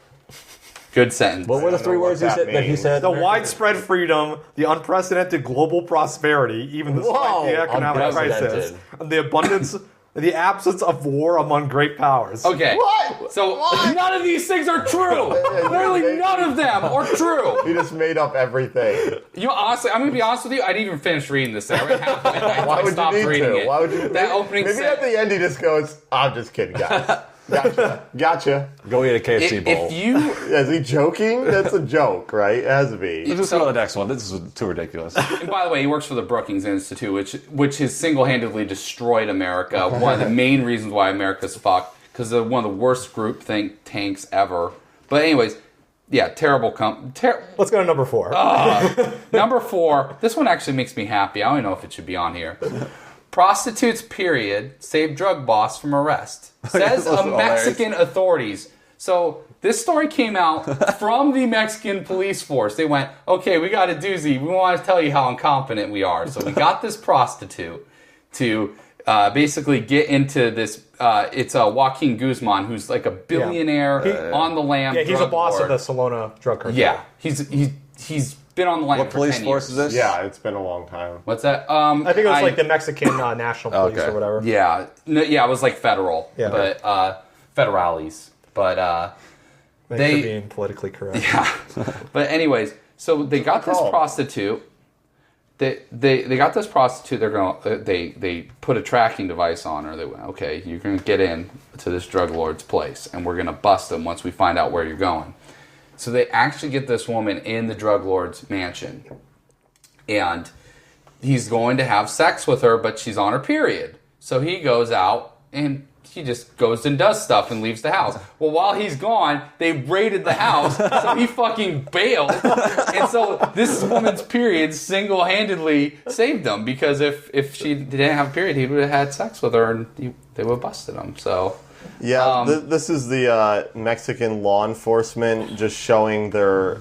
[SPEAKER 10] Good sentence.
[SPEAKER 5] What were the 3 words that he said?
[SPEAKER 3] The widespread freedom, the unprecedented global prosperity, even despite the economic crisis, and the abundance, the absence of war among great powers.
[SPEAKER 10] Okay.
[SPEAKER 4] What?
[SPEAKER 10] So none of these things are true. Literally none of them are true.
[SPEAKER 4] He just made up everything.
[SPEAKER 10] Honestly, I'm going to be honest with you. I didn't even finish reading this. I read half of it.
[SPEAKER 4] Why would you need to? Why would you?
[SPEAKER 10] That opening
[SPEAKER 4] maybe at the end he just goes, "I'm just kidding, guys." Gotcha.
[SPEAKER 5] Go eat a KFC bowl.
[SPEAKER 4] Is he joking? That's a joke, right? It has to be.
[SPEAKER 5] Let's just go to the next one. This is too ridiculous.
[SPEAKER 10] And by the way, he works for the Brookings Institute, which has single-handedly destroyed America. One of the main reasons why America's fucked, because they're one of the worst group think tanks ever. But anyways, yeah, terrible.
[SPEAKER 3] Let's go to number 4.
[SPEAKER 10] Number 4. This one actually makes me happy. I don't know if it should be on here. Prostitutes, period, save drug boss from arrest. Says a Mexican authorities. So this story came out from the Mexican police force. They went, okay, we got a doozy. We want to tell you how incompetent we are. So we got this prostitute to basically get into this. It's Joaquin Guzman, who's like a billionaire on the lam.
[SPEAKER 3] Yeah, he's a boss of the Salona drug cartel.
[SPEAKER 10] Yeah, he's been on the lam
[SPEAKER 5] What
[SPEAKER 10] for
[SPEAKER 5] police
[SPEAKER 10] 10
[SPEAKER 5] force
[SPEAKER 10] years.
[SPEAKER 5] is this?
[SPEAKER 4] Yeah, it's been a long time.
[SPEAKER 10] What's that?
[SPEAKER 3] I think it was like the Mexican National Police or whatever.
[SPEAKER 10] Yeah, it was like federal, but federales. But
[SPEAKER 3] Thanks for being politically correct.
[SPEAKER 10] Yeah. But anyways, so they got this prostitute. They got this prostitute. They're going. They put a tracking device on her. They went, okay, you're going to get in to this drug lord's place, and we're going to bust him once we find out where you're going. So they actually get this woman in the drug lord's mansion. And he's going to have sex with her, but she's on her period. So he goes out and he just goes and does stuff and leaves the house. Well, while he's gone, they raided the house, so he fucking bailed. And so this woman's period single-handedly saved him, because if she didn't have a period, he would have had sex with her and they would have busted him. So
[SPEAKER 4] Yeah, this is the Mexican law enforcement just showing their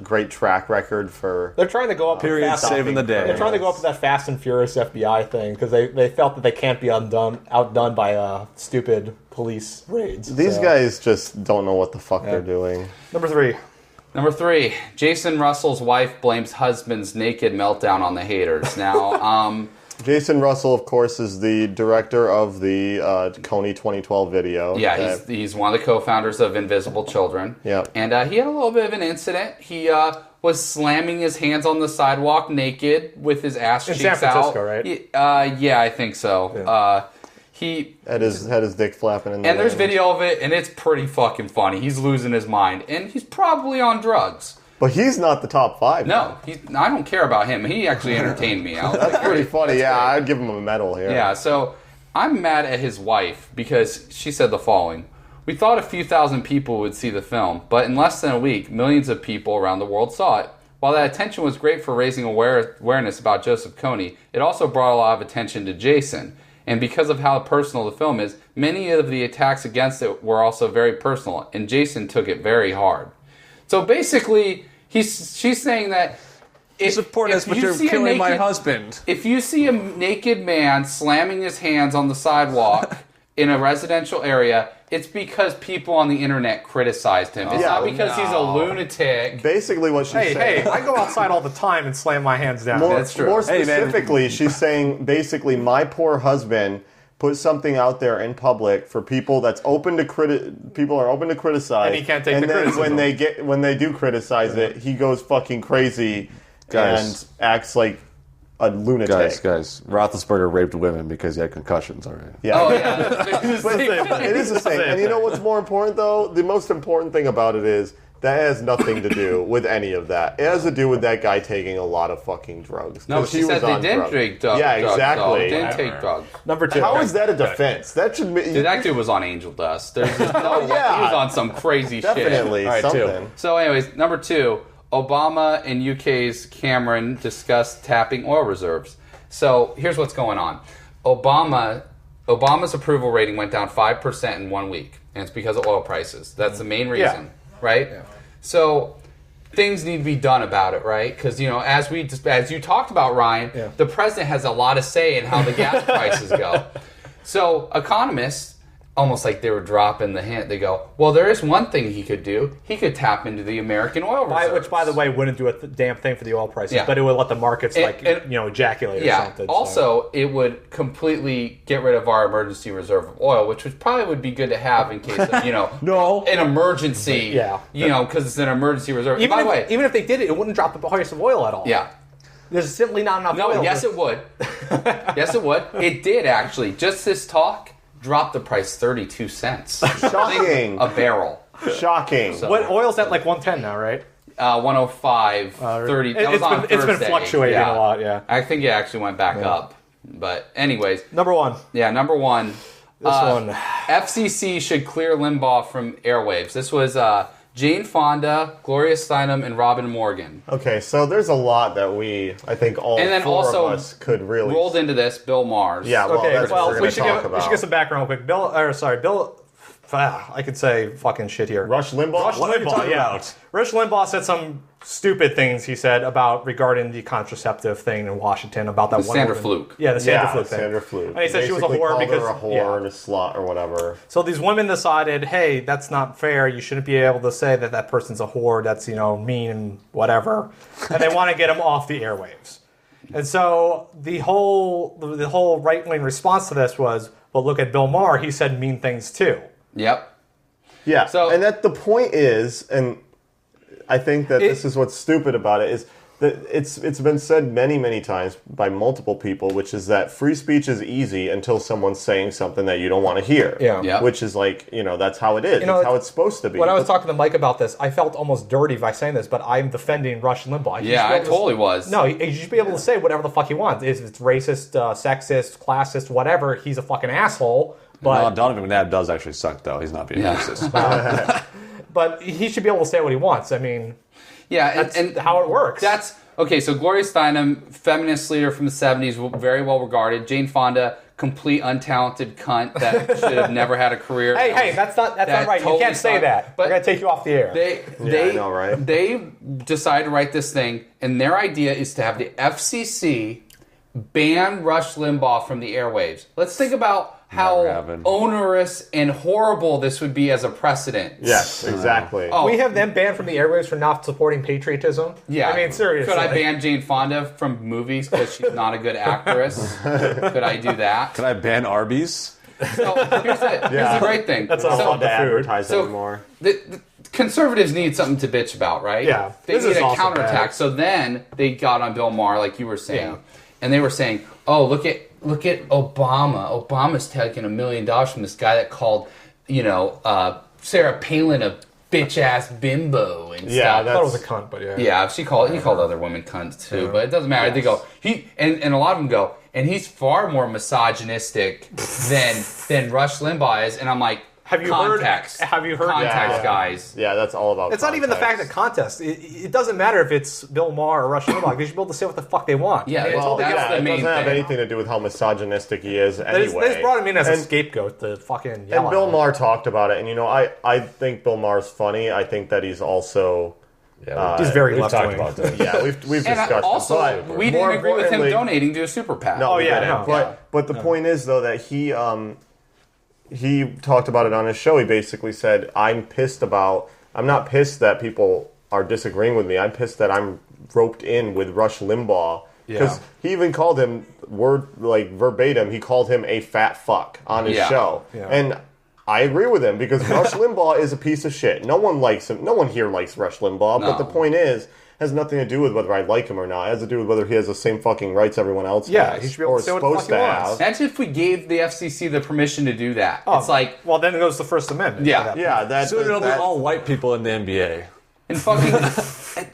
[SPEAKER 4] great track record for.
[SPEAKER 3] They're trying to go up
[SPEAKER 5] period saving the day.
[SPEAKER 3] They're trying to go up to that Fast and Furious FBI thing because they felt that they can't be outdone by stupid police raids.
[SPEAKER 4] These guys just don't know what the fuck they're doing.
[SPEAKER 3] Number 3.
[SPEAKER 10] Number 3, Jason Russell's wife blames husband's naked meltdown on the haters. Now,
[SPEAKER 4] Jason Russell, of course, is the director of the Coney 2012 video.
[SPEAKER 10] Yeah, he's one of the co-founders of Invisible Children.
[SPEAKER 4] Yeah.
[SPEAKER 10] And he had a little bit of an incident. He was slamming his hands on the sidewalk naked with his ass cheeks out.
[SPEAKER 3] In San Francisco, right?
[SPEAKER 10] Yeah, I think so.
[SPEAKER 3] Yeah.
[SPEAKER 10] He
[SPEAKER 4] had his dick flapping in the
[SPEAKER 10] And there's
[SPEAKER 4] wind.
[SPEAKER 10] video of it, and it's pretty fucking funny. He's losing his mind. And he's probably on drugs.
[SPEAKER 4] But he's not the top 5.
[SPEAKER 10] No, I don't care about him. He actually entertained me.
[SPEAKER 4] That's pretty funny. Yeah, I'd give him a medal here.
[SPEAKER 10] Yeah, so I'm mad at his wife because she said the following. We thought a few thousand people would see the film, but in less than a week, millions of people around the world saw it. While that attention was great for raising awareness about Joseph Kony, it also brought a lot of attention to Jason. And because of how personal the film is, many of the attacks against it were also very personal, and Jason took it very hard. So basically, she's saying that
[SPEAKER 5] support us, but you're killing my husband.
[SPEAKER 10] If you see a naked man slamming his hands on the sidewalk in a residential area, it's because people on the internet criticized him. It's not because he's a lunatic.
[SPEAKER 4] Basically what she's saying.
[SPEAKER 3] Hey, I go outside all the time and slam my hands down.
[SPEAKER 10] That's true.
[SPEAKER 4] More specifically, she's saying basically my poor husband put something out there in public for people that's open to people are open to criticize,
[SPEAKER 3] and he can't take
[SPEAKER 4] the
[SPEAKER 3] criticism.
[SPEAKER 4] when they do criticize it, he goes fucking crazy and acts like a lunatic.
[SPEAKER 5] Guys, Roethlisberger raped women because he had concussions already.
[SPEAKER 4] Yeah.
[SPEAKER 10] Oh, yeah.
[SPEAKER 4] It is the same. And you know what's more important, though? The most important thing about it is that has nothing to do with any of that. It has to do with that guy taking a lot of fucking drugs.
[SPEAKER 10] No, she said they didn't take drugs.
[SPEAKER 4] Yeah, exactly.
[SPEAKER 10] They didn't take drugs.
[SPEAKER 3] Number 2.
[SPEAKER 4] How is that a defense? That should be...
[SPEAKER 10] Dude, that dude was on angel dust. There's just no way. He was on some crazy
[SPEAKER 4] Definitely
[SPEAKER 10] shit.
[SPEAKER 4] something.
[SPEAKER 10] So anyways, number 2, Obama and UK's Cameron discussed tapping oil reserves. So here's what's going on. Obama's approval rating went down 5% in 1 week, and it's because of oil prices. That's the main reason, right? Yeah. So things need to be done about it, right? Because as you talked about, Ryan, the president has a lot of say in how the gas prices go. So economists, almost like they were dropping the hint, they go, well, there is one thing he could do. He could tap into the American oil reserves.
[SPEAKER 3] Which, by the way, wouldn't do a damn thing for the oil prices, but it would let the markets ejaculate or something.
[SPEAKER 10] Also, it would completely get rid of our emergency reserve of oil, which would be good to have in case of, an emergency. Because it's an emergency reserve.
[SPEAKER 3] Even if they did it wouldn't drop the price of oil at all.
[SPEAKER 10] Yeah.
[SPEAKER 3] There's simply not enough oil.
[SPEAKER 10] No, yes it would. Yes it would. It did, actually. Just this talk dropped the price 32 cents.
[SPEAKER 4] Shocking.
[SPEAKER 10] A barrel.
[SPEAKER 4] Shocking.
[SPEAKER 3] So, what oil's at like 110 now, right?
[SPEAKER 10] 105, 30. That was on Thursday.
[SPEAKER 3] It's been fluctuating a lot, yeah.
[SPEAKER 10] I think it actually went back up. But anyways.
[SPEAKER 3] Number 1.
[SPEAKER 10] Yeah, number 1.
[SPEAKER 3] This one.
[SPEAKER 10] FCC should clear Limbaugh from airwaves. This was Jane Fonda, Gloria Steinem, and Robin Morgan.
[SPEAKER 4] Okay, so there's a lot that I think all four of us could really...
[SPEAKER 10] rolled into this, Bill Maher.
[SPEAKER 4] Yeah, that's what we're going to talk about.
[SPEAKER 3] We should get some background real quick. Bill... I could say fucking shit here.
[SPEAKER 4] Rush Limbaugh?
[SPEAKER 3] What are you talking about? Rush Limbaugh said some stupid things he said regarding the contraceptive thing in Washington about that one
[SPEAKER 10] Sandra
[SPEAKER 3] woman.
[SPEAKER 10] Fluke.
[SPEAKER 3] Yeah, the Sandra Fluke thing.
[SPEAKER 4] Sandra Fluke.
[SPEAKER 3] And he said she was a whore because...
[SPEAKER 4] her a whore and a slut or whatever.
[SPEAKER 3] So these women decided, hey, that's not fair. You shouldn't be able to say that person's a whore, that's, mean and whatever. And they want to get him off the airwaves. And so the whole right-wing response to this was, well, look at Bill Maher. He said mean things too.
[SPEAKER 10] Yep.
[SPEAKER 4] Yeah. And that the point is, and I think that this is what's stupid about it, is that it's been said many, many times by multiple people, which is that free speech is easy until someone's saying something that you don't want to hear.
[SPEAKER 3] Yeah.
[SPEAKER 10] Yep.
[SPEAKER 4] Which is like, that's how it is. It's how it's supposed to be.
[SPEAKER 3] When I was talking to Mike about this, I felt almost dirty by saying this, but I'm defending Rush Limbaugh.
[SPEAKER 10] Yeah, I totally was.
[SPEAKER 3] No, he should be able to say whatever the fuck he wants. If it's racist, sexist, classist, whatever, he's a fucking asshole. But
[SPEAKER 5] Donovan McNabb does actually suck, though. He's not being racist.
[SPEAKER 3] But he should be able to say what he wants. I mean...
[SPEAKER 10] Yeah,
[SPEAKER 3] that's how it works.
[SPEAKER 10] That's Okay, so Gloria Steinem, feminist leader from the 70s, very well regarded. Jane Fonda, complete untalented cunt that should have never had a career.
[SPEAKER 3] Hey, that's not right.
[SPEAKER 10] Totally
[SPEAKER 3] You can't say that.
[SPEAKER 10] But
[SPEAKER 3] I'm gonna take you off the air.
[SPEAKER 10] They
[SPEAKER 4] I know, right?
[SPEAKER 10] They decided to write this thing, and their idea is to have the FCC ban Rush Limbaugh from the airwaves. Let's think about how onerous and horrible this would be as a precedent.
[SPEAKER 4] Yes, exactly.
[SPEAKER 3] We have them banned from the airwaves for not supporting patriotism.
[SPEAKER 10] Yeah.
[SPEAKER 3] I mean, seriously.
[SPEAKER 10] Could I ban Jane Fonda from movies because she's not a good actress? Could I do that?
[SPEAKER 5] Can I ban Arby's?
[SPEAKER 10] So here's the great thing.
[SPEAKER 3] That's not allowed
[SPEAKER 4] to advertise anymore.
[SPEAKER 10] The conservatives need something to bitch about, right?
[SPEAKER 3] Yeah.
[SPEAKER 10] They need a counterattack. So then they got on Bill Maher, like you were saying, and they were saying, "Oh, look at Obama. Obama's taking $1 million from this guy that called, Sarah Palin a bitch ass bimbo and stuff."
[SPEAKER 3] I thought it was a cunt, but yeah.
[SPEAKER 10] Yeah, he called other women cunts too, but it doesn't matter. Yes. They go and a lot of them go, and he's far more misogynistic than Rush Limbaugh is, and I'm like, Have you heard? Context, guys?
[SPEAKER 4] Yeah, that's all about.
[SPEAKER 3] It's not even the fact that context. It doesn't matter if it's Bill Maher or Rush Limbaugh. They should be able to say what the fuck they want.
[SPEAKER 10] Yeah,
[SPEAKER 4] it doesn't have anything to do with how misogynistic he is. Anyway,
[SPEAKER 3] they just brought him in as a scapegoat to fucking yell.
[SPEAKER 4] And Bill Maher talked about it, and I think Bill Maher's funny. I think that he's also.
[SPEAKER 3] He's very left wing.
[SPEAKER 4] Yeah, we've discussed.
[SPEAKER 10] And also,
[SPEAKER 4] it, but
[SPEAKER 10] we didn't agree with him donating to a super PAC.
[SPEAKER 4] But the point is though that he talked about it on his show. He basically said, I'm not pissed that people are disagreeing with me. I'm pissed that I'm roped in with Rush Limbaugh. Because he even called him, verbatim, he called him a fat fuck on his show. Yeah. And I agree with him because Rush Limbaugh is a piece of shit. No one likes him. No one here likes Rush Limbaugh. No. But the point is, has nothing to do with whether I like him or not. It has to do with whether he has the same fucking rights everyone else has.
[SPEAKER 3] He should be able to say what the fuck he wants.
[SPEAKER 10] Imagine if we gave the FCC the permission to do that. It's like...
[SPEAKER 3] Well, then it goes to the First Amendment.
[SPEAKER 10] Yeah.
[SPEAKER 5] Soon it'll be all white people in the NBA.
[SPEAKER 10] And fucking...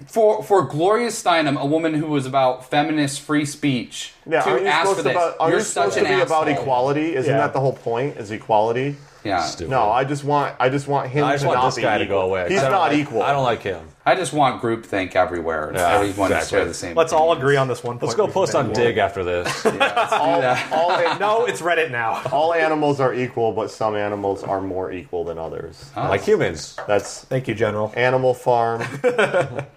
[SPEAKER 10] for Gloria Steinem, a woman who was about feminist free speech, to ask for this.
[SPEAKER 4] Are you supposed to be about equality? Isn't that the whole point, is equality?
[SPEAKER 10] Yeah.
[SPEAKER 4] Stupid. No, I just want him to not be
[SPEAKER 5] this guy to go away.
[SPEAKER 4] He's not equal.
[SPEAKER 5] I don't like him.
[SPEAKER 10] I just want groupthink everywhere. Everyone to share the same.
[SPEAKER 3] Let's all agree on this one point.
[SPEAKER 5] Let's go post on Dig after this.
[SPEAKER 10] Let's do that.
[SPEAKER 3] No, it's Reddit now.
[SPEAKER 4] All animals are equal, but some animals are more equal than others.
[SPEAKER 5] Like humans.
[SPEAKER 4] Thank
[SPEAKER 3] you, General.
[SPEAKER 4] Animal Farm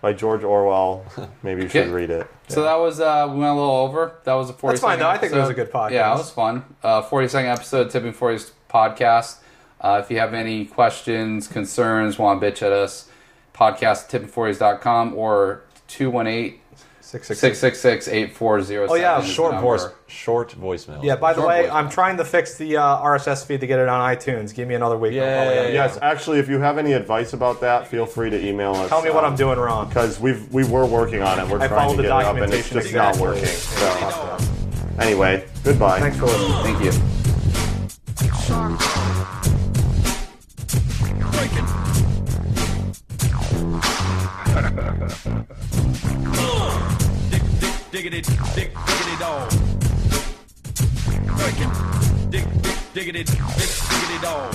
[SPEAKER 4] by George Orwell. Maybe you should read it.
[SPEAKER 10] So that was, we went a little over. That was a 40
[SPEAKER 3] That's fine, though. I think it was a good podcast.
[SPEAKER 10] Yeah, it was fun. 40-second episode, Tipping 40's podcast. If you have any questions, concerns, want to bitch at us, podcast at tipping40s.com or 218-666-8407.
[SPEAKER 5] Oh, yeah, short voicemail.
[SPEAKER 3] Yeah, by the way, I'm trying to fix the RSS feed to get it on iTunes. Give me another week.
[SPEAKER 4] Yes, actually, if you have any advice about that, feel free to email us.
[SPEAKER 3] Tell me what I'm doing wrong.
[SPEAKER 4] Because we were working on it. We're trying to get it up, and it's just not working. So, anyway, goodbye.
[SPEAKER 3] Thanks for listening.
[SPEAKER 10] Thank you.
[SPEAKER 1] Diggity dog. Diggity dog.